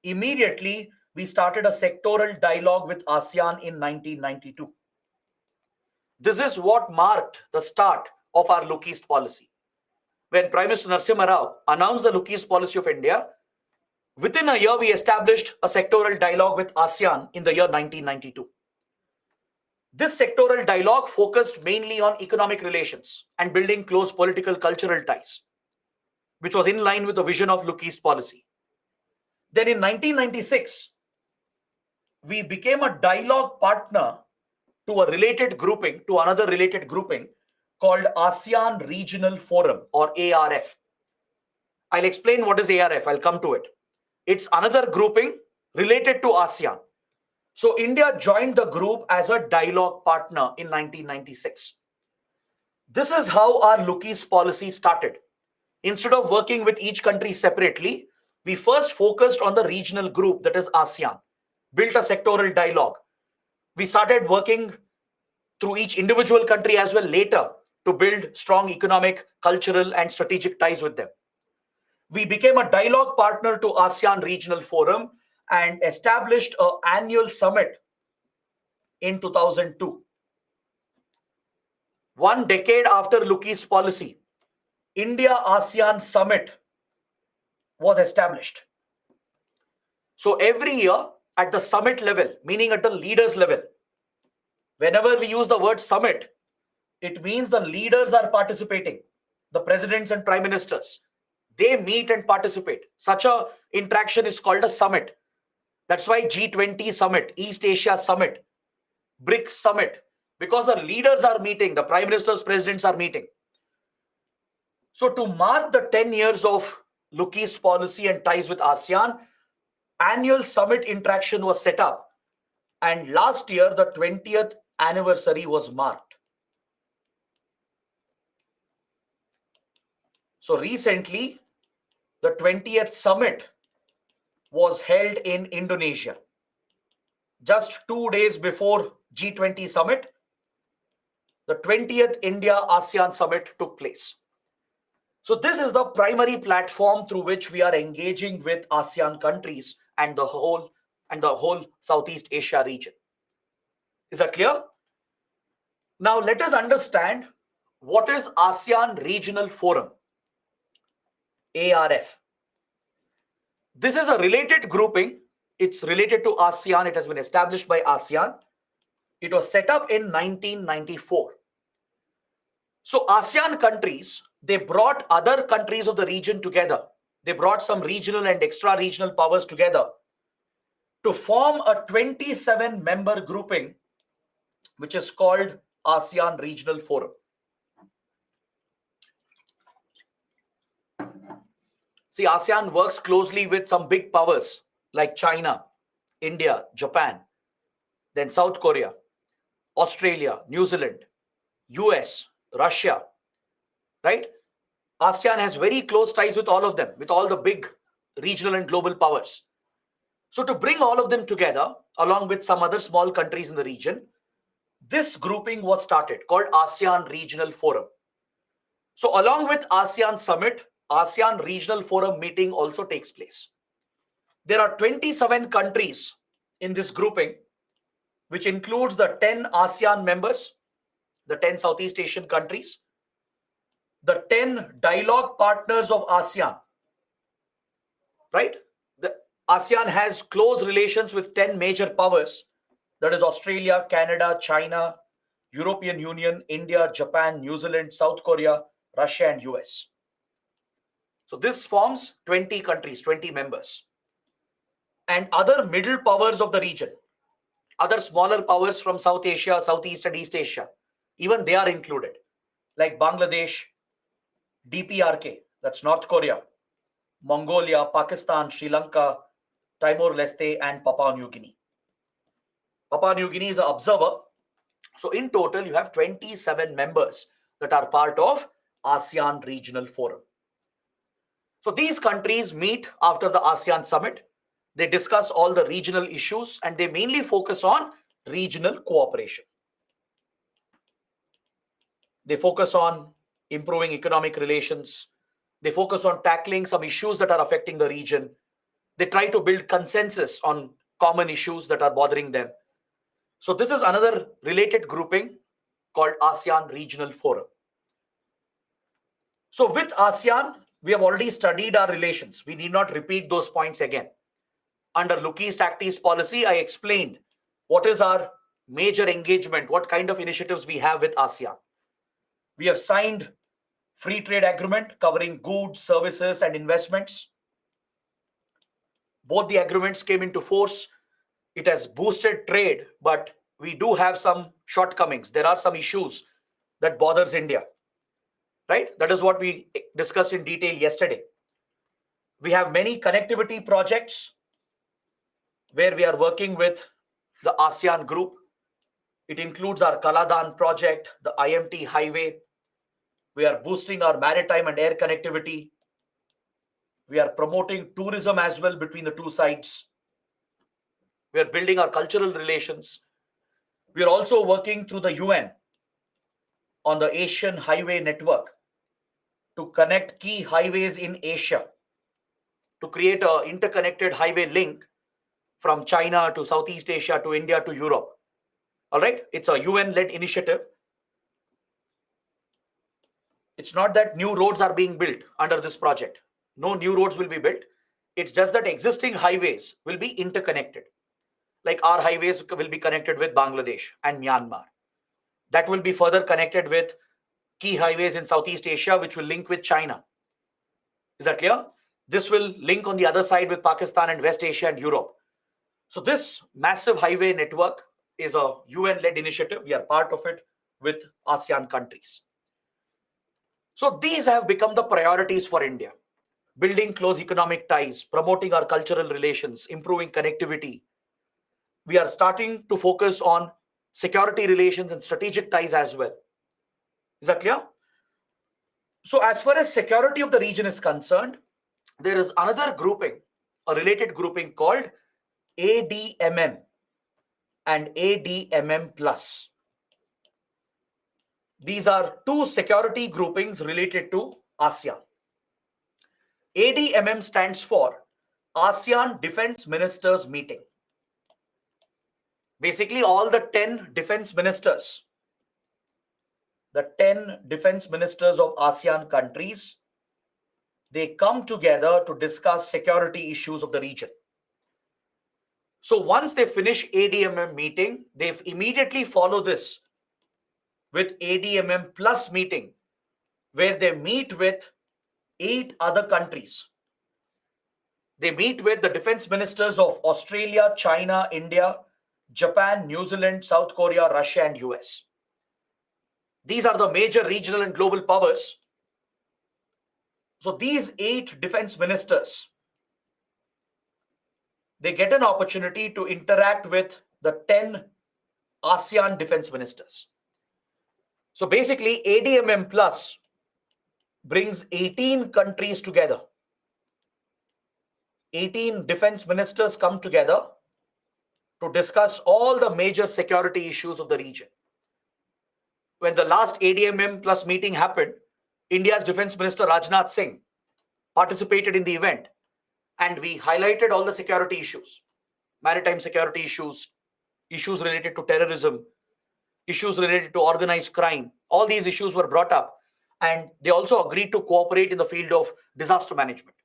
immediately we started a sectoral dialogue with ASEAN in 1992. This is what marked the start of our Look East policy. When Prime Minister Narasimha Rao announced the Look East policy of India, within a year we established a sectoral dialogue with ASEAN in the year 1992. This sectoral dialogue focused mainly on economic relations and building close political cultural ties, which was in line with the vision of Look East policy. Then in 1996, we became a dialogue partner to another related grouping called ASEAN Regional Forum, or ARF. I'll explain what is ARF. I'll come to it. It's another grouping related to ASEAN. So India joined the group as a dialogue partner in 1996. This is how our Look East policy started. Instead of working with each country separately, we first focused on the regional group, that is ASEAN, built a sectoral dialogue. We started working through each individual country as well later to build strong economic, cultural, and strategic ties with them. We became a dialogue partner to ASEAN Regional Forum and established an annual summit in 2002. 1 decade after Look East policy, India-ASEAN Summit was established. So every year at the summit level, meaning at the leaders level, whenever we use the word summit, it means the leaders are participating, the presidents and prime ministers. They meet and participate. Such a interaction is called a summit. That's why G20 summit, East Asia summit, BRICS summit, because the leaders are meeting, the prime ministers, presidents are meeting. So to mark the 10 years of Look East policy and ties with ASEAN, annual summit interaction was set up. And last year, the 20th anniversary was marked. So recently, the 20th summit was held in Indonesia. Just 2 days before G20 summit, the 20th India-ASEAN summit took place. So this is the primary platform through which we are engaging with ASEAN countries and the whole Southeast Asia region. Is that clear? Now let us understand what is ASEAN Regional Forum, ARF. This is a related grouping. It's related to ASEAN. It has been established by ASEAN. It was set up in 1994. So ASEAN countries, they brought other countries of the region together. They brought some regional and extra-regional powers together to form a 27-member grouping, which is called ASEAN Regional Forum. See, ASEAN works closely with some big powers like China, India, Japan, then South Korea, Australia, New Zealand, US, Russia, right? ASEAN has very close ties with all of them, with all the big regional and global powers. So to bring all of them together, along with some other small countries in the region, this grouping was started called ASEAN Regional Forum. So along with ASEAN Summit, ASEAN Regional Forum meeting also takes place. There are 27 countries in this grouping, which includes the 10 ASEAN members, the 10 Southeast Asian countries, the 10 dialogue partners of ASEAN, right? The ASEAN has close relations with 10 major powers, that is Australia, Canada, China, European Union, India, Japan, New Zealand, South Korea, Russia, and US. So this forms 20 countries, 20 members. And other middle powers of the region, other smaller powers from South Asia, Southeast and East Asia, even they are included, like Bangladesh, DPRK, that's North Korea, Mongolia, Pakistan, Sri Lanka, Timor-Leste, and Papua New Guinea. Papua New Guinea is an observer. So in total, you have 27 members that are part of ASEAN Regional Forum. So these countries meet after the ASEAN Summit. They discuss all the regional issues and they mainly focus on regional cooperation. They focus on improving economic relations. They focus on tackling some issues that are affecting the region. They try to build consensus on common issues that are bothering them. So this is another related grouping called ASEAN Regional Forum. So with ASEAN, we have already studied our relations. We need not repeat those points again. Under Look East Act East policy, I explained what is our major engagement, what kind of initiatives we have with ASEAN. We have signed free trade agreement covering goods, services, and investments. Both the agreements came into force. It has boosted trade, but we do have some shortcomings. There are some issues that bothers India, right? That is what we discussed in detail yesterday. We have many connectivity projects where we are working with the ASEAN group. It includes our Kaladan project, the IMT highway. We are boosting our maritime and air connectivity. We are promoting tourism as well between the two sides. We are building our cultural relations. We are also working through the UN on the Asian Highway Network to connect key highways in Asia, to create an interconnected highway link from China to Southeast Asia to India to Europe. All right, it's a UN-led initiative. It's not that new roads are being built under this project. No new roads will be built. It's just that existing highways will be interconnected. Like our highways will be connected with Bangladesh and Myanmar. That will be further connected with key highways in Southeast Asia, which will link with China. Is that clear? This will link on the other side with Pakistan and West Asia and Europe. So this massive highway network is a UN-led initiative. We are part of it with ASEAN countries. So these have become the priorities for India. Building close economic ties, promoting our cultural relations, improving connectivity. We are starting to focus on security relations and strategic ties as well. Is that clear? So as far as security of the region is concerned, there is another grouping, a related grouping called ADMM and ADMM Plus. These are two security groupings related to ASEAN. ADMM stands for ASEAN Defense Ministers Meeting. Basically, all the 10 defense ministers, the 10 defense ministers of ASEAN countries, they come together to discuss security issues of the region. So once they finish ADMM meeting, they immediately follow this with ADMM Plus meeting, where they meet with 8 other countries. They meet with the defense ministers of Australia, China, India, Japan, New Zealand, South Korea, Russia, and US. These are the major regional and global powers. So these 8 defense ministers, they get an opportunity to interact with the 10 ASEAN defense ministers. So basically, ADMM Plus brings 18 countries together. 18 defense ministers come together to discuss all the major security issues of the region. When the last ADMM plus meeting happened, India's Defense Minister Rajnath Singh participated in the event, and we highlighted all the security issues, maritime security issues, issues related to terrorism, issues related to organized crime. All these issues were brought up, and they also agreed to cooperate in the field of disaster management.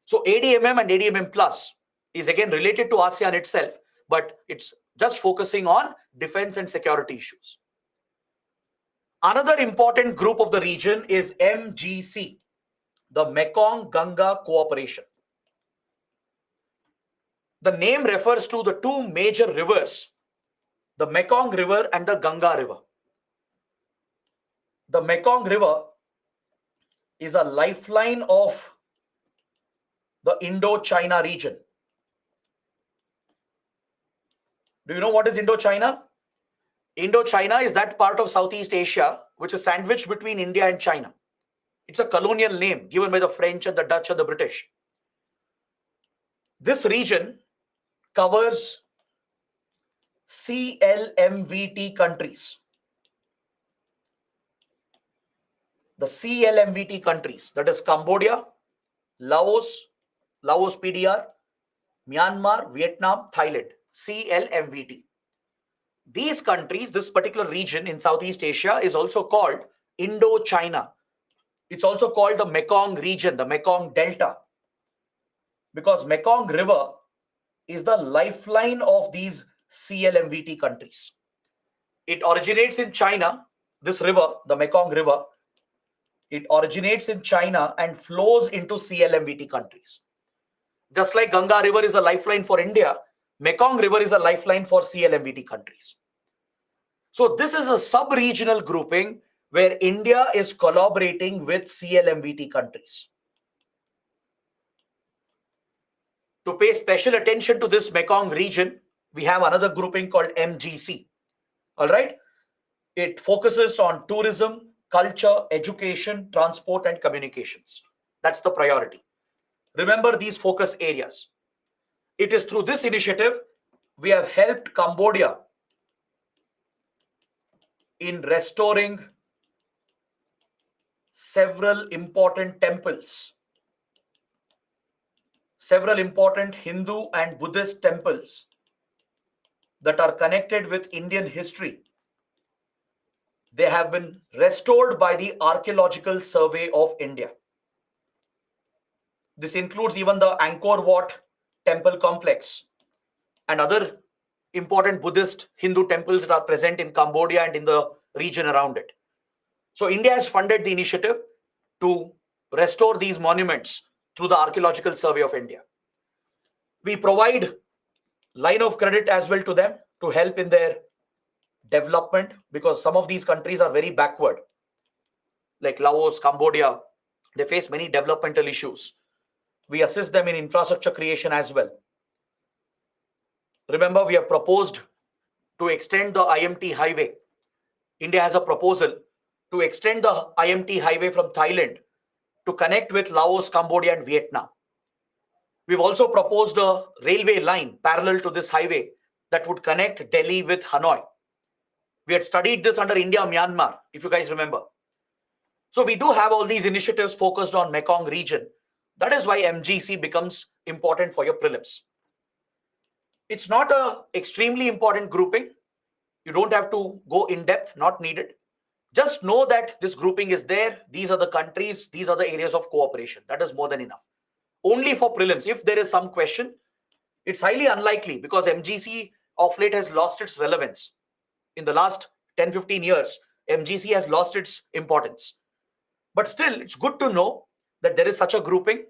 So ADMM and ADMM Plus is again related to ASEAN itself, but it's just focusing on defense and security issues. Another important group of the region is MGC, the Mekong Ganga Cooperation. The name refers to the two major rivers, the Mekong River and the Ganga River. The Mekong River is a lifeline of the Indo-China region. Do you know what is Indo-China? Indo-China is that part of Southeast Asia which is sandwiched between India and China. It's a colonial name given by the French and the Dutch and the British. This region covers CLMVT countries. The CLMVT countries, that is Cambodia, Laos PDR, Myanmar, Vietnam, Thailand, CLMVT. These countries, this particular region in Southeast Asia is also called Indo-China. It's also called the Mekong region, the Mekong Delta, because Mekong River is the lifeline of these CLMVT countries. It originates in China, this river, the Mekong River. It originates in China and flows into CLMVT countries. Just like Ganga River is a lifeline for India, Mekong River is a lifeline for CLMVT countries. So this is a sub-regional grouping where India is collaborating with CLMVT countries. To pay special attention to this Mekong region, we have another grouping called MGC. All right? It focuses on tourism, culture, education, transport, and communications. That's the priority. Remember these focus areas. It is through this initiative we have helped Cambodia in restoring several important temples, several important Hindu and Buddhist temples that are connected with Indian history. They have been restored by the Archaeological Survey of India. This includes even the Angkor Wat temple complex and other important Buddhist Hindu temples that are present in Cambodia and in the region around it. So India has funded the initiative to restore these monuments through the Archaeological Survey of India. We provide line of credit as well to them to help in their development, because some of these countries are very backward, like Laos, Cambodia. They face many developmental issues. We assist them in infrastructure creation as well. Remember, we have proposed to extend the IMT highway. India has a proposal to extend the IMT highway from Thailand to connect with Laos, Cambodia, and Vietnam. We've also proposed a railway line parallel to this highway that would connect Delhi with Hanoi. We had studied this under India-Myanmar, if you guys remember. So we do have all these initiatives focused on Mekong region. That is why MGC becomes important for your prelims. It's not an extremely important grouping. You don't have to go in depth, not needed. Just know that this grouping is there. These are the countries. These are the areas of cooperation. That is more than enough. Only for prelims, if there is some question, it's highly unlikely because MGC of late has lost its relevance. In the last 10-15 years, MGC has lost its importance. But still, it's good to know that there is such a grouping,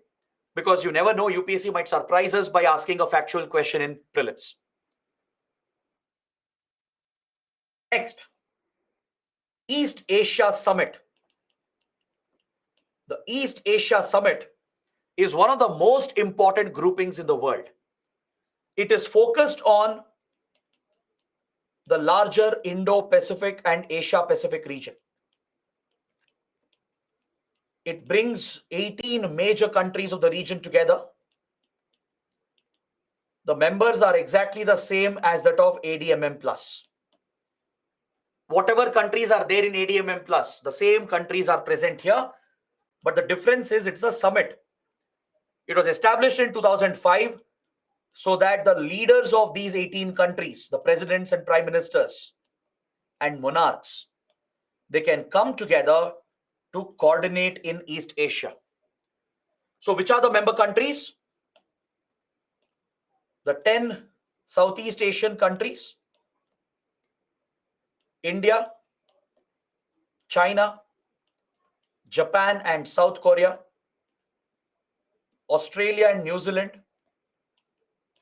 because you never know, UPSC might surprise us by asking a factual question in prelims. Next, East Asia Summit. The East Asia Summit is one of the most important groupings in the world. It is focused on the larger Indo-Pacific and Asia-Pacific region. It brings 18 major countries of the region together. The members are exactly the same as that of ADMM Plus. Whatever countries are there in ADMM Plus, the same countries are present here. But the difference is it's a summit. It was established in 2005 so that the leaders of these 18 countries, the presidents and prime ministers and monarchs, they can come together to coordinate in East Asia. So which are the member countries? The 10 Southeast Asian countries: India, China, Japan and South Korea, Australia and New Zealand,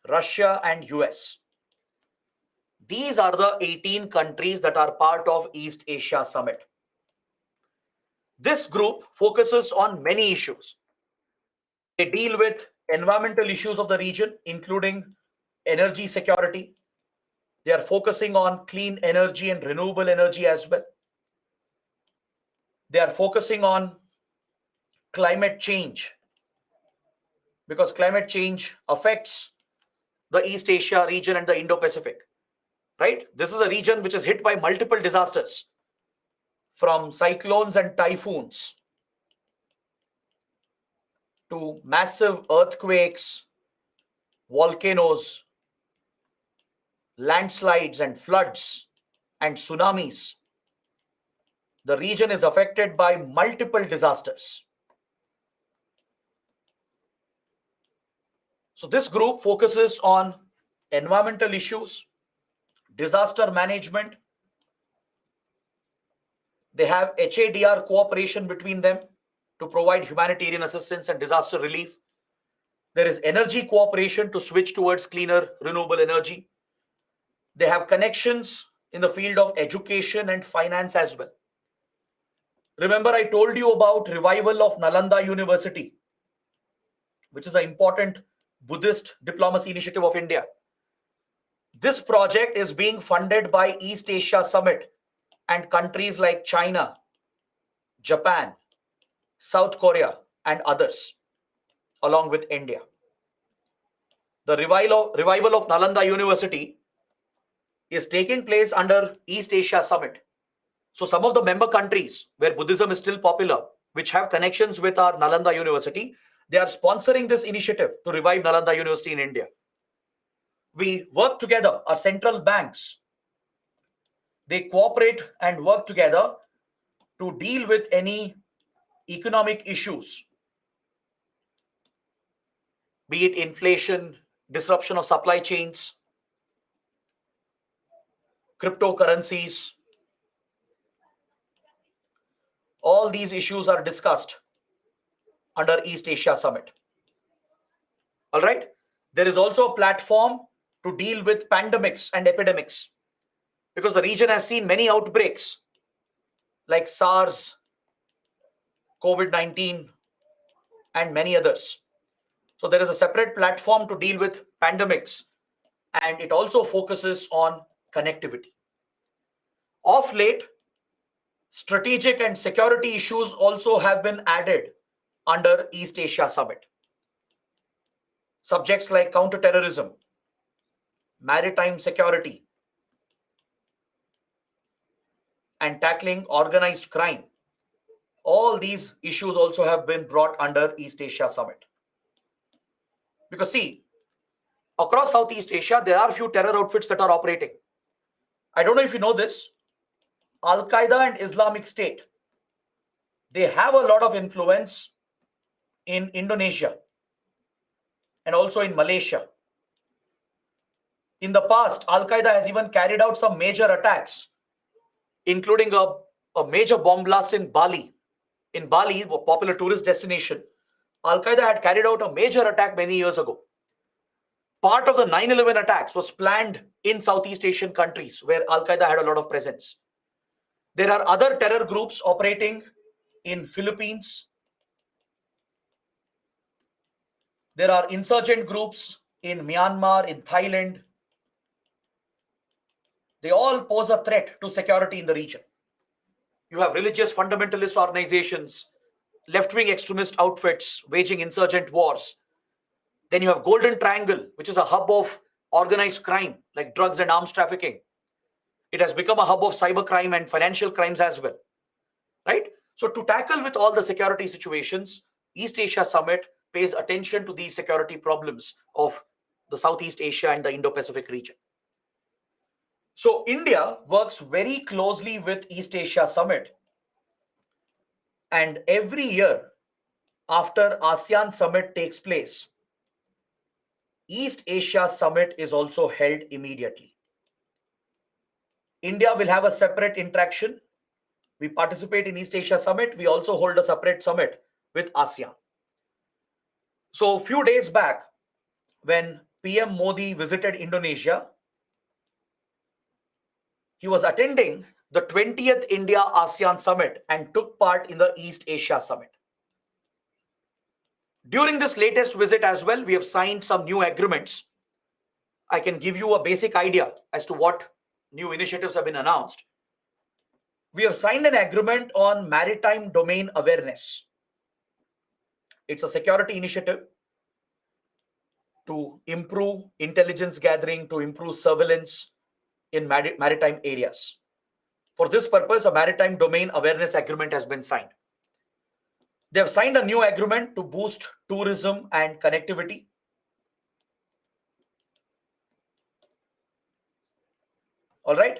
Russia and US. These are the 18 countries that are part of East Asia Summit. This group focuses on many issues. They deal with environmental issues of the region, including energy security. They are focusing on clean energy and renewable energy as well. They are focusing on climate change, because climate change affects the East Asia region and the Indo-Pacific, right? This is a region which is hit by multiple disasters, from cyclones and typhoons to massive earthquakes, volcanoes, landslides and floods and tsunamis. The region is affected by multiple disasters. So this group focuses on environmental issues, disaster management. They have HADR cooperation between them to provide humanitarian assistance and disaster relief. There is energy cooperation to switch towards cleaner renewable energy. They have connections in the field of education and finance as well. Remember, I told you about revival of Nalanda University, which is an important Buddhist diplomacy initiative of India. This project is being funded by East Asia Summit and countries like China, Japan, South Korea, and others, along with India. The revival of Nalanda University is taking place under East Asia Summit. So some of the member countries where Buddhism is still popular, which have connections with our Nalanda University, they are sponsoring this initiative to revive Nalanda University in India. We work together, our central banks, they cooperate and work together to deal with any economic issues, be it inflation, disruption of supply chains, cryptocurrencies. All these issues are discussed under East Asia Summit. All right. There is also a platform to deal with pandemics and epidemics, because the region has seen many outbreaks like SARS, COVID-19, and many others. So there is a separate platform to deal with pandemics, and it also focuses on connectivity. Of late, strategic and security issues also have been added under East Asia Summit. Subjects like counterterrorism, maritime security, and tackling organized crime. All these issues also have been brought under East Asia Summit. Because see, across Southeast Asia, there are few terror outfits that are operating. I don't know if you know this. Al-Qaeda and Islamic State, they have a lot of influence in Indonesia and also in Malaysia. In the past, Al-Qaeda has even carried out some major attacks, including a major bomb blast in Bali. In Bali, a popular tourist destination, Al-Qaeda had carried out a major attack many years ago. Part of the 9/11 attacks was planned in Southeast Asian countries where Al-Qaeda had a lot of presence. There are other terror groups operating in Philippines. There are insurgent groups in Myanmar, in Thailand. They all pose a threat to security in the region. You have religious fundamentalist organizations, left-wing extremist outfits waging insurgent wars. Then you have Golden Triangle, which is a hub of organized crime like drugs and arms trafficking. It has become a hub of cybercrime and financial crimes as well, right? So to tackle with all the security situations, East Asia Summit pays attention to these security problems of the Southeast Asia and the Indo-Pacific region. So India works very closely with East Asia Summit, and every year after ASEAN Summit takes place, East Asia Summit is also held immediately. India will have a separate interaction. We participate in East Asia Summit. We also hold a separate summit with ASEAN. So a few days back, when PM Modi visited Indonesia, he was attending the 20th India ASEAN Summit and took part in the East Asia Summit. During this latest visit as well, we have signed some new agreements. I can give you a basic idea as to what new initiatives have been announced. We have signed an agreement on maritime domain awareness. It's a security initiative to improve intelligence gathering, to improve surveillance in maritime areas. For this purpose, a maritime domain awareness agreement has been signed. They have signed a new agreement to boost tourism and connectivity. All right.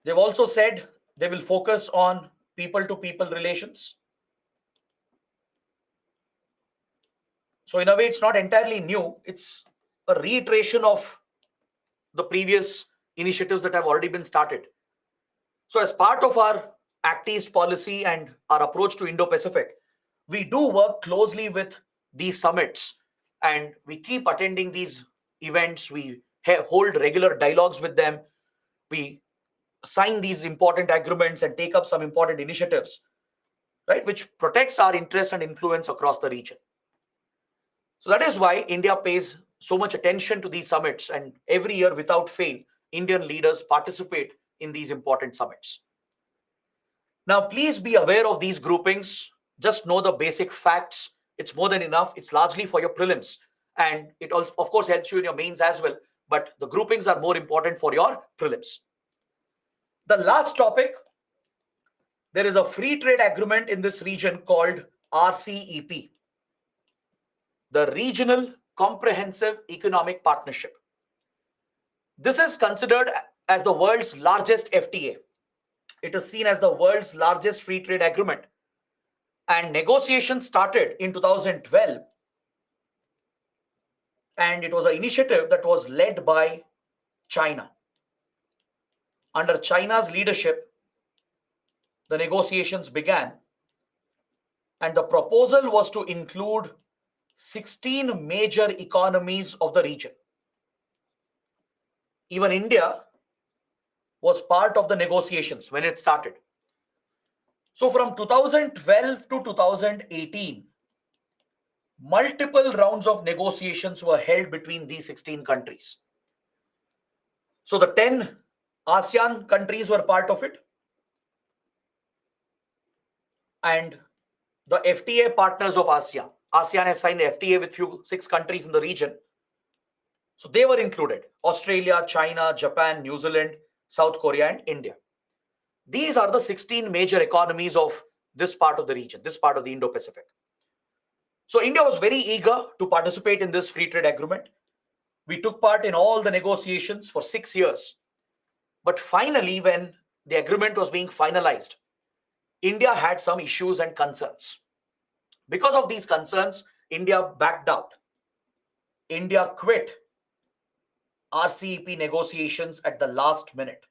They've also said they will focus on people-to-people relations. So in a way, it's not entirely new. It's a reiteration of the previous initiatives that have already been started. So as part of our Act East policy and our approach to Indo-Pacific, we do work closely with these summits and we keep attending these events. We hold regular dialogues with them. We sign these important agreements and take up some important initiatives, right, which protects our interest and influence across the region. So that is why India pays so much attention to these summits, and every year without fail, Indian leaders participate in these important summits. Now, please be aware of these groupings. Just know the basic facts. It's more than enough. It's largely for your prelims. And it also, of course, helps you in your mains as well. But the groupings are more important for your prelims. The last topic, there is a free trade agreement in this region called RCEP, the Regional Comprehensive Economic Partnership. This is considered as the world's largest FTA. It is seen as the world's largest free trade agreement. And negotiations started in 2012. And it was an initiative that was led by China. Under China's leadership, the negotiations began. And the proposal was to include 16 major economies of the region. Even India was part of the negotiations when it started. So from 2012 to 2018, multiple rounds of negotiations were held between these 16 countries. So the 10 ASEAN countries were part of it. And the FTA partners of ASEAN. ASEAN has signed FTA with 6 countries in the region. So they were included: Australia, China, Japan, New Zealand, South Korea, and India. These are the 16 major economies of this part of the region, this part of the Indo-Pacific. So India was very eager to participate in this free trade agreement. We took part in all the negotiations for 6 years. But finally, when the agreement was being finalized, India had some issues and concerns. Because of these concerns, India backed out. India quit RCEP negotiations at the last minute.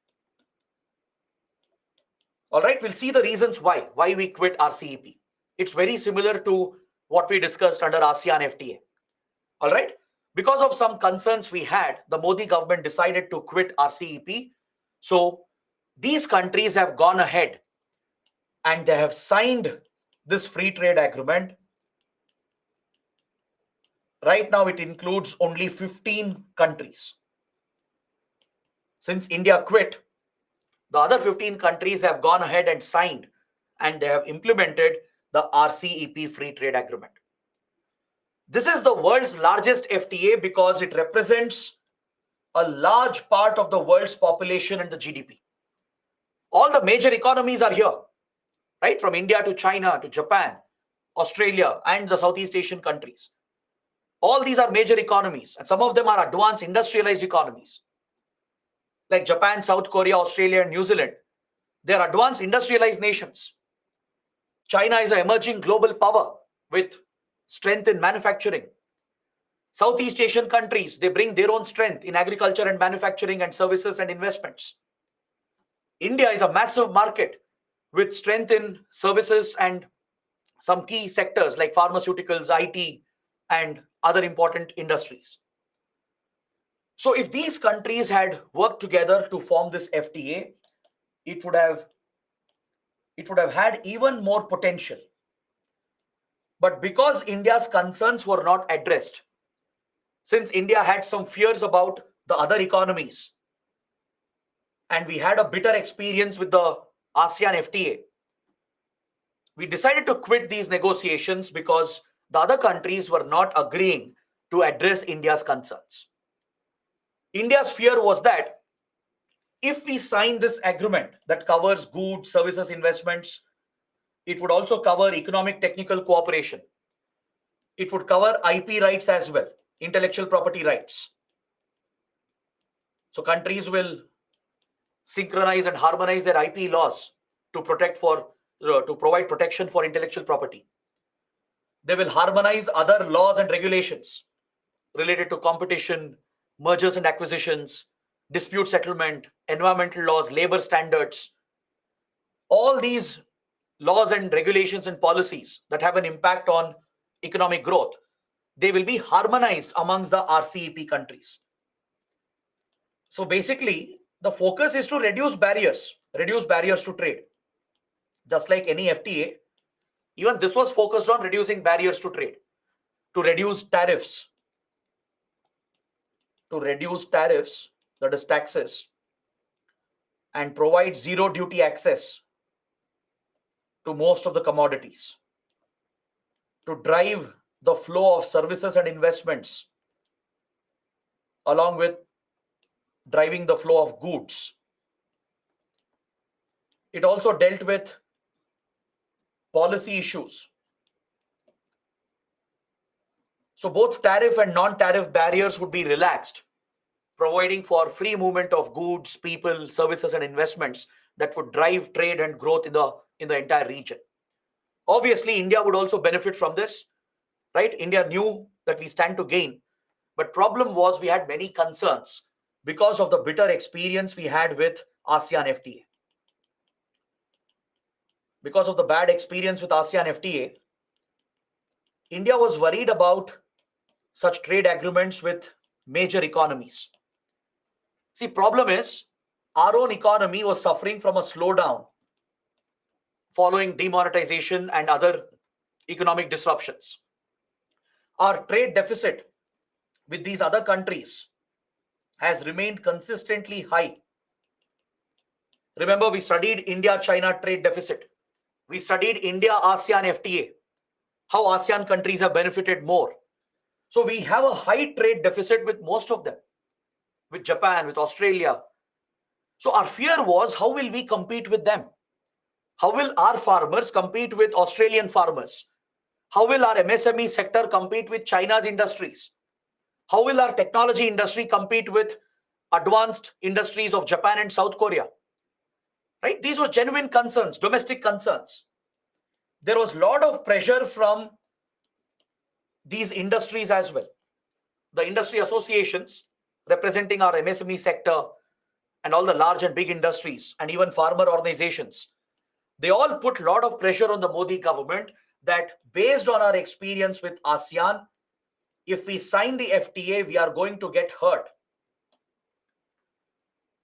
All right, we'll see the reasons why we quit RCEP. It's very similar to what we discussed under ASEAN FTA. All right, because of some concerns we had, the Modi government decided to quit RCEP. So these countries have gone ahead and they have signed this free trade agreement. Right now, it includes only 15 countries. Since India quit, the other 15 countries have gone ahead and signed, and they have implemented the RCEP free trade agreement. This is the world's largest FTA because it represents a large part of the world's population and the GDP. All the major economies are here, right? From India to China to Japan, Australia, and the Southeast Asian countries. All these are major economies, and some of them are advanced industrialized economies, like Japan, South Korea, Australia, and New Zealand. They are advanced industrialized nations. China is an emerging global power with strength in manufacturing. Southeast Asian countries, they bring their own strength in agriculture and manufacturing and services and investments. India is a massive market with strength in services and some key sectors like pharmaceuticals, IT, and other important industries. So if these countries had worked together to form this FTA, it would have had even more potential. But because India's concerns were not addressed, since India had some fears about the other economies, and we had a bitter experience with the ASEAN FTA, we decided to quit these negotiations because the other countries were not agreeing to address India's concerns. India's fear was that if we sign this agreement that covers goods, services, investments, it would also cover economic technical cooperation. It would cover IP rights as well, intellectual property rights. So countries will synchronize and harmonize their IP laws to provide protection for intellectual property. They will harmonize other laws and regulations related to competition, mergers and acquisitions, dispute settlement, environmental laws, labor standards. All these laws and regulations and policies that have an impact on economic growth, they will be harmonized amongst the RCEP countries. So basically, the focus is to reduce barriers to trade. Just like any FTA, even this was focused on reducing barriers to trade, to reduce tariffs, that is taxes, and provide zero duty access to most of the commodities, to drive the flow of services and investments, along with driving the flow of goods. It also dealt with policy issues. So both tariff and non-tariff barriers would be relaxed, providing for free movement of goods, people, services, and investments that would drive trade and growth in the entire region. Obviously, India would also benefit from this, right? India knew that we stand to gain, but problem was we had many concerns because of the bitter experience we had with ASEAN FTA. Because of the bad experience with ASEAN FTA, India was worried about such trade agreements with major economies. See, problem is our own economy was suffering from a slowdown following demonetization and other economic disruptions. Our trade deficit with these other countries has remained consistently high. Remember, we studied India-China trade deficit. We studied India-ASEAN FTA, how ASEAN countries have benefited more. So we have a high trade deficit with most of them, with Japan, with Australia. So our fear was, how will we compete with them? How will our farmers compete with Australian farmers? How will our MSME sector compete with China's industries? How will our technology industry compete with advanced industries of Japan and South Korea? Right? These were genuine concerns, domestic concerns. There was a lot of pressure from these industries as well. The industry associations representing our MSME sector and all the large and big industries and even farmer organizations, they all put a lot of pressure on the Modi government that based on our experience with ASEAN, if we sign the FTA, we are going to get hurt.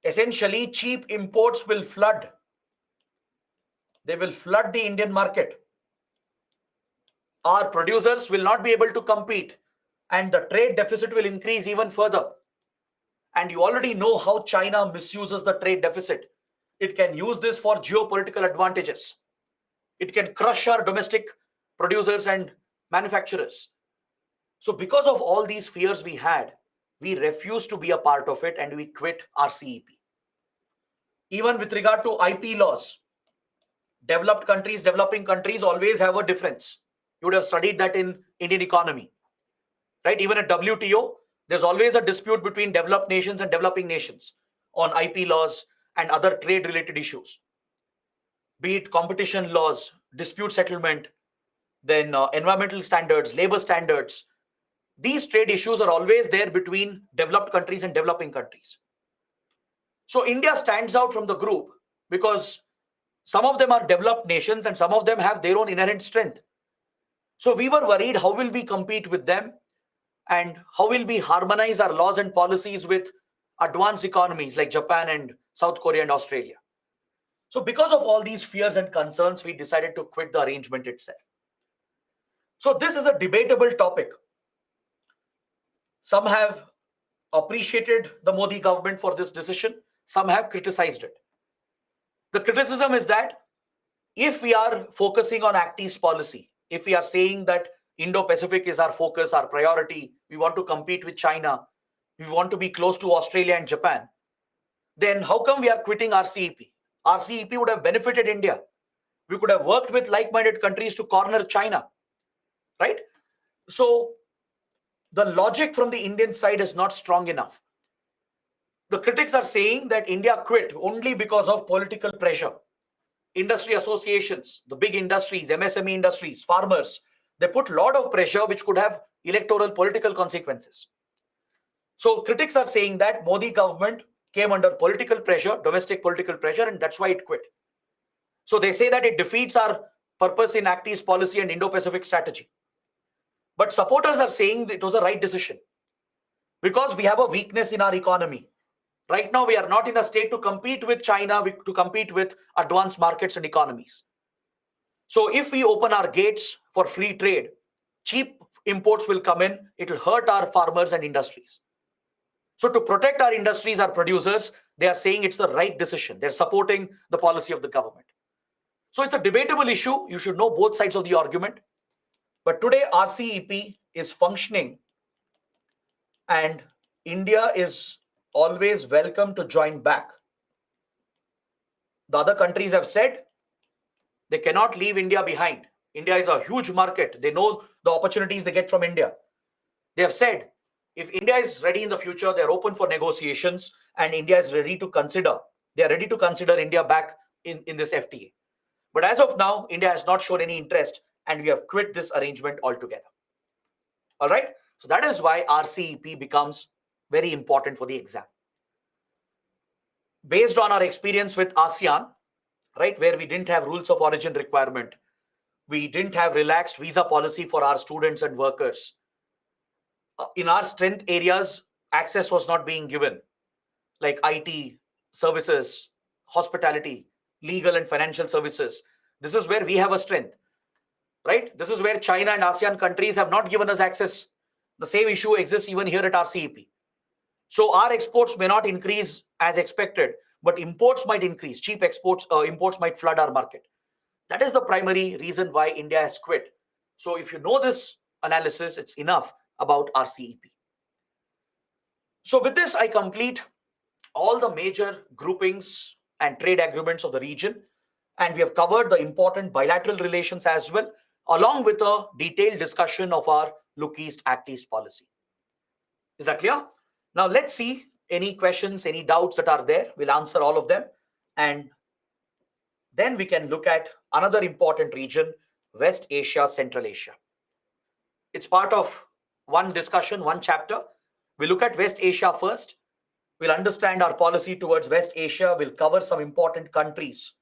Essentially, cheap imports will flood. They will flood the Indian market. Our producers will not be able to compete, and the trade deficit will increase even further. And you already know how China misuses the trade deficit. It can use this for geopolitical advantages. It can crush our domestic producers and manufacturers. So because of all these fears we had, we refused to be a part of it and we quit RCEP. Even with regard to IP laws, developed countries, developing countries always have a difference. You would have studied that in Indian economy, right? Even at WTO, there's always a dispute between developed nations and developing nations on IP laws and other trade related issues, be it competition laws, dispute settlement, then environmental standards, labor standards. These trade issues are always there between developed countries and developing countries. So India stands out from the group because some of them are developed nations and some of them have their own inherent strength. So we were worried, how will we compete with them and how will we harmonize our laws and policies with advanced economies like Japan and South Korea and Australia. So because of all these fears and concerns, we decided to quit the arrangement itself. So this is a debatable topic. Some have appreciated the Modi government for this decision. Some have criticized it. The criticism is that if we are focusing on Act East policy, if we are saying that Indo-Pacific is our focus, our priority, we want to compete with China, we want to be close to Australia and Japan, then how come we are quitting RCEP? RCEP would have benefited India. We could have worked with like-minded countries to corner China, right? So the logic from the Indian side is not strong enough. The critics are saying that India quit only because of political pressure. Industry associations, the big industries, MSME industries, farmers, they put a lot of pressure which could have electoral political consequences. So critics are saying that Modi government came under political pressure, domestic political pressure, and that's why it quit. So they say that it defeats our purpose in Act East policy and Indo-Pacific strategy. But supporters are saying that it was a right decision because we have a weakness in our economy. Right now, we are not in a state to compete with China, to compete with advanced markets and economies. So if we open our gates for free trade, cheap imports will come in. It will hurt our farmers and industries. So to protect our industries, our producers, they are saying it's the right decision. They're supporting the policy of the government. So it's a debatable issue. You should know both sides of the argument. But today, RCEP is functioning and India is always welcome to join back. The other countries have said they cannot leave India behind. India is a huge market. They know the opportunities they get from India. They have said if India is ready in the future, they're open for negotiations and India is ready to consider. They are ready to consider India back in this FTA. But as of now, India has not shown any interest and we have quit this arrangement altogether. All right. So that is why RCEP becomes very important for the exam. Based on our experience with ASEAN, right, where we didn't have rules of origin requirement, we didn't have relaxed visa policy for our students and workers. In our strength areas, access was not being given, like IT, services, hospitality, legal and financial services. This is where we have a strength, right? This is where China and ASEAN countries have not given us access. The same issue exists even here at RCEP. So our exports may not increase as expected, but imports might increase. Cheap imports might flood our market. That is the primary reason why India has quit. So if you know this analysis, it's enough about RCEP. So with this, I complete all the major groupings and trade agreements of the region. And we have covered the important bilateral relations as well, along with a detailed discussion of our Look East, Act East policy. Is that clear? Now let's see any questions, any doubts that are there. We'll answer all of them. And then we can look at another important region, West Asia, Central Asia. It's part of one discussion, one chapter. We'll look at West Asia first. We'll understand our policy towards West Asia. We'll cover some important countries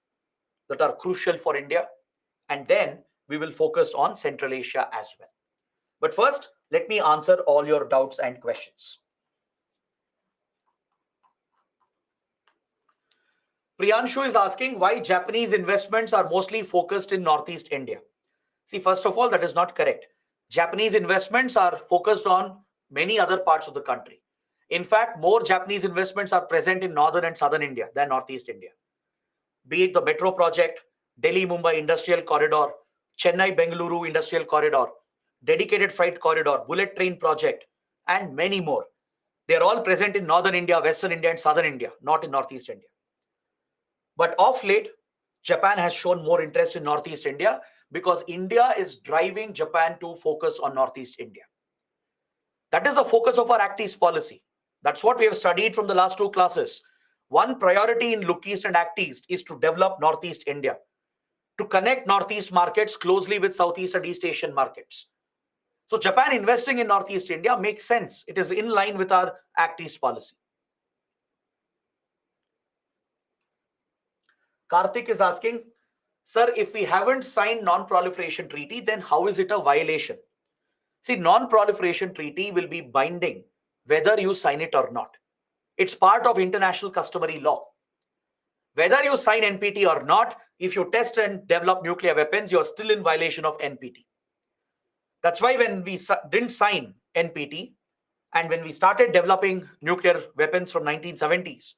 that are crucial for India. And then we will focus on Central Asia as well. But first, let me answer all your doubts and questions. Priyanshu is asking why Japanese investments are mostly focused in Northeast India. See, first of all, that is not correct. Japanese investments are focused on many other parts of the country. In fact, more Japanese investments are present in Northern and Southern India than Northeast India. Be it the metro project, Delhi-Mumbai Industrial Corridor, Chennai-Bengaluru Industrial Corridor, dedicated freight corridor, bullet train project, and many more. They are all present in northern India, western India, and southern India, not in northeast India. But of late, Japan has shown more interest in northeast India because India is driving Japan to focus on northeast India. That is the focus of our Act East policy. That's what we have studied from the last two classes. One priority in Look East and Act East is to develop northeast India, to connect northeast markets closely with Southeast and East Asian markets. So Japan investing in northeast India makes sense. It is in line with our Act East policy. Karthik is asking, sir, if we haven't signed non-proliferation treaty, then how is it a violation? See, non-proliferation treaty will be binding whether you sign it or not. It's part of international customary law. Whether you sign NPT or not, if you test and develop nuclear weapons, you're still in violation of NPT. That's why when we didn't sign NPT and when we started developing nuclear weapons from 1970s,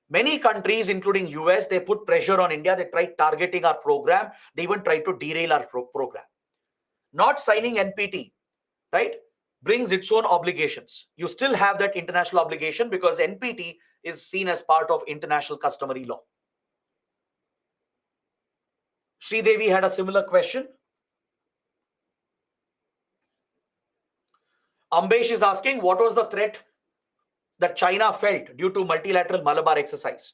many countries, including US, they put pressure on India. They tried targeting our program. They even tried to derail our program. Not signing NPT, right, brings its own obligations. You still have that international obligation because NPT is seen as part of international customary law. Sridevi had a similar question. Ambesh is asking, what was the threat that China felt due to multilateral Malabar exercise?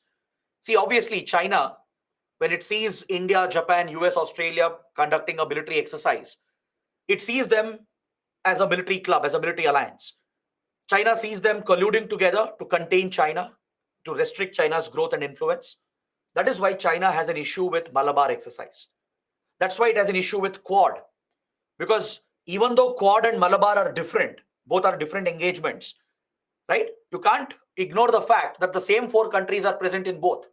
See, obviously, China, when it sees India, Japan, US, Australia conducting a military exercise, it sees them as a military club, as a military alliance. China sees them colluding together to contain China, to restrict China's growth and influence. That is why China has an issue with Malabar exercise. That's why it has an issue with Quad. Because even though Quad and Malabar are different, both are different engagements, right? You can't ignore the fact that the same four countries are present in both.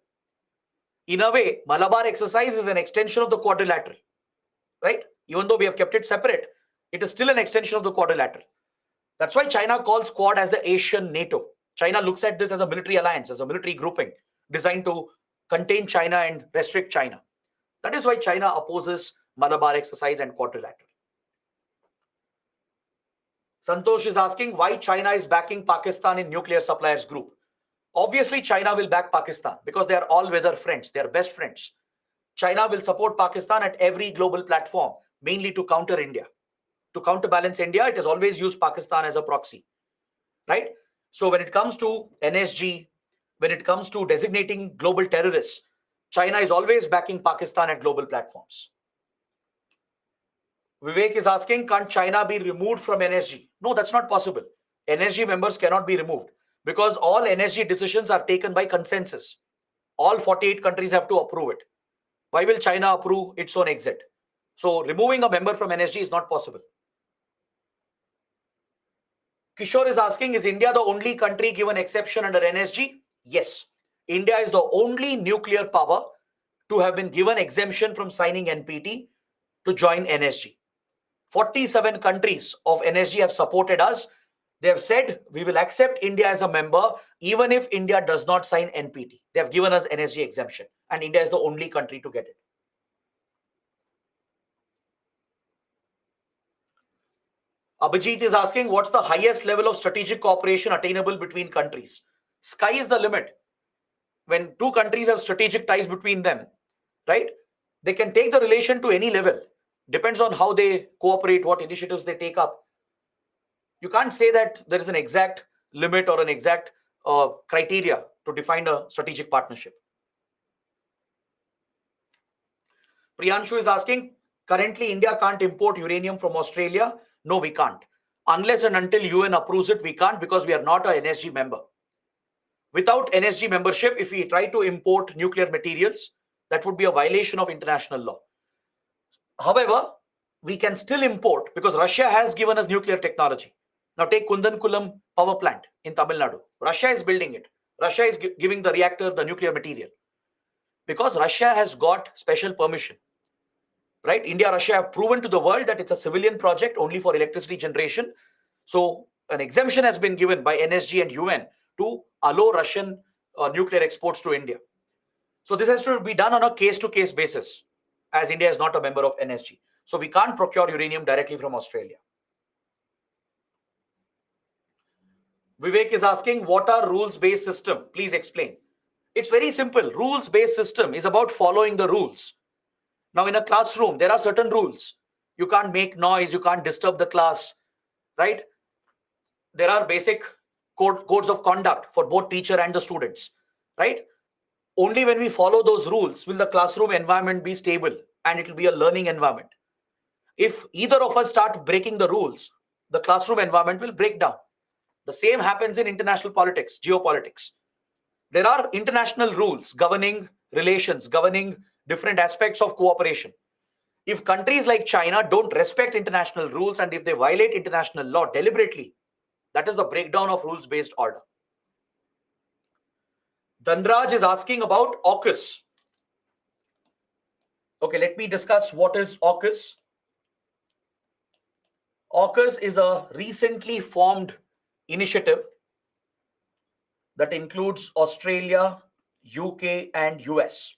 In a way, Malabar exercise is an extension of the quadrilateral, right? Even though we have kept it separate, it is still an extension of the quadrilateral. That's why China calls Quad as the Asian NATO. China looks at this as a military alliance, as a military grouping designed to contain China and restrict China. That is why China opposes Malabar exercise and quadrilateral. Santosh is asking why China is backing Pakistan in nuclear suppliers group. Obviously, China will back Pakistan because they are all-weather friends. They are best friends. China will support Pakistan at every global platform, mainly to counter India. To counterbalance India, it has always used Pakistan as a proxy, right? So when it comes to NSG, when it comes to designating global terrorists, China is always backing Pakistan at global platforms. Vivek is asking, can't China be removed from NSG? No, that's not possible. NSG members cannot be removed because all NSG decisions are taken by consensus. All 48 countries have to approve it. Why will China approve its own exit? So removing a member from NSG is not possible. Kishore is asking, is India the only country given exception under NSG? Yes. India is the only nuclear power to have been given exemption from signing NPT to join NSG. 47 countries of NSG have supported us. They have said we will accept India as a member even if India does not sign NPT. They have given us NSG exemption and India is the only country to get it. Abhijit is asking, what's the highest level of strategic cooperation attainable between countries? Sky is the limit. When two countries have strategic ties between them, right, they can take the relation to any level. Depends on how they cooperate, what initiatives they take up. You can't say that there is an exact limit or an exact criteria to define a strategic partnership. Priyanshu is asking, currently India can't import uranium from Australia. No, we can't. Unless and until UN approves it, we can't because we are not a NSG member. Without NSG membership, if we try to import nuclear materials, that would be a violation of international law. However, we can still import because Russia has given us nuclear technology. Now take Kundankulam power plant in Tamil Nadu. Russia is building it. Russia is giving the reactor, the nuclear material. Because Russia has got special permission. Right? India, Russia have proven to the world that it's a civilian project only for electricity generation. So an exemption has been given by NSG and UN to allow Russian nuclear exports to India. So this has to be done on a case-to-case basis as India is not a member of NSG. So we can't procure uranium directly from Australia. Vivek is asking, what are rules-based system? Please explain. It's very simple. Rules-based system is about following the rules. Now, in a classroom, there are certain rules. You can't make noise. You can't disturb the class, right? There are basic codes of conduct for both teacher and the students, right? Only when we follow those rules will the classroom environment be stable and it will be a learning environment. If either of us start breaking the rules, the classroom environment will break down. The same happens in international politics, geopolitics. There are international rules governing relations, governing different aspects of cooperation. If countries like China don't respect international rules and if they violate international law deliberately, that is the breakdown of rules-based order. Dhanraj is asking about AUKUS. Okay, let me discuss what is AUKUS. AUKUS is a recently formed initiative that includes Australia, UK, and US.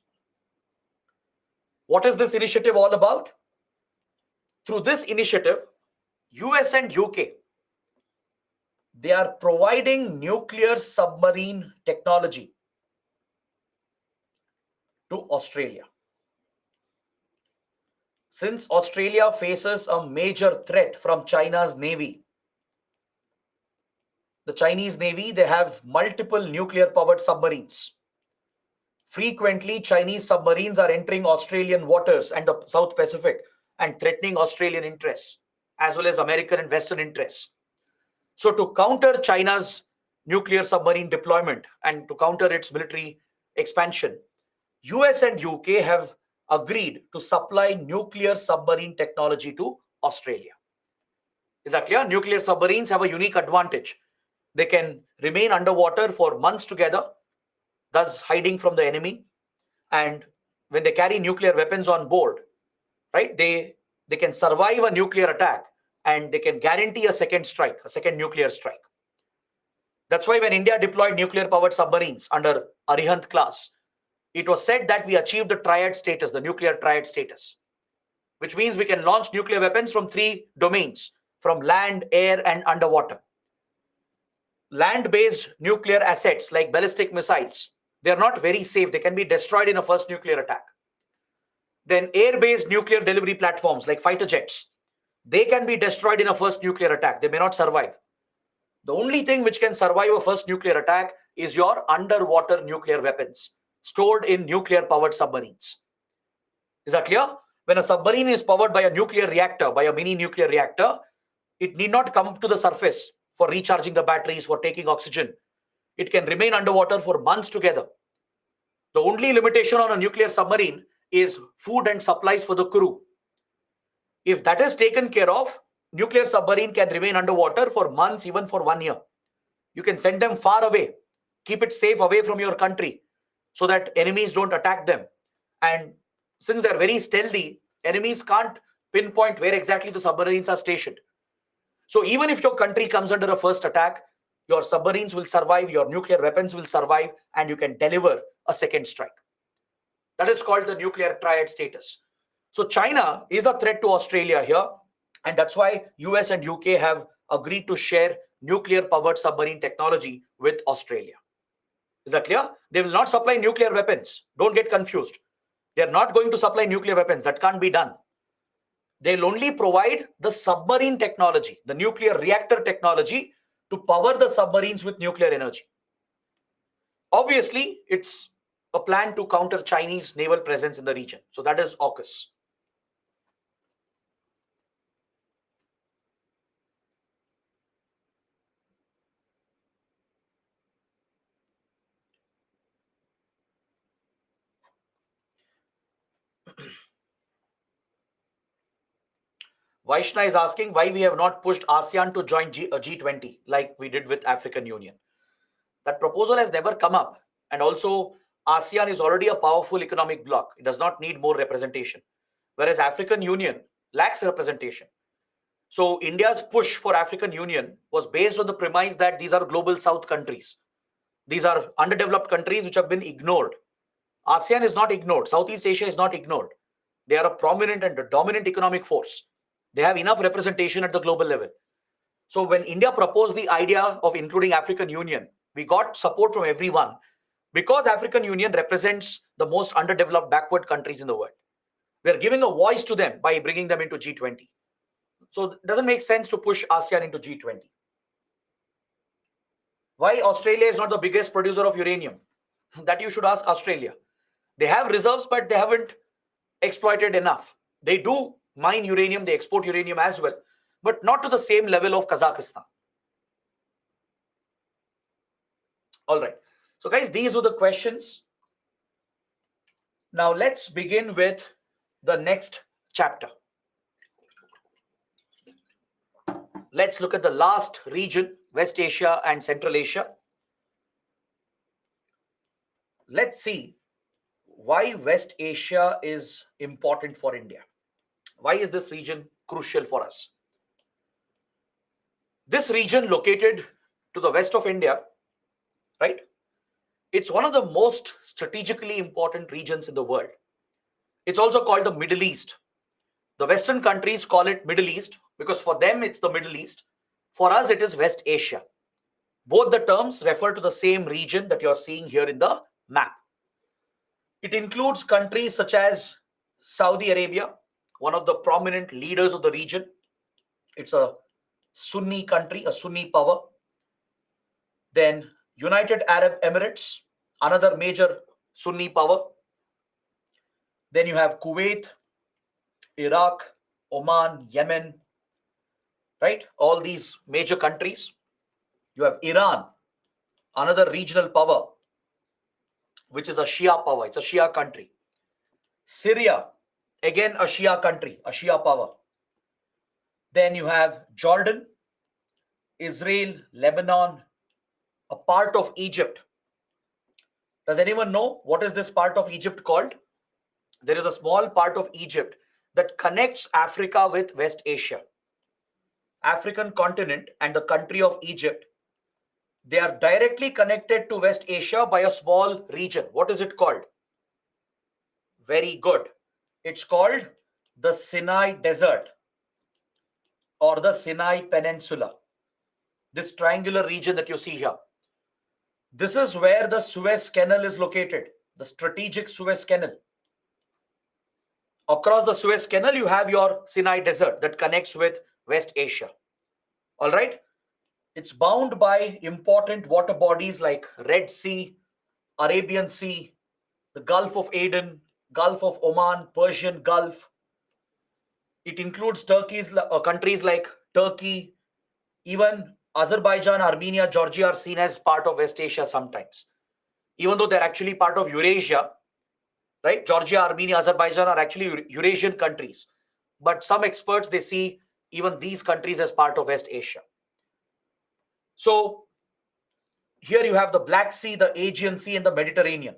What is this initiative all about? Through this initiative, US and UK, they are providing nuclear submarine technology to Australia. Since Australia faces a major threat from China's Navy, the Chinese Navy, they have multiple nuclear-powered submarines. Frequently, Chinese submarines are entering Australian waters and the South Pacific and threatening Australian interests, as well as American and Western interests. So to counter China's nuclear submarine deployment and to counter its military expansion, US and UK have agreed to supply nuclear submarine technology to Australia. Is that clear? Nuclear submarines have a unique advantage. They can remain underwater for months together, thus hiding from the enemy. And when they carry nuclear weapons on board, right, they can survive a nuclear attack and they can guarantee a second strike, a second nuclear strike. That's why when India deployed nuclear-powered submarines under Arihant class, it was said that we achieved the triad status, the nuclear triad status, which means we can launch nuclear weapons from 3 domains, from land, air, and underwater. Land-based nuclear assets like ballistic missiles, they are not very safe. They can be destroyed in a first nuclear attack. Then air-based nuclear delivery platforms like fighter jets, they can be destroyed in a first nuclear attack. They may not survive. The only thing which can survive a first nuclear attack is your underwater nuclear weapons stored in nuclear-powered submarines. Is that clear? When a submarine is powered by a nuclear reactor, by a mini nuclear reactor, it need not come to the surface for recharging the batteries, for taking oxygen. It can remain underwater for months together. The only limitation on a nuclear submarine is food and supplies for the crew. If that is taken care of, nuclear submarine can remain underwater for months, even for 1 year. You can send them far away, keep it safe away from your country so that enemies don't attack them. And since they're very stealthy, enemies can't pinpoint where exactly the submarines are stationed. So even if your country comes under a first attack, your submarines will survive, your nuclear weapons will survive, and you can deliver a second strike. That is called the nuclear triad status. So China is a threat to Australia here, and that's why US and UK have agreed to share nuclear-powered submarine technology with Australia. Is that clear? They will not supply nuclear weapons. Don't get confused. They're not going to supply nuclear weapons. That can't be done. They'll only provide the submarine technology, the nuclear reactor technology to power the submarines with nuclear energy. Obviously, it's a plan to counter Chinese naval presence in the region. So that is AUKUS. Vaishna is asking why we have not pushed ASEAN to join G20 like we did with African Union. That proposal has never come up. And also, ASEAN is already a powerful economic bloc. It does not need more representation. Whereas African Union lacks representation. So India's push for African Union was based on the premise that these are global South countries. These are underdeveloped countries which have been ignored. ASEAN is not ignored. Southeast Asia is not ignored. They are a prominent and a dominant economic force. They have enough representation at the global level. So when India proposed the idea of including African Union, we got support from everyone because African Union represents the most underdeveloped, backward countries in the world. We are giving a voice to them by bringing them into G20. So it doesn't make sense to push ASEAN into G20. Why Australia is not the biggest producer of uranium? That you should ask Australia. They have reserves, but they haven't exploited enough. They do mine uranium, they export uranium as well, but not to the same level of Kazakhstan. All right. So guys, these were the questions. Now let's begin with the next chapter. Let's look at the last region, West Asia and Central Asia. Let's see why West Asia is important for India. Why is this region crucial for us? This region located to the west of India, right? It's one of the most strategically important regions in the world. It's also called the Middle East. The Western countries call it Middle East because for them it's the Middle East. For us, it is West Asia. Both the terms refer to the same region that you're seeing here in the map. It includes countries such as Saudi Arabia, one of the prominent leaders of the region. It's a Sunni country, a Sunni power. Then United Arab Emirates, another major Sunni power. Then you have Kuwait, Iraq, Oman, Yemen, right? All these major countries. You have Iran, another regional power, which is a Shia power. It's a Shia country. Syria, again a Shia country, a Shia power. Then you have Jordan, Israel, Lebanon, a part of Egypt. Does anyone know what is this part of Egypt called? There is a small part of Egypt that connects Africa with West Asia. African continent and the country of Egypt, they are directly connected to West Asia by a small region. What is it called? Very good. It's called the Sinai Desert or the Sinai Peninsula. This triangular region that you see here. This is where the Suez Canal is located, the strategic Suez Canal. Across the Suez Canal, you have your Sinai Desert that connects with West Asia. All right. It's bound by important water bodies like Red Sea, Arabian Sea, the Gulf of Aden, Gulf of Oman, Persian Gulf. It includes countries like Turkey, even Azerbaijan, Armenia, Georgia are seen as part of West Asia sometimes. Even though they're actually part of Eurasia, right? Georgia, Armenia, Azerbaijan are actually Eurasian countries. But some experts, they see even these countries as part of West Asia. So here you have the Black Sea, the Aegean Sea, and the Mediterranean.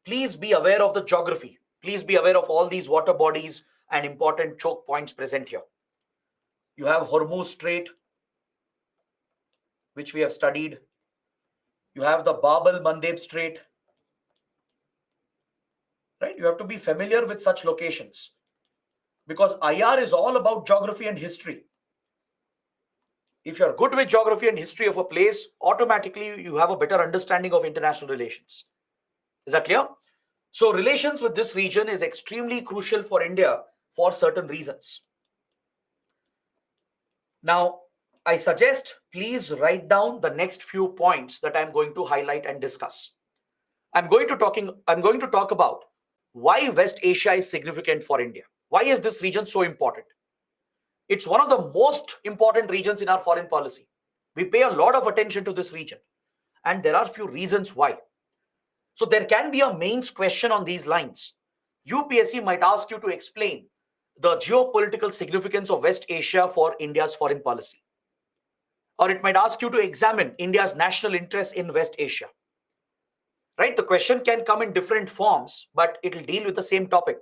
Please be aware of the geography. Please be aware of all these water bodies and important choke points present here. You have Hormuz Strait, which we have studied. You have the Bab el-Mandeb Strait. Right? You have to be familiar with such locations because IR is all about geography and history. If you're good with geography and history of a place, automatically you have a better understanding of international relations. Is that clear? So relations with this region is extremely crucial for India for certain reasons. Now, I suggest please write down the next few points that I'm going to highlight and discuss. I'm going to talk about why West Asia is significant for India. Why is this region so important? It's one of the most important regions in our foreign policy. We pay a lot of attention to this region, and there are a few reasons why. So there can be a mains question on these lines. UPSC might ask you to explain the geopolitical significance of West Asia for India's foreign policy. Or it might ask you to examine India's national interests in West Asia. Right? The question can come in different forms, but it will deal with the same topic.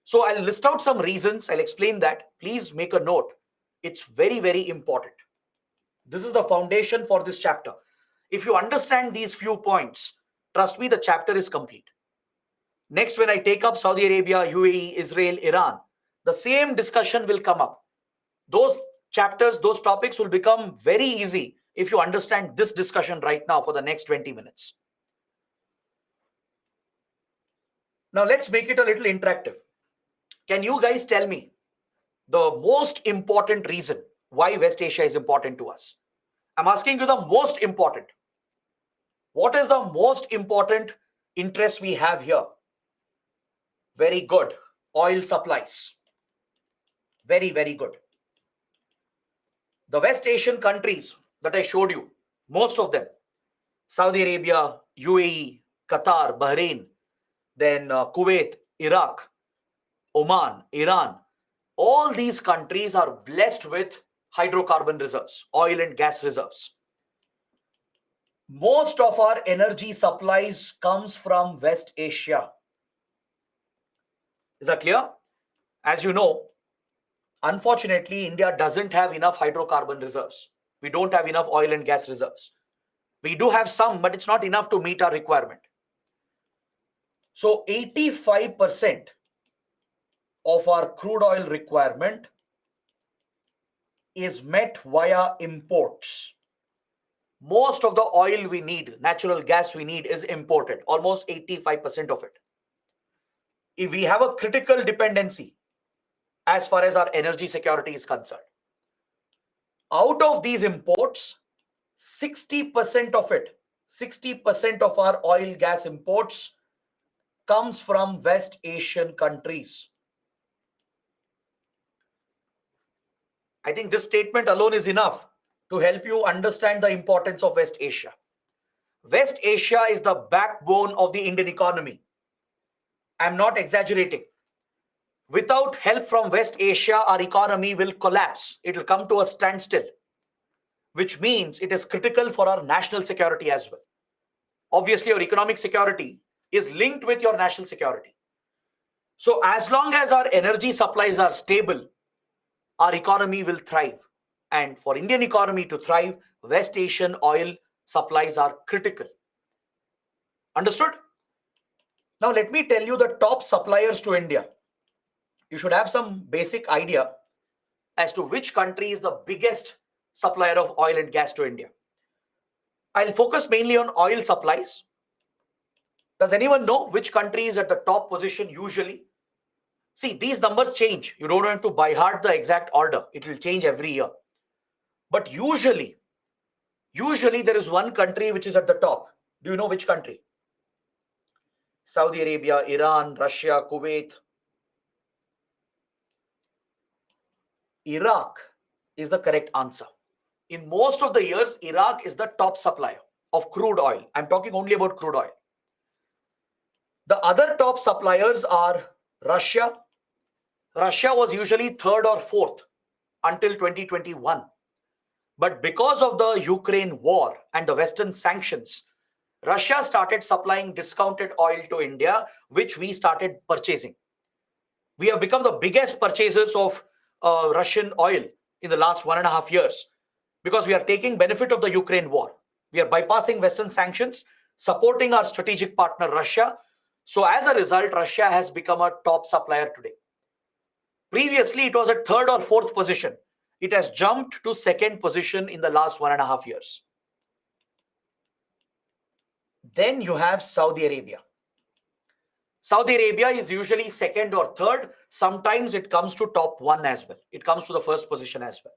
So I'll list out some reasons. I'll explain that. Please make a note. It's very, very important. This is the foundation for this chapter. If you understand these few points, trust me, the chapter is complete. Next, when I take up Saudi Arabia, UAE, Israel, Iran, the same discussion will come up. Those chapters, those topics will become very easy if you understand this discussion right now for the next 20 minutes. Now, let's make it a little interactive. Can you guys tell me the most important reason why West Asia is important to us? I'm asking you the most important. What is the most important interest we have here? Very good. Oil supplies. Very, very good. The West Asian countries that I showed you, most of them, Saudi Arabia, UAE, Qatar, Bahrain, then Kuwait, Iraq, Oman, Iran, all these countries are blessed with hydrocarbon reserves, oil and gas reserves. Most of our energy supplies comes from West Asia. Is that clear? As you know, unfortunately, India doesn't have enough hydrocarbon reserves. We don't have enough oil and gas reserves. We do have some, but it's not enough to meet our requirement. So 85% of our crude oil requirement is met via imports. Most of the oil we need, natural gas we need, is imported, almost 85% of it. If we have a critical dependency as far as our energy security is concerned, out of these imports, 60% of it, 60% of our oil gas imports comes from West Asian countries. I think this statement alone is enough to help you understand the importance of West Asia. West Asia is the backbone of the Indian economy. I'm not exaggerating. Without help from West Asia, our economy will collapse. It will come to a standstill, which means it is critical for our national security as well. Obviously, your economic security is linked with your national security. So as long as our energy supplies are stable, our economy will thrive. And for Indian economy to thrive, West Asian oil supplies are critical. Understood? Now let me tell you the top suppliers to India. You should have some basic idea as to which country is the biggest supplier of oil and gas to India. I'll focus mainly on oil supplies. Does anyone know which country is at the top position usually? See, these numbers change. You don't have to by heart the exact order. It will change every year. But usually there is one country which is at the top. Do you know which country? Saudi Arabia, Iran, Russia, Kuwait. Iraq is the correct answer. In most of the years, Iraq is the top supplier of crude oil. I'm talking only about crude oil. The other top suppliers are Russia. Russia was usually third or fourth until 2021. But because of the Ukraine war and the Western sanctions, Russia started supplying discounted oil to India, which we started purchasing. We have become the biggest purchasers of Russian oil in the last 1.5 years because we are taking benefit of the Ukraine war. We are bypassing Western sanctions, supporting our strategic partner Russia. So as a result, Russia has become a top supplier today. Previously, it was at third or fourth position. It has jumped to second position in the last 1.5 years. Then you have Saudi Arabia. Saudi Arabia is usually second or third. Sometimes it comes to top one as well. It comes to the first position as well.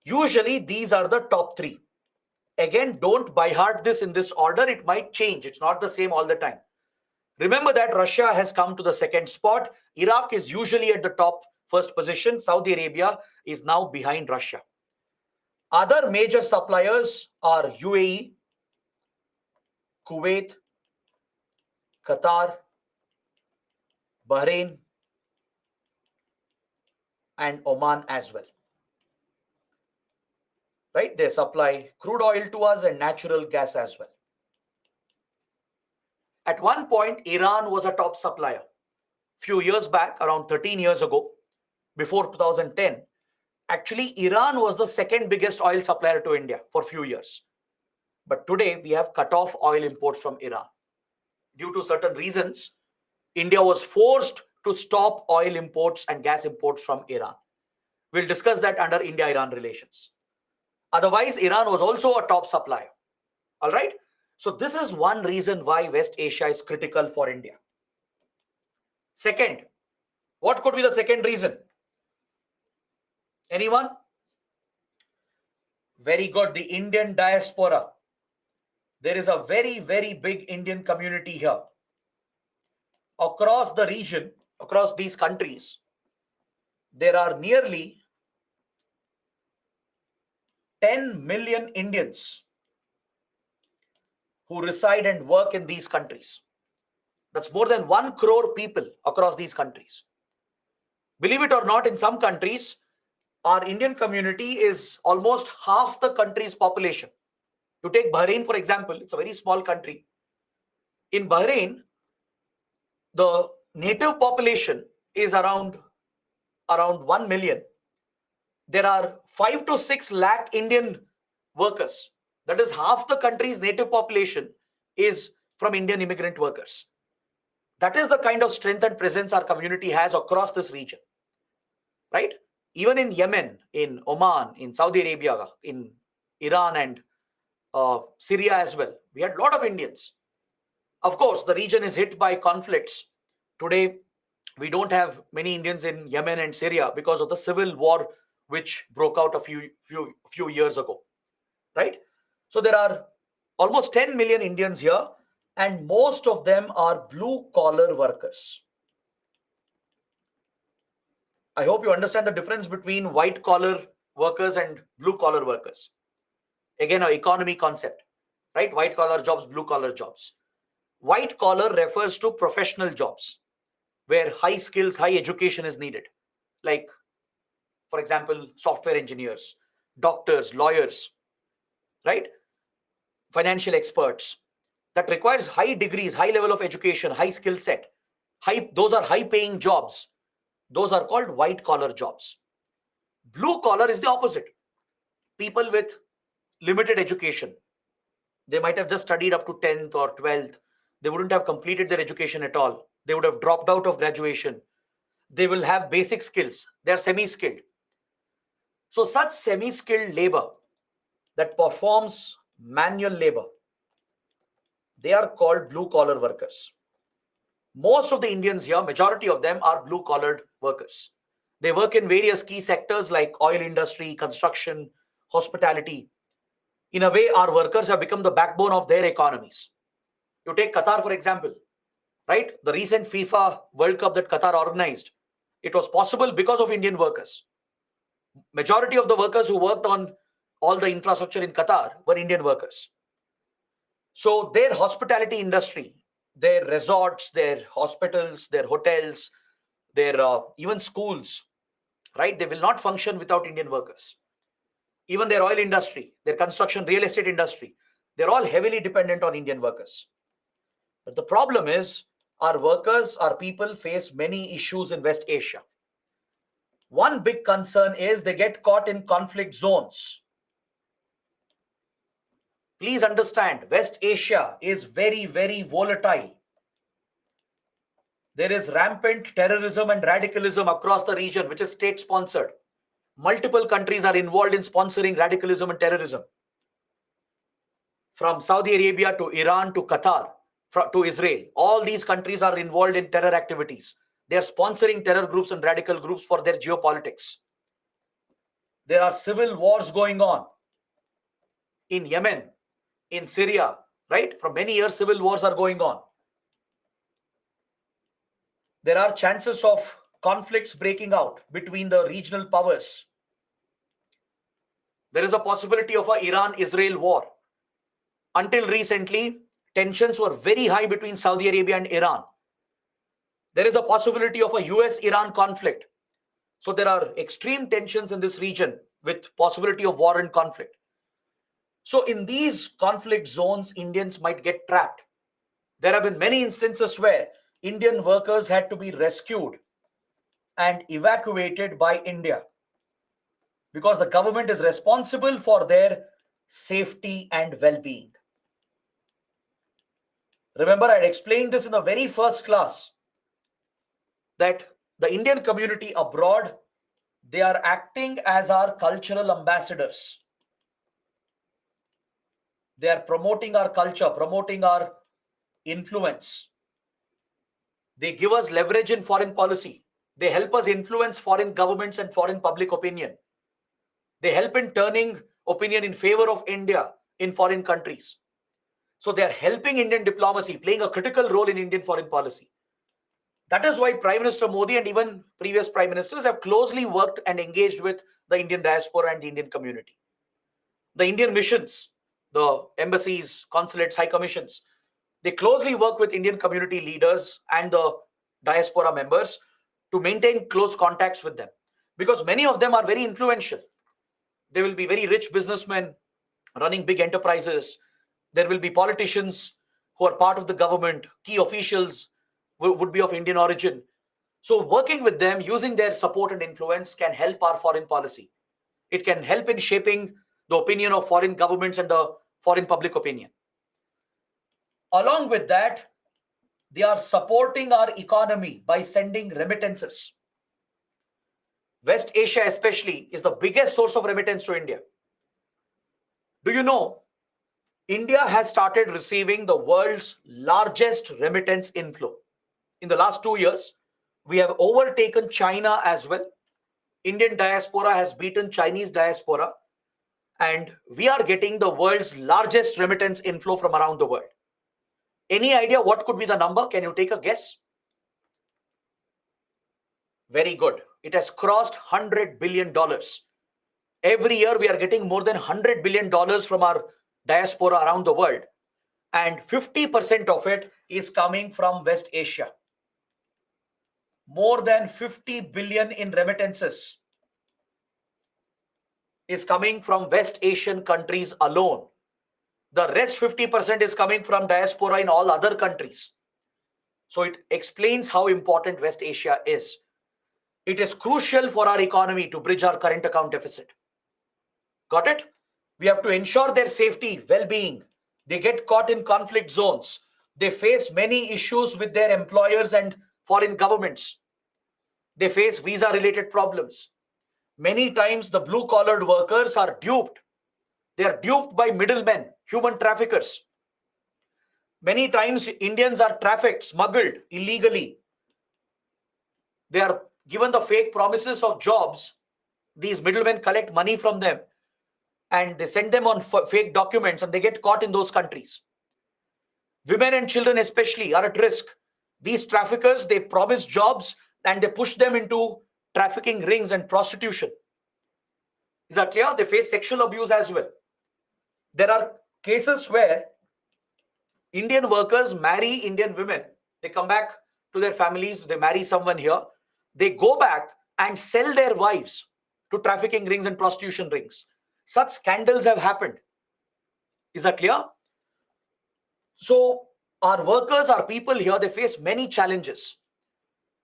Usually these are the top three. Again, don't by heart this in this order. It might change. It's not the same all the time. Remember that Russia has come to the second spot. Iraq is usually at the top first position. Saudi Arabia is now behind Russia. Other major suppliers are UAE, Kuwait, Qatar, Bahrain, and Oman as well. Right? They supply crude oil to us and natural gas as well. At one point, Iran was a top supplier. Few years back, around 13 years ago, before 2010, actually Iran was the second biggest oil supplier to India for a few years. But today we have cut off oil imports from Iran. due to certain reasons, India was forced to stop oil imports and gas imports from Iran. We'll discuss that under India-Iran relations. Otherwise, Iran was also a top supplier. All right. So this is one reason why West Asia is critical for India. Second, what could be the second reason? Anyone? Very good. The Indian diaspora. There is a very, very big Indian community here. Across the region, across these countries, there are nearly 10 million Indians who reside and work in these countries. That's more than 1 crore people across these countries. Believe it or not, in some countries, our Indian community is almost half the country's population. You take Bahrain, for example, it's a very small country. In Bahrain, the native population is around 1 million. There are 5 to 6 lakh Indian workers. That is half the country's native population is from Indian immigrant workers. That is the kind of strength and presence our community has across this region, right? Even in Yemen, in Oman, in Saudi Arabia, in Iran and Syria as well, we had a lot of Indians. Of course, the region is hit by conflicts. Today, we don't have many Indians in Yemen and Syria because of the civil war which broke out a few years ago, right? So there are almost 10 million Indians here, and most of them are blue collar workers. I hope you understand the difference between white collar workers and blue collar workers. Again, an economy concept, right? White collar jobs, blue collar jobs. White collar refers to professional jobs where high skills, high education is needed. Like, for example, software engineers, doctors, lawyers, right? Financial experts. That requires high degrees, high level of education, high skill set. Those are high paying jobs. Those are called white collar jobs. Blue collar is the opposite. People with limited education. They might have just studied up to 10th or 12th. They wouldn't have completed their education at all. They would have dropped out of graduation. They will have basic skills. They are semi-skilled. So such semi-skilled labor that performs manual labor, they are called blue collar workers. Most of the Indians here, majority of them are blue collared workers. They work in various key sectors like oil industry, construction, hospitality. In a way, our workers have become the backbone of their economies. You take Qatar, for example, right? The recent FIFA World Cup that Qatar organized, it was possible because of Indian workers. Majority of the workers who worked on all the infrastructure in Qatar were Indian workers. So their hospitality industry, their resorts, their hospitals, their hotels, their even schools, right? They will not function without Indian workers. Even their oil industry, their construction, real estate industry, they're all heavily dependent on Indian workers. But the problem is our workers, our people face many issues in West Asia. One big concern is they get caught in conflict zones. Please understand, West Asia is very, very volatile. There is rampant terrorism and radicalism across the region, which is state-sponsored. Multiple countries are involved in sponsoring radicalism and terrorism. From Saudi Arabia to Iran to Qatar to Israel, all these countries are involved in terror activities. They are sponsoring terror groups and radical groups for their geopolitics. There are civil wars going on in Yemen, in Syria, right? For many years, civil wars are going on. There are chances of conflicts breaking out between the regional powers. There is a possibility of an Iran-Israel war. Until recently, tensions were very high between Saudi Arabia and Iran. There is a possibility of a US-Iran conflict. So there are extreme tensions in this region with possibility of war and conflict. So in these conflict zones, Indians might get trapped. There have been many instances where Indian workers had to be rescued and evacuated by India because the government is responsible for their safety and well-being. Remember, I had explained this in the very first class that the Indian community abroad, they are acting as our cultural ambassadors. They are promoting our culture, promoting our influence. They give us leverage in foreign policy. They help us influence foreign governments and foreign public opinion. They help in turning opinion in favor of India in foreign countries. So they are helping Indian diplomacy, playing a critical role in Indian foreign policy. That is why Prime Minister Modi and even previous prime ministers have closely worked and engaged with the Indian diaspora and the Indian community. The Indian missions, the embassies, consulates, high commissions, they closely work with Indian community leaders and the diaspora members to maintain close contacts with them, because many of them are very influential. They will be very rich businessmen running big enterprises. There will be politicians who are part of the government, key officials would be of Indian origin. So working with them, using their support and influence can help our foreign policy. It can help in shaping the opinion of foreign governments and the foreign public opinion. Along with that, they are supporting our economy by sending remittances. West Asia especially is the biggest source of remittance to India. Do you know, India has started receiving the world's largest remittance inflow. In the last 2 years, we have overtaken China as well. Indian diaspora has beaten Chinese diaspora, and we are getting the world's largest remittance inflow from around the world. Any idea what could be the number? Can you take a guess? Very good. It has crossed $100 billion. Every year we are getting more than $100 billion from our diaspora around the world. And 50% of it is coming from West Asia. More than 50 billion in remittances is coming from West Asian countries alone. The rest 50% is coming from diaspora in all other countries. So it explains how important West Asia is. It is crucial for our economy to bridge our current account deficit. Got it? We have to ensure their safety, well-being. They get caught in conflict zones. They face many issues with their employers and foreign governments. They face visa-related problems. Many times the blue-collared workers are duped. They are duped by middlemen, human traffickers. Many times Indians are trafficked, smuggled illegally. They are given the fake promises of jobs. These middlemen collect money from them and they send them on fake documents, and they get caught in those countries. Women and children especially are at risk. These traffickers, they promise jobs and they push them into trafficking rings and prostitution. Is that clear? They face sexual abuse as well. There are cases where Indian workers marry Indian women. They come back to their families, they marry someone here. They go back and sell their wives to trafficking rings and prostitution rings. Such scandals have happened. Is that clear? So our workers, our people here, they face many challenges.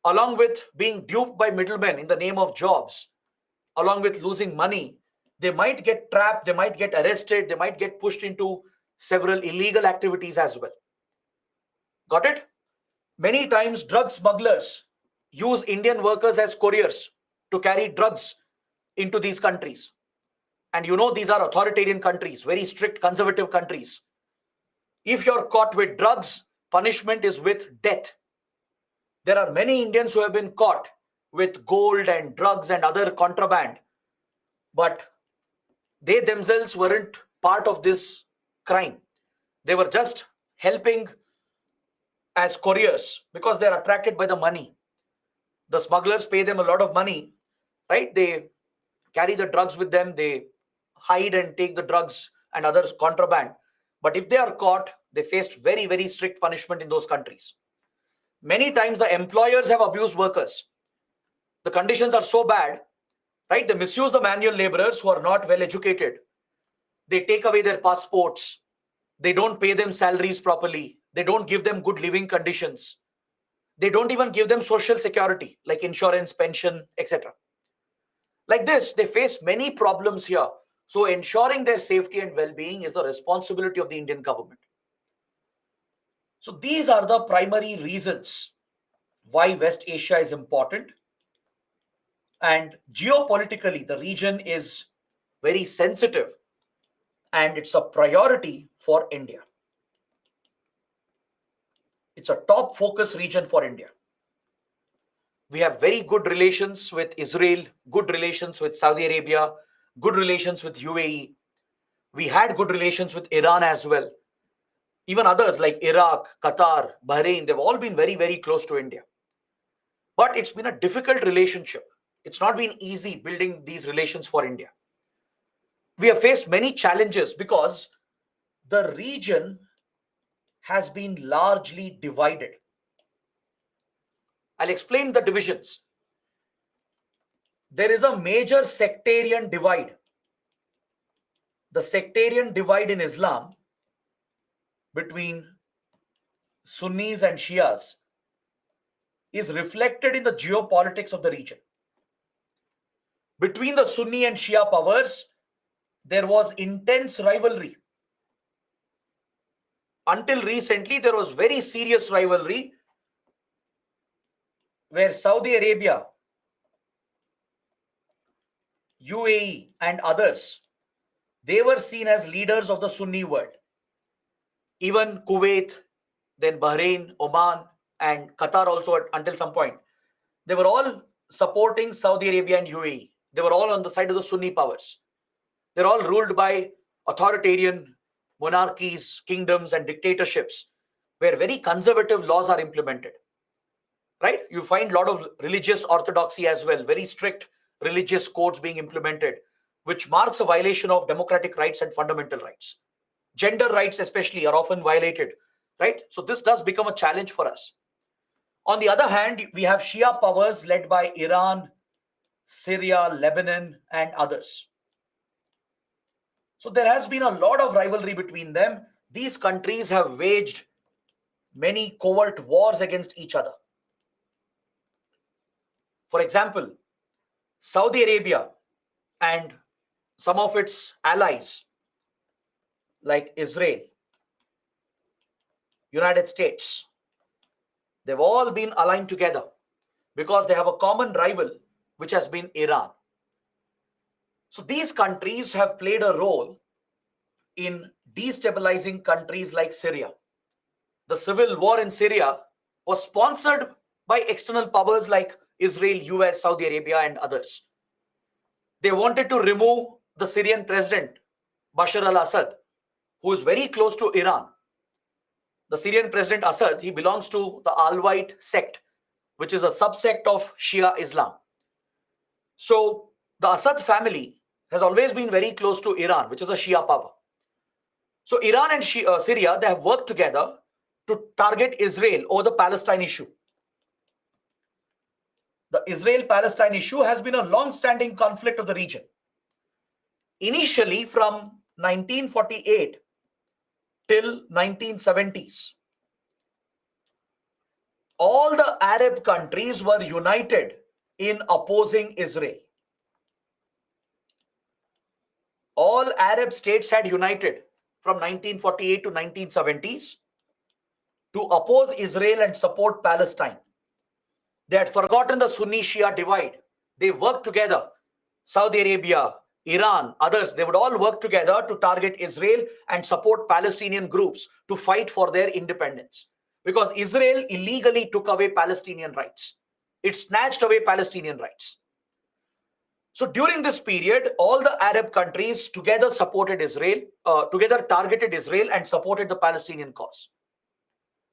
Along with being duped by middlemen in the name of jobs, along with losing money, they might get trapped, they might get arrested, they might get pushed into several illegal activities as well. Got it? Many times drug smugglers use Indian workers as couriers to carry drugs into these countries. And you know, these are authoritarian countries, very strict conservative countries. If you're caught with drugs, punishment is with death. There are many Indians who have been caught with gold and drugs and other contraband, but they themselves weren't part of this crime. They were just helping as couriers because they're attracted by the money. The smugglers pay them a lot of money, right? They carry the drugs with them, they hide and take the drugs and other contraband. But if they are caught, they faced very, very strict punishment in those countries. Many times the employers have abused workers. The conditions are so bad, right? They misuse the manual laborers who are not well educated. They take away their passports. They don't pay them salaries properly. They don't give them good living conditions. They don't even give them social security like insurance, pension, etc. Like this, they face many problems here. So ensuring their safety and well-being is the responsibility of the Indian government. So these are the primary reasons why West Asia is important. And geopolitically, the region is very sensitive and it's a priority for India. It's a top focus region for India. We have very good relations with Israel, good relations with Saudi Arabia, good relations with UAE. We had good relations with Iran as well. Even others like Iraq, Qatar, Bahrain, they've all been very, very close to India. But it's been a difficult relationship. It's not been easy building these relations for India. We have faced many challenges because the region has been largely divided. I'll explain the divisions. There is a major sectarian divide. The sectarian divide in Islam between Sunnis and Shias is reflected in the geopolitics of the region. Between the Sunni and Shia powers, there was intense rivalry. Until recently, there was very serious rivalry where Saudi Arabia, UAE, and others, they were seen as leaders of the Sunni world. Even Kuwait, then Bahrain, Oman, and Qatar also until some point, they were all supporting Saudi Arabia and UAE. They were all on the side of the Sunni powers. They're all ruled by authoritarian monarchies, kingdoms, and dictatorships where very conservative laws are implemented. Right? You find a lot of religious orthodoxy as well, very strict religious codes being implemented, which marks a violation of democratic rights and fundamental rights. Gender rights, especially, are often violated. Right? So this does become a challenge for us. On the other hand, we have Shia powers led by Iran, Syria, Lebanon, and others. So there has been a lot of rivalry between them. These countries have waged many covert wars against each other. For example, Saudi Arabia and some of its allies like Israel, United States, they've all been aligned together because they have a common rival, which has been Iran. So these countries have played a role in destabilizing countries like Syria. The civil war in Syria was sponsored by external powers like Israel, US, Saudi Arabia, and others. They wanted to remove the Syrian president, Bashar al-Assad, who is very close to Iran. The Syrian president Assad, he belongs to the Alawite sect, which is a subsect of Shia Islam. So the Assad family has always been very close to Iran, which is a Shia power. So Iran and Syria, they have worked together to target Israel over the Palestine issue. The Israel-Palestine issue has been a long-standing conflict of the region. Initially from 1948 till 1970s, all the Arab countries were united in opposing Israel. All Arab states had united from 1948 to 1970s to oppose Israel and support Palestine. They had forgotten the Sunni-Shia divide. They worked together. Saudi Arabia, Iran, others, they would all work together to target Israel and support Palestinian groups to fight for their independence. Because Israel illegally took away Palestinian rights. It snatched away Palestinian rights. So during this period, all the Arab countries together supported Israel, together targeted Israel and supported the Palestinian cause.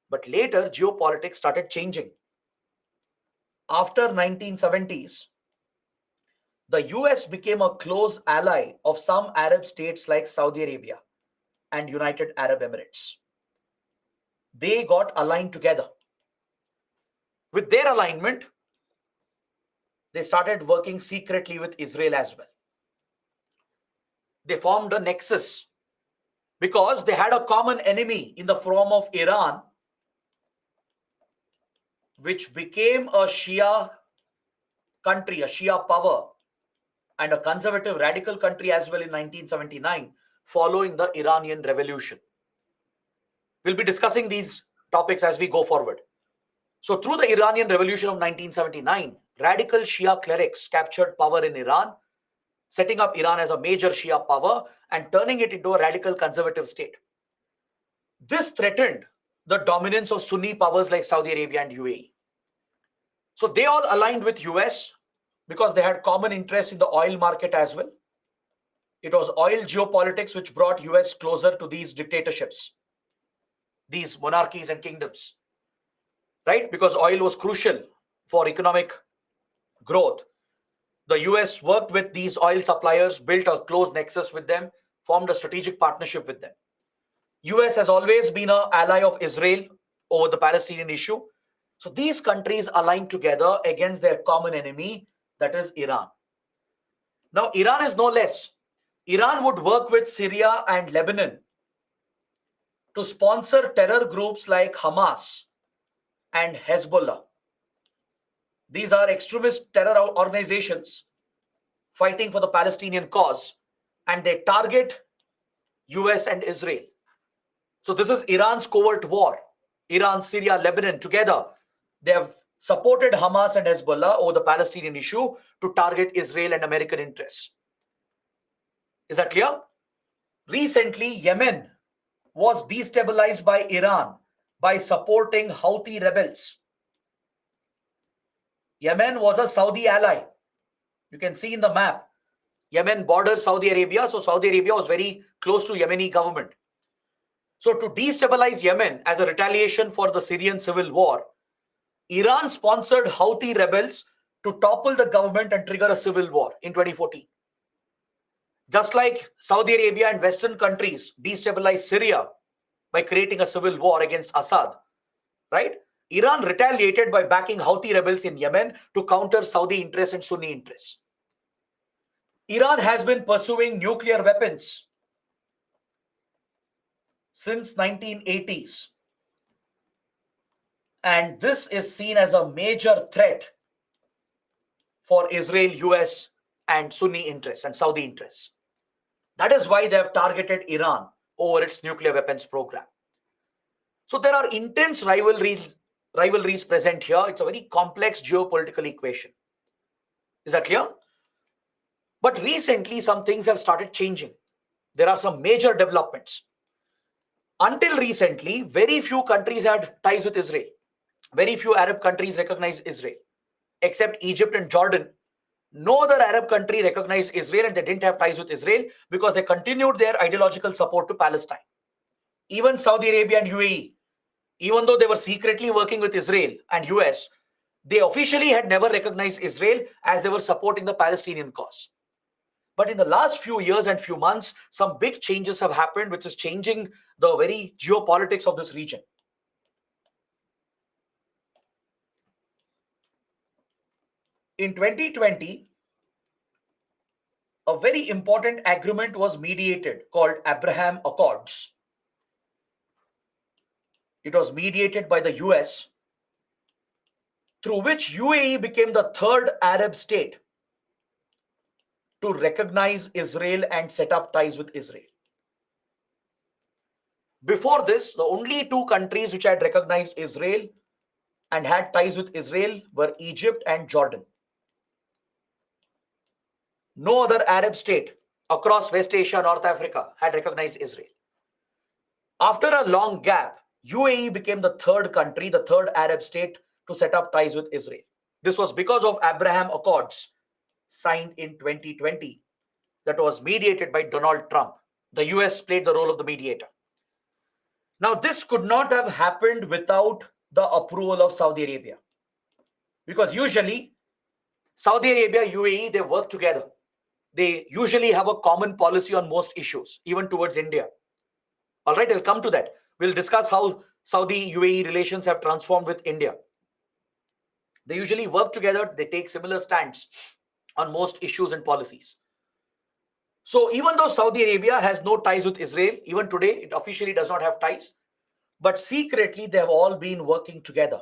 But later, geopolitics started changing. After 1970s, the US became a close ally of some Arab states like Saudi Arabia and United Arab Emirates. They got aligned together. With their alignment, they started working secretly with Israel as well. They formed a nexus because they had a common enemy in the form of Iran, which became a Shia country, a Shia power, and a conservative radical country as well in 1979, following the Iranian Revolution. We'll be discussing these topics as we go forward. So through the Iranian Revolution of 1979, radical Shia clerics captured power in Iran, setting up Iran as a major Shia power and turning it into a radical conservative state. This threatened the dominance of Sunni powers like Saudi Arabia and UAE. So they all aligned with US because they had common interests in the oil market as well. It was oil geopolitics which brought US closer to these dictatorships, these monarchies and kingdoms, right? Because oil was crucial for economic growth. The US worked with these oil suppliers, built a close nexus with them, formed a strategic partnership with them. US has always been an ally of Israel over the Palestinian issue. So these countries aligned together against their common enemy, that is Iran. Now, Iran is no less. Iran would work with Syria and Lebanon to sponsor terror groups like Hamas and Hezbollah. These are extremist terror organizations fighting for the Palestinian cause, and they target US and Israel. So this is Iran's covert war. Iran, Syria, Lebanon together, they have supported Hamas and Hezbollah over the Palestinian issue to target Israel and American interests. Is that clear? Recently, Yemen was destabilized by Iran by supporting Houthi rebels. Yemen was a Saudi ally. You can see in the map, Yemen borders Saudi Arabia, so Saudi Arabia was very close to Yemeni government. So to destabilize Yemen as a retaliation for the Syrian civil war, Iran sponsored Houthi rebels to topple the government and trigger a civil war in 2014. Just like Saudi Arabia and Western countries destabilized Syria by creating a civil war against Assad, right? Iran retaliated by backing Houthi rebels in Yemen to counter Saudi interests and Sunni interests. Iran has been pursuing nuclear weapons since 1980s. And this is seen as a major threat for Israel, US, and Sunni interests and Saudi interests. That is why they have targeted Iran over its nuclear weapons program. So there are intense rivalries present here. It's a very complex geopolitical equation. Is that clear? But recently, some things have started changing. There are some major developments. Until recently, very few countries had ties with Israel. Very few Arab countries recognized Israel, except Egypt and Jordan. No other Arab country recognized Israel, and they didn't have ties with Israel because they continued their ideological support to Palestine. Even Saudi Arabia and UAE, even though they were secretly working with Israel and US, they officially had never recognized Israel as they were supporting the Palestinian cause. But in the last few years and few months, some big changes have happened, which is changing the very geopolitics of this region. In 2020, a very important agreement was mediated called Abraham Accords. It was mediated by the US, through which UAE became the third Arab state to recognize Israel and set up ties with Israel. Before this, the only two countries which had recognized Israel and had ties with Israel were Egypt and Jordan. No other Arab state across West Asia, North Africa had recognized Israel. After a long gap, UAE became the third country, the third Arab state to set up ties with Israel. This was because of Abraham Accords signed in 2020 that was mediated by Donald Trump. The US played the role of the mediator. Now, this could not have happened without the approval of Saudi Arabia. Because usually, Saudi Arabia, UAE, they work together. They usually have a common policy on most issues, even towards India. All right, I'll come to that. We'll discuss how Saudi-UAE relations have transformed with India. They usually work together. They take similar stands on most issues and policies. So even though Saudi Arabia has no ties with Israel, even today, it officially does not have ties, but secretly they have all been working together.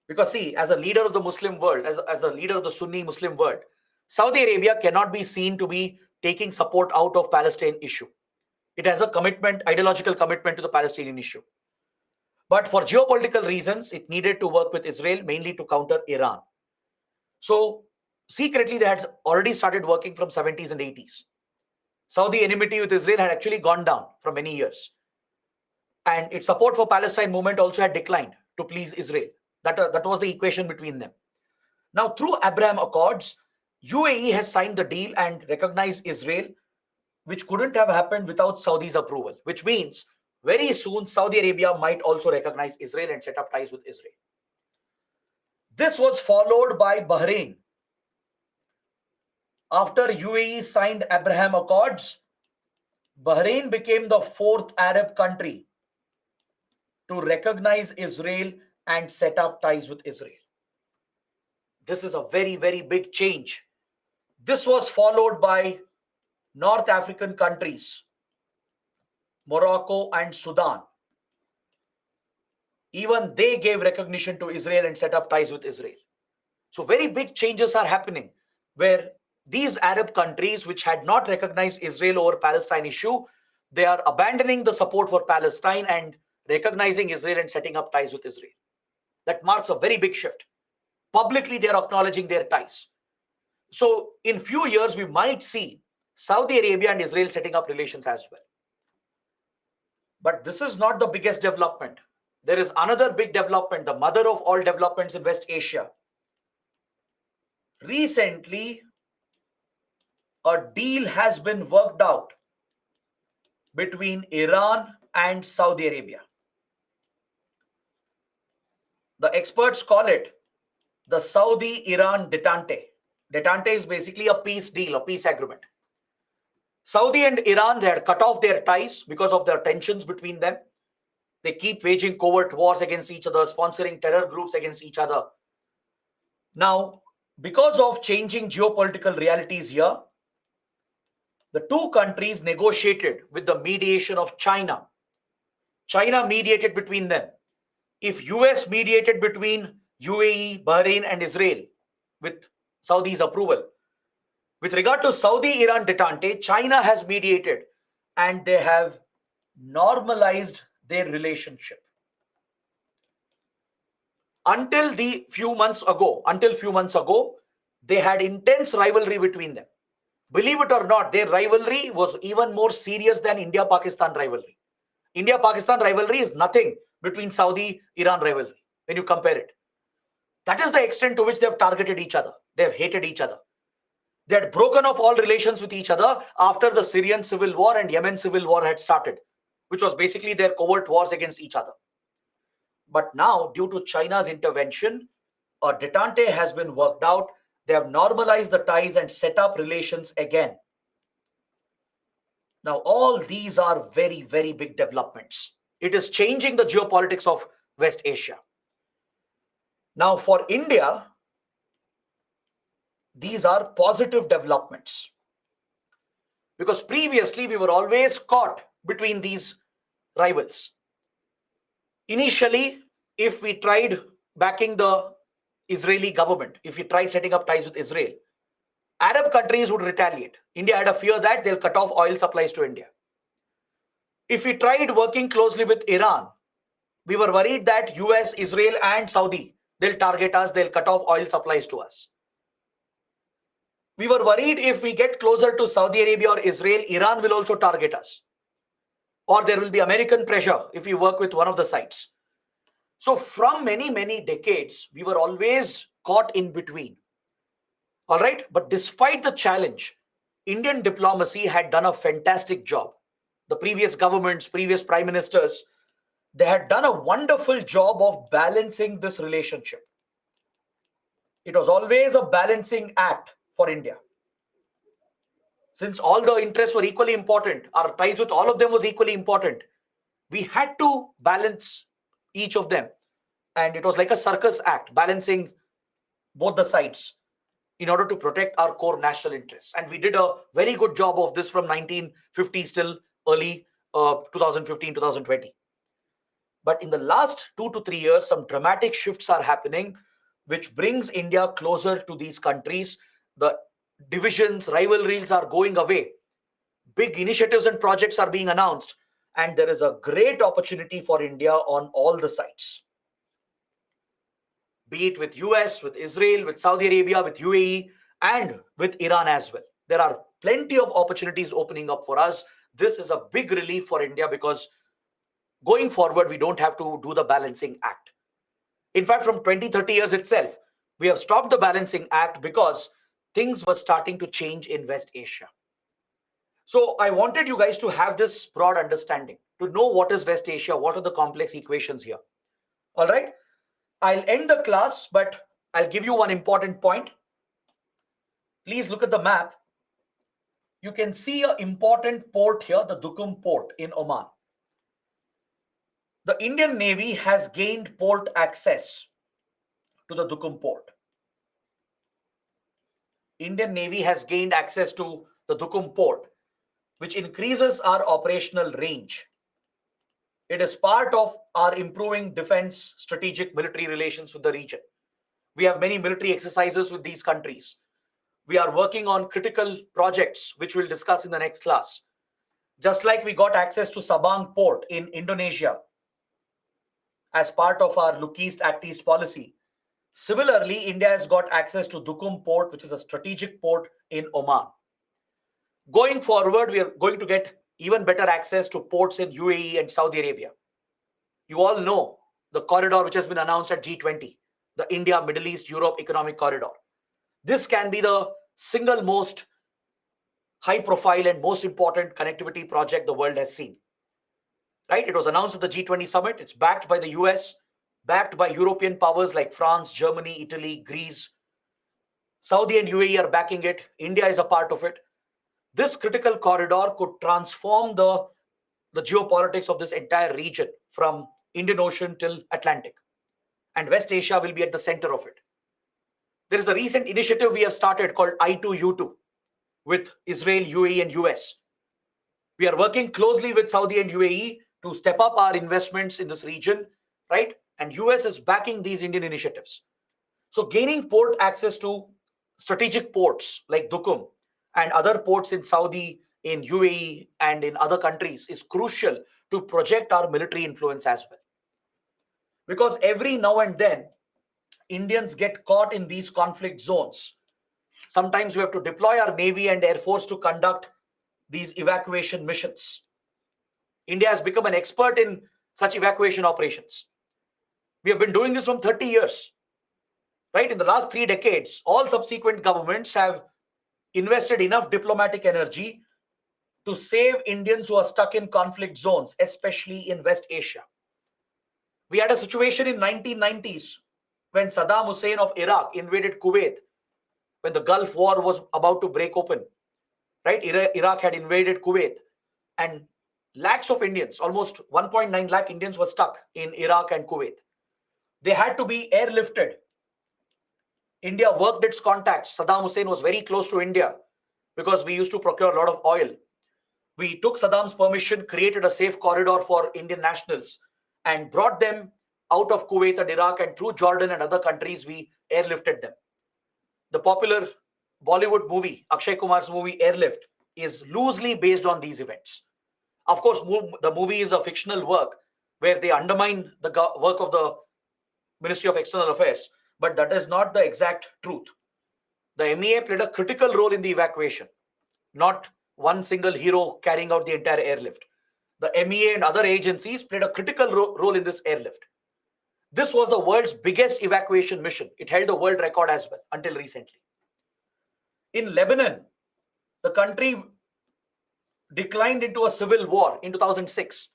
Because see, as a leader of the Muslim world, as the leader of the Sunni Muslim world, Saudi Arabia cannot be seen to be taking support out of Palestine issue. It has a commitment, ideological commitment to the Palestinian issue. But for geopolitical reasons, it needed to work with Israel, mainly to counter Iran. So secretly, they had already started working from 70s and 80s. Saudi enmity with Israel had actually gone down for many years. And its support for Palestine movement also had declined to please Israel. That was the equation between them. Now, through Abraham Accords, UAE has signed the deal and recognized Israel, which couldn't have happened without Saudi's approval, which means very soon Saudi Arabia might also recognize Israel and set up ties with Israel. This was followed by Bahrain. After UAE signed Abraham Accords, Bahrain became the fourth Arab country to recognize Israel and set up ties with Israel. This is a very, very big change. This was followed by North African countries, Morocco and Sudan. Even they gave recognition to Israel and set up ties with Israel. So very big changes are happening where these Arab countries which had not recognized Israel over Palestine issue, they are abandoning the support for Palestine and recognizing Israel and setting up ties with Israel. That marks a very big shift. Publicly, they are acknowledging their ties. So in few years, we might see Saudi Arabia and Israel setting up relations as well. But this is not the biggest development. There is another big development, the mother of all developments in West Asia. Recently, a deal has been worked out between Iran and Saudi Arabia. The experts call it the Saudi-Iran detente. Detente is basically a peace deal, a peace agreement. Saudi and Iran, they had cut off their ties because of the tensions between them. They keep waging covert wars against each other, sponsoring terror groups against each other. Now, because of changing geopolitical realities here, the two countries negotiated with the mediation of China. China mediated between them. If US mediated between UAE, Bahrain and Israel with Saudi's approval. With regard to Saudi-Iran detente, China has mediated and they have normalized their relationship. Until few months ago, they had intense rivalry between them. Believe it or not, their rivalry was even more serious than India-Pakistan rivalry. India-Pakistan rivalry is nothing between Saudi-Iran rivalry when you compare it. That is the extent to which they have targeted each other. They have hated each other. They had broken off all relations with each other after the Syrian civil war and Yemen civil war had started, which was basically their covert wars against each other. But now, due to China's intervention, a detente has been worked out. They have normalized the ties and set up relations again. Now, all these are very, very big developments. It is changing the geopolitics of West Asia. Now, for India, these are positive developments. Because previously, we were always caught between these rivals. Initially, if we tried backing the Israeli government, if we tried setting up ties with Israel, Arab countries would retaliate. India had a fear that they'll cut off oil supplies to India. If we tried working closely with Iran, we were worried that US, Israel and Saudi, they'll target us, they'll cut off oil supplies to us. We were worried if we get closer to Saudi Arabia or Israel, Iran will also target us. Or there will be American pressure if we work with one of the sides. So from many, many decades, we were always caught in between. All right. But despite the challenge, Indian diplomacy had done a fantastic job. The previous governments, previous prime ministers, they had done a wonderful job of balancing this relationship. It was always a balancing act for India. Since all the interests were equally important, our ties with all of them was equally important. We had to balance each of them. And it was like a circus act, balancing both the sides in order to protect our core national interests. And we did a very good job of this from 1950s till early 2015, 2020. But in the last 2 to 3 years, some dramatic shifts are happening, which brings India closer to these countries. The divisions, rivalries are going away. Big initiatives and projects are being announced. and there is a great opportunity for India on all the sides. Be it with US, with Israel, with Saudi Arabia, with UAE, and with Iran as well. There are plenty of opportunities opening up for us. This is a big relief for India because going forward, we don't have to do the balancing act. In fact, from 20, 30 years itself, we have stopped the balancing act because things were starting to change in West Asia. So I wanted you guys to have this broad understanding, to know what is West Asia, what are the complex equations here. All right. I'll end the class, but I'll give you one important point. Please look at the map. You can see an important port here, the Duqm port in Oman. The Indian Navy has gained port access to the Duqm port. Indian Navy has gained access to the Duqm port, which increases our operational range. It is part of our improving defense strategic military relations with the region. We have many military exercises with these countries. We are working on critical projects, which we'll discuss in the next class. Just like we got access to Sabang port in Indonesia as part of our Look East, Act East policy. Similarly, India has got access to Duqm port, which is a strategic port in Oman. Going forward, we are going to get even better access to ports in UAE and Saudi Arabia. You all know the corridor which has been announced at G20, the India, Middle East, Europe Economic Corridor. This can be the single most high profile and most important connectivity project the world has seen. Right? It was announced at the G20 summit. It's backed by the US, backed by European powers like France, Germany, Italy, Greece. Saudi and UAE are backing it. India is a part of it. This critical corridor could transform the geopolitics of this entire region from Indian Ocean till Atlantic. And West Asia will be at the center of it. There is a recent initiative we have started called I2U2 with Israel, UAE, and US. We are working closely with Saudi and UAE to step up our investments in this region, right? And US is backing these Indian initiatives. So gaining port access to strategic ports like Duqm and other ports in Saudi, in UAE, and in other countries is crucial to project our military influence as well. Because every now and then, Indians get caught in these conflict zones. Sometimes we have to deploy our Navy and Air Force to conduct these evacuation missions. India has become an expert in such evacuation operations. We have been doing this from 30 years. Right? In the last 3 decades, all subsequent governments have invested enough diplomatic energy to save Indians who are stuck in conflict zones, especially in West Asia. We had a situation in 1990s when Saddam Hussein of Iraq invaded Kuwait, when the Gulf War was about to break open. Right? Iraq had invaded Kuwait, and lakhs of Indians, almost 1.9 lakh Indians were stuck in Iraq and Kuwait. They had to be airlifted. India worked its contacts. Saddam Hussein was very close to India because we used to procure a lot of oil. We took Saddam's permission, created a safe corridor for Indian nationals, and brought them out of Kuwait and Iraq, and through Jordan and other countries, we airlifted them. The popular Bollywood movie, Akshay Kumar's movie Airlift, is loosely based on these events. Of course, the movie is a fictional work where they undermine the work of the Ministry of External Affairs, but that is not the exact truth. The MEA played a critical role in the evacuation, not one single hero carrying out the entire airlift. The MEA and other agencies played a critical role in this airlift. This was the world's biggest evacuation mission. It held the world record as well until recently. In Lebanon, the country declined into a civil war in 2006.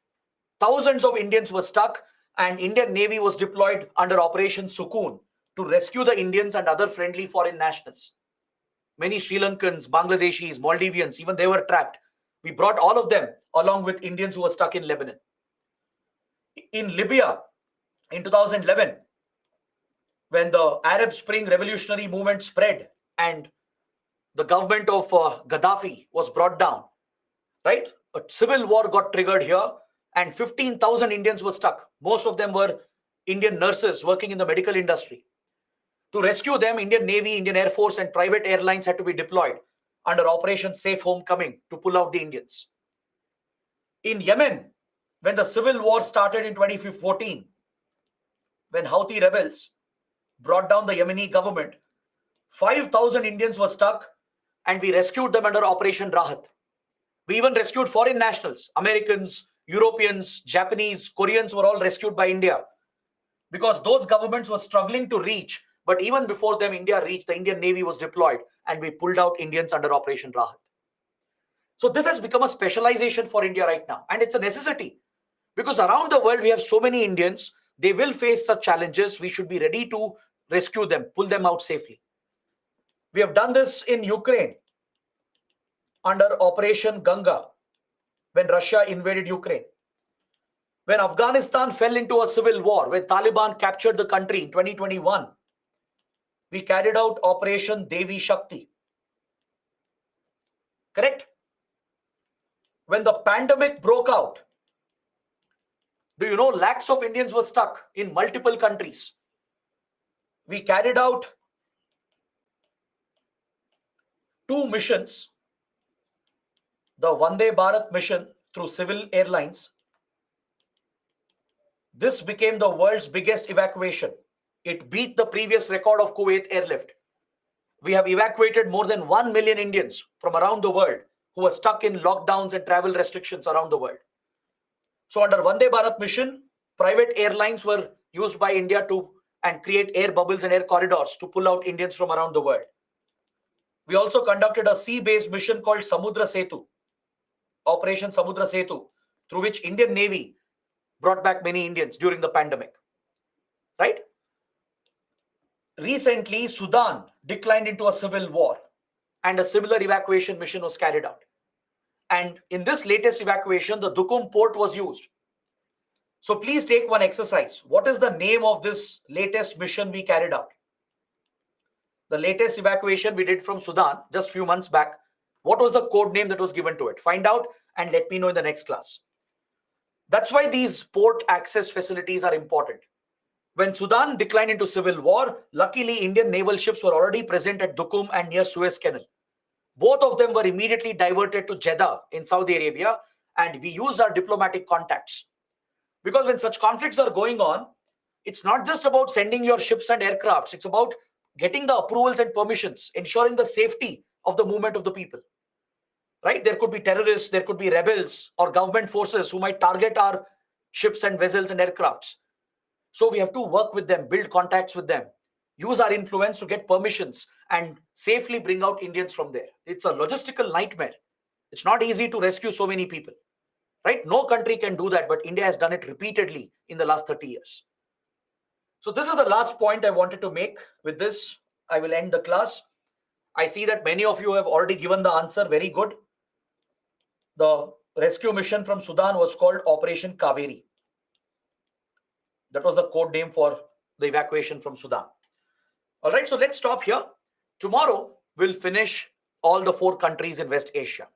Thousands of Indians were stuck, and Indian Navy was deployed under Operation Sukoon to rescue the Indians and other friendly foreign nationals. Many Sri Lankans, Bangladeshis, Maldivians, even they were trapped. We brought all of them along with Indians who were stuck in Lebanon. In Libya, in 2011, when the Arab Spring revolutionary movement spread and the government of Gaddafi was brought down, right? A civil war got triggered here, and 15,000 Indians were stuck. Most of them were Indian nurses working in the medical industry. To rescue them, Indian Navy, Indian Air Force, and private airlines had to be deployed under Operation Safe Homecoming to pull out the Indians. In Yemen, when the civil war started in 2014, when Houthi rebels brought down the Yemeni government, 5,000 Indians were stuck and we rescued them under Operation Rahat. We even rescued foreign nationals, Americans, Europeans, Japanese, Koreans were all rescued by India because those governments were struggling to reach. But even before them, India reached, the Indian Navy was deployed and we pulled out Indians under Operation Rahat. So this has become a specialization for India right now. And it's a necessity because around the world, we have so many Indians. They will face such challenges. We should be ready to rescue them, pull them out safely. We have done this in Ukraine under Operation Ganga when Russia invaded Ukraine. When Afghanistan fell into a civil war, when Taliban captured the country in 2021, we carried out Operation Devi Shakti. Correct? When the pandemic broke out, do you know lakhs of Indians were stuck in multiple countries? We carried out 2 missions, the Vande Bharat mission through civil airlines. This became the world's biggest evacuation. It beat the previous record of Kuwait airlift. We have evacuated more than 1 million Indians from around the world who were stuck in lockdowns and travel restrictions around the world. So under Vande Bharat mission, private airlines were used by India to and create air bubbles and air corridors to pull out Indians from around the world. We also conducted a sea-based mission called Samudra Setu, Operation Samudra Setu, through which Indian Navy brought back many Indians during the pandemic. Right? Recently, Sudan declined into a civil war and a similar evacuation mission was carried out. And in this latest evacuation, the Dukum port was used. So please take one exercise. What is the name of this latest mission we carried out? The latest evacuation we did from Sudan just a few months back. What was the code name that was given to it? Find out and let me know in the next class. That's why these port access facilities are important. When Sudan declined into civil war, luckily Indian naval ships were already present at Dukum and near Suez Canal. Both of them were immediately diverted to Jeddah in Saudi Arabia, and we used our diplomatic contacts. Because when such conflicts are going on, it's not just about sending your ships and aircrafts, it's about getting the approvals and permissions, ensuring the safety of the movement of the people. Right? There could be terrorists, there could be rebels or government forces who might target our ships and vessels and aircrafts. So we have to work with them, build contacts with them, use our influence to get permissions and safely bring out Indians from there. It's a logistical nightmare. It's not easy to rescue so many people, right? No country can do that, but India has done it repeatedly in the last 30 years. So this is the last point I wanted to make. With this, I will end the class. I see that many of you have already given the answer. Very good. The rescue mission from Sudan was called Operation Kaveri. That was the code name for the evacuation from Sudan. All right, so let's stop here. Tomorrow, we'll finish all the 4 countries in West Asia.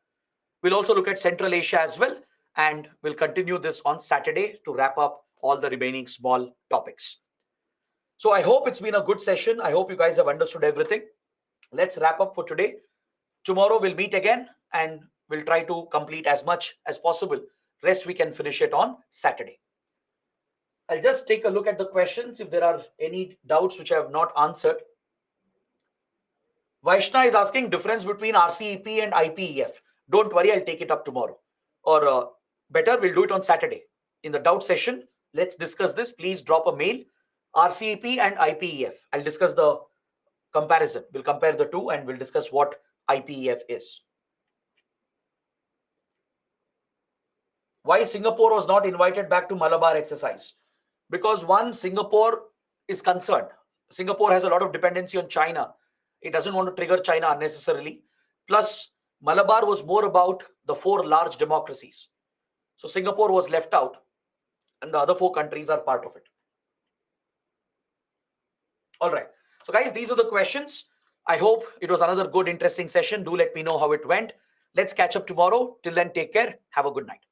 We'll also look at Central Asia as well, and we'll continue this on Saturday to wrap up all the remaining small topics. So I hope it's been a good session. I hope you guys have understood everything. Let's wrap up for today. Tomorrow, we'll meet again, and we'll try to complete as much as possible. Rest, we can finish it on Saturday. I'll just take a look at the questions if there are any doubts which I have not answered. Vaishna is asking difference between RCEP and IPEF. Don't worry, I'll take it up tomorrow. Or better, we'll do it on Saturday. In the doubt session, let's discuss this. Please drop a mail. RCEP and IPEF. I'll discuss the comparison. We'll compare the two and we'll discuss what IPEF is. Why Singapore was not invited back to Malabar exercise? Because one, Singapore is concerned. Singapore has a lot of dependency on China. It doesn't want to trigger China unnecessarily. Plus, Malabar was more about the 4 large democracies. So Singapore was left out and the other 4 countries are part of it. All right. So guys, these are the questions. I hope it was another good, interesting session. Do let me know how it went. Let's catch up tomorrow. Till then, take care. Have a good night.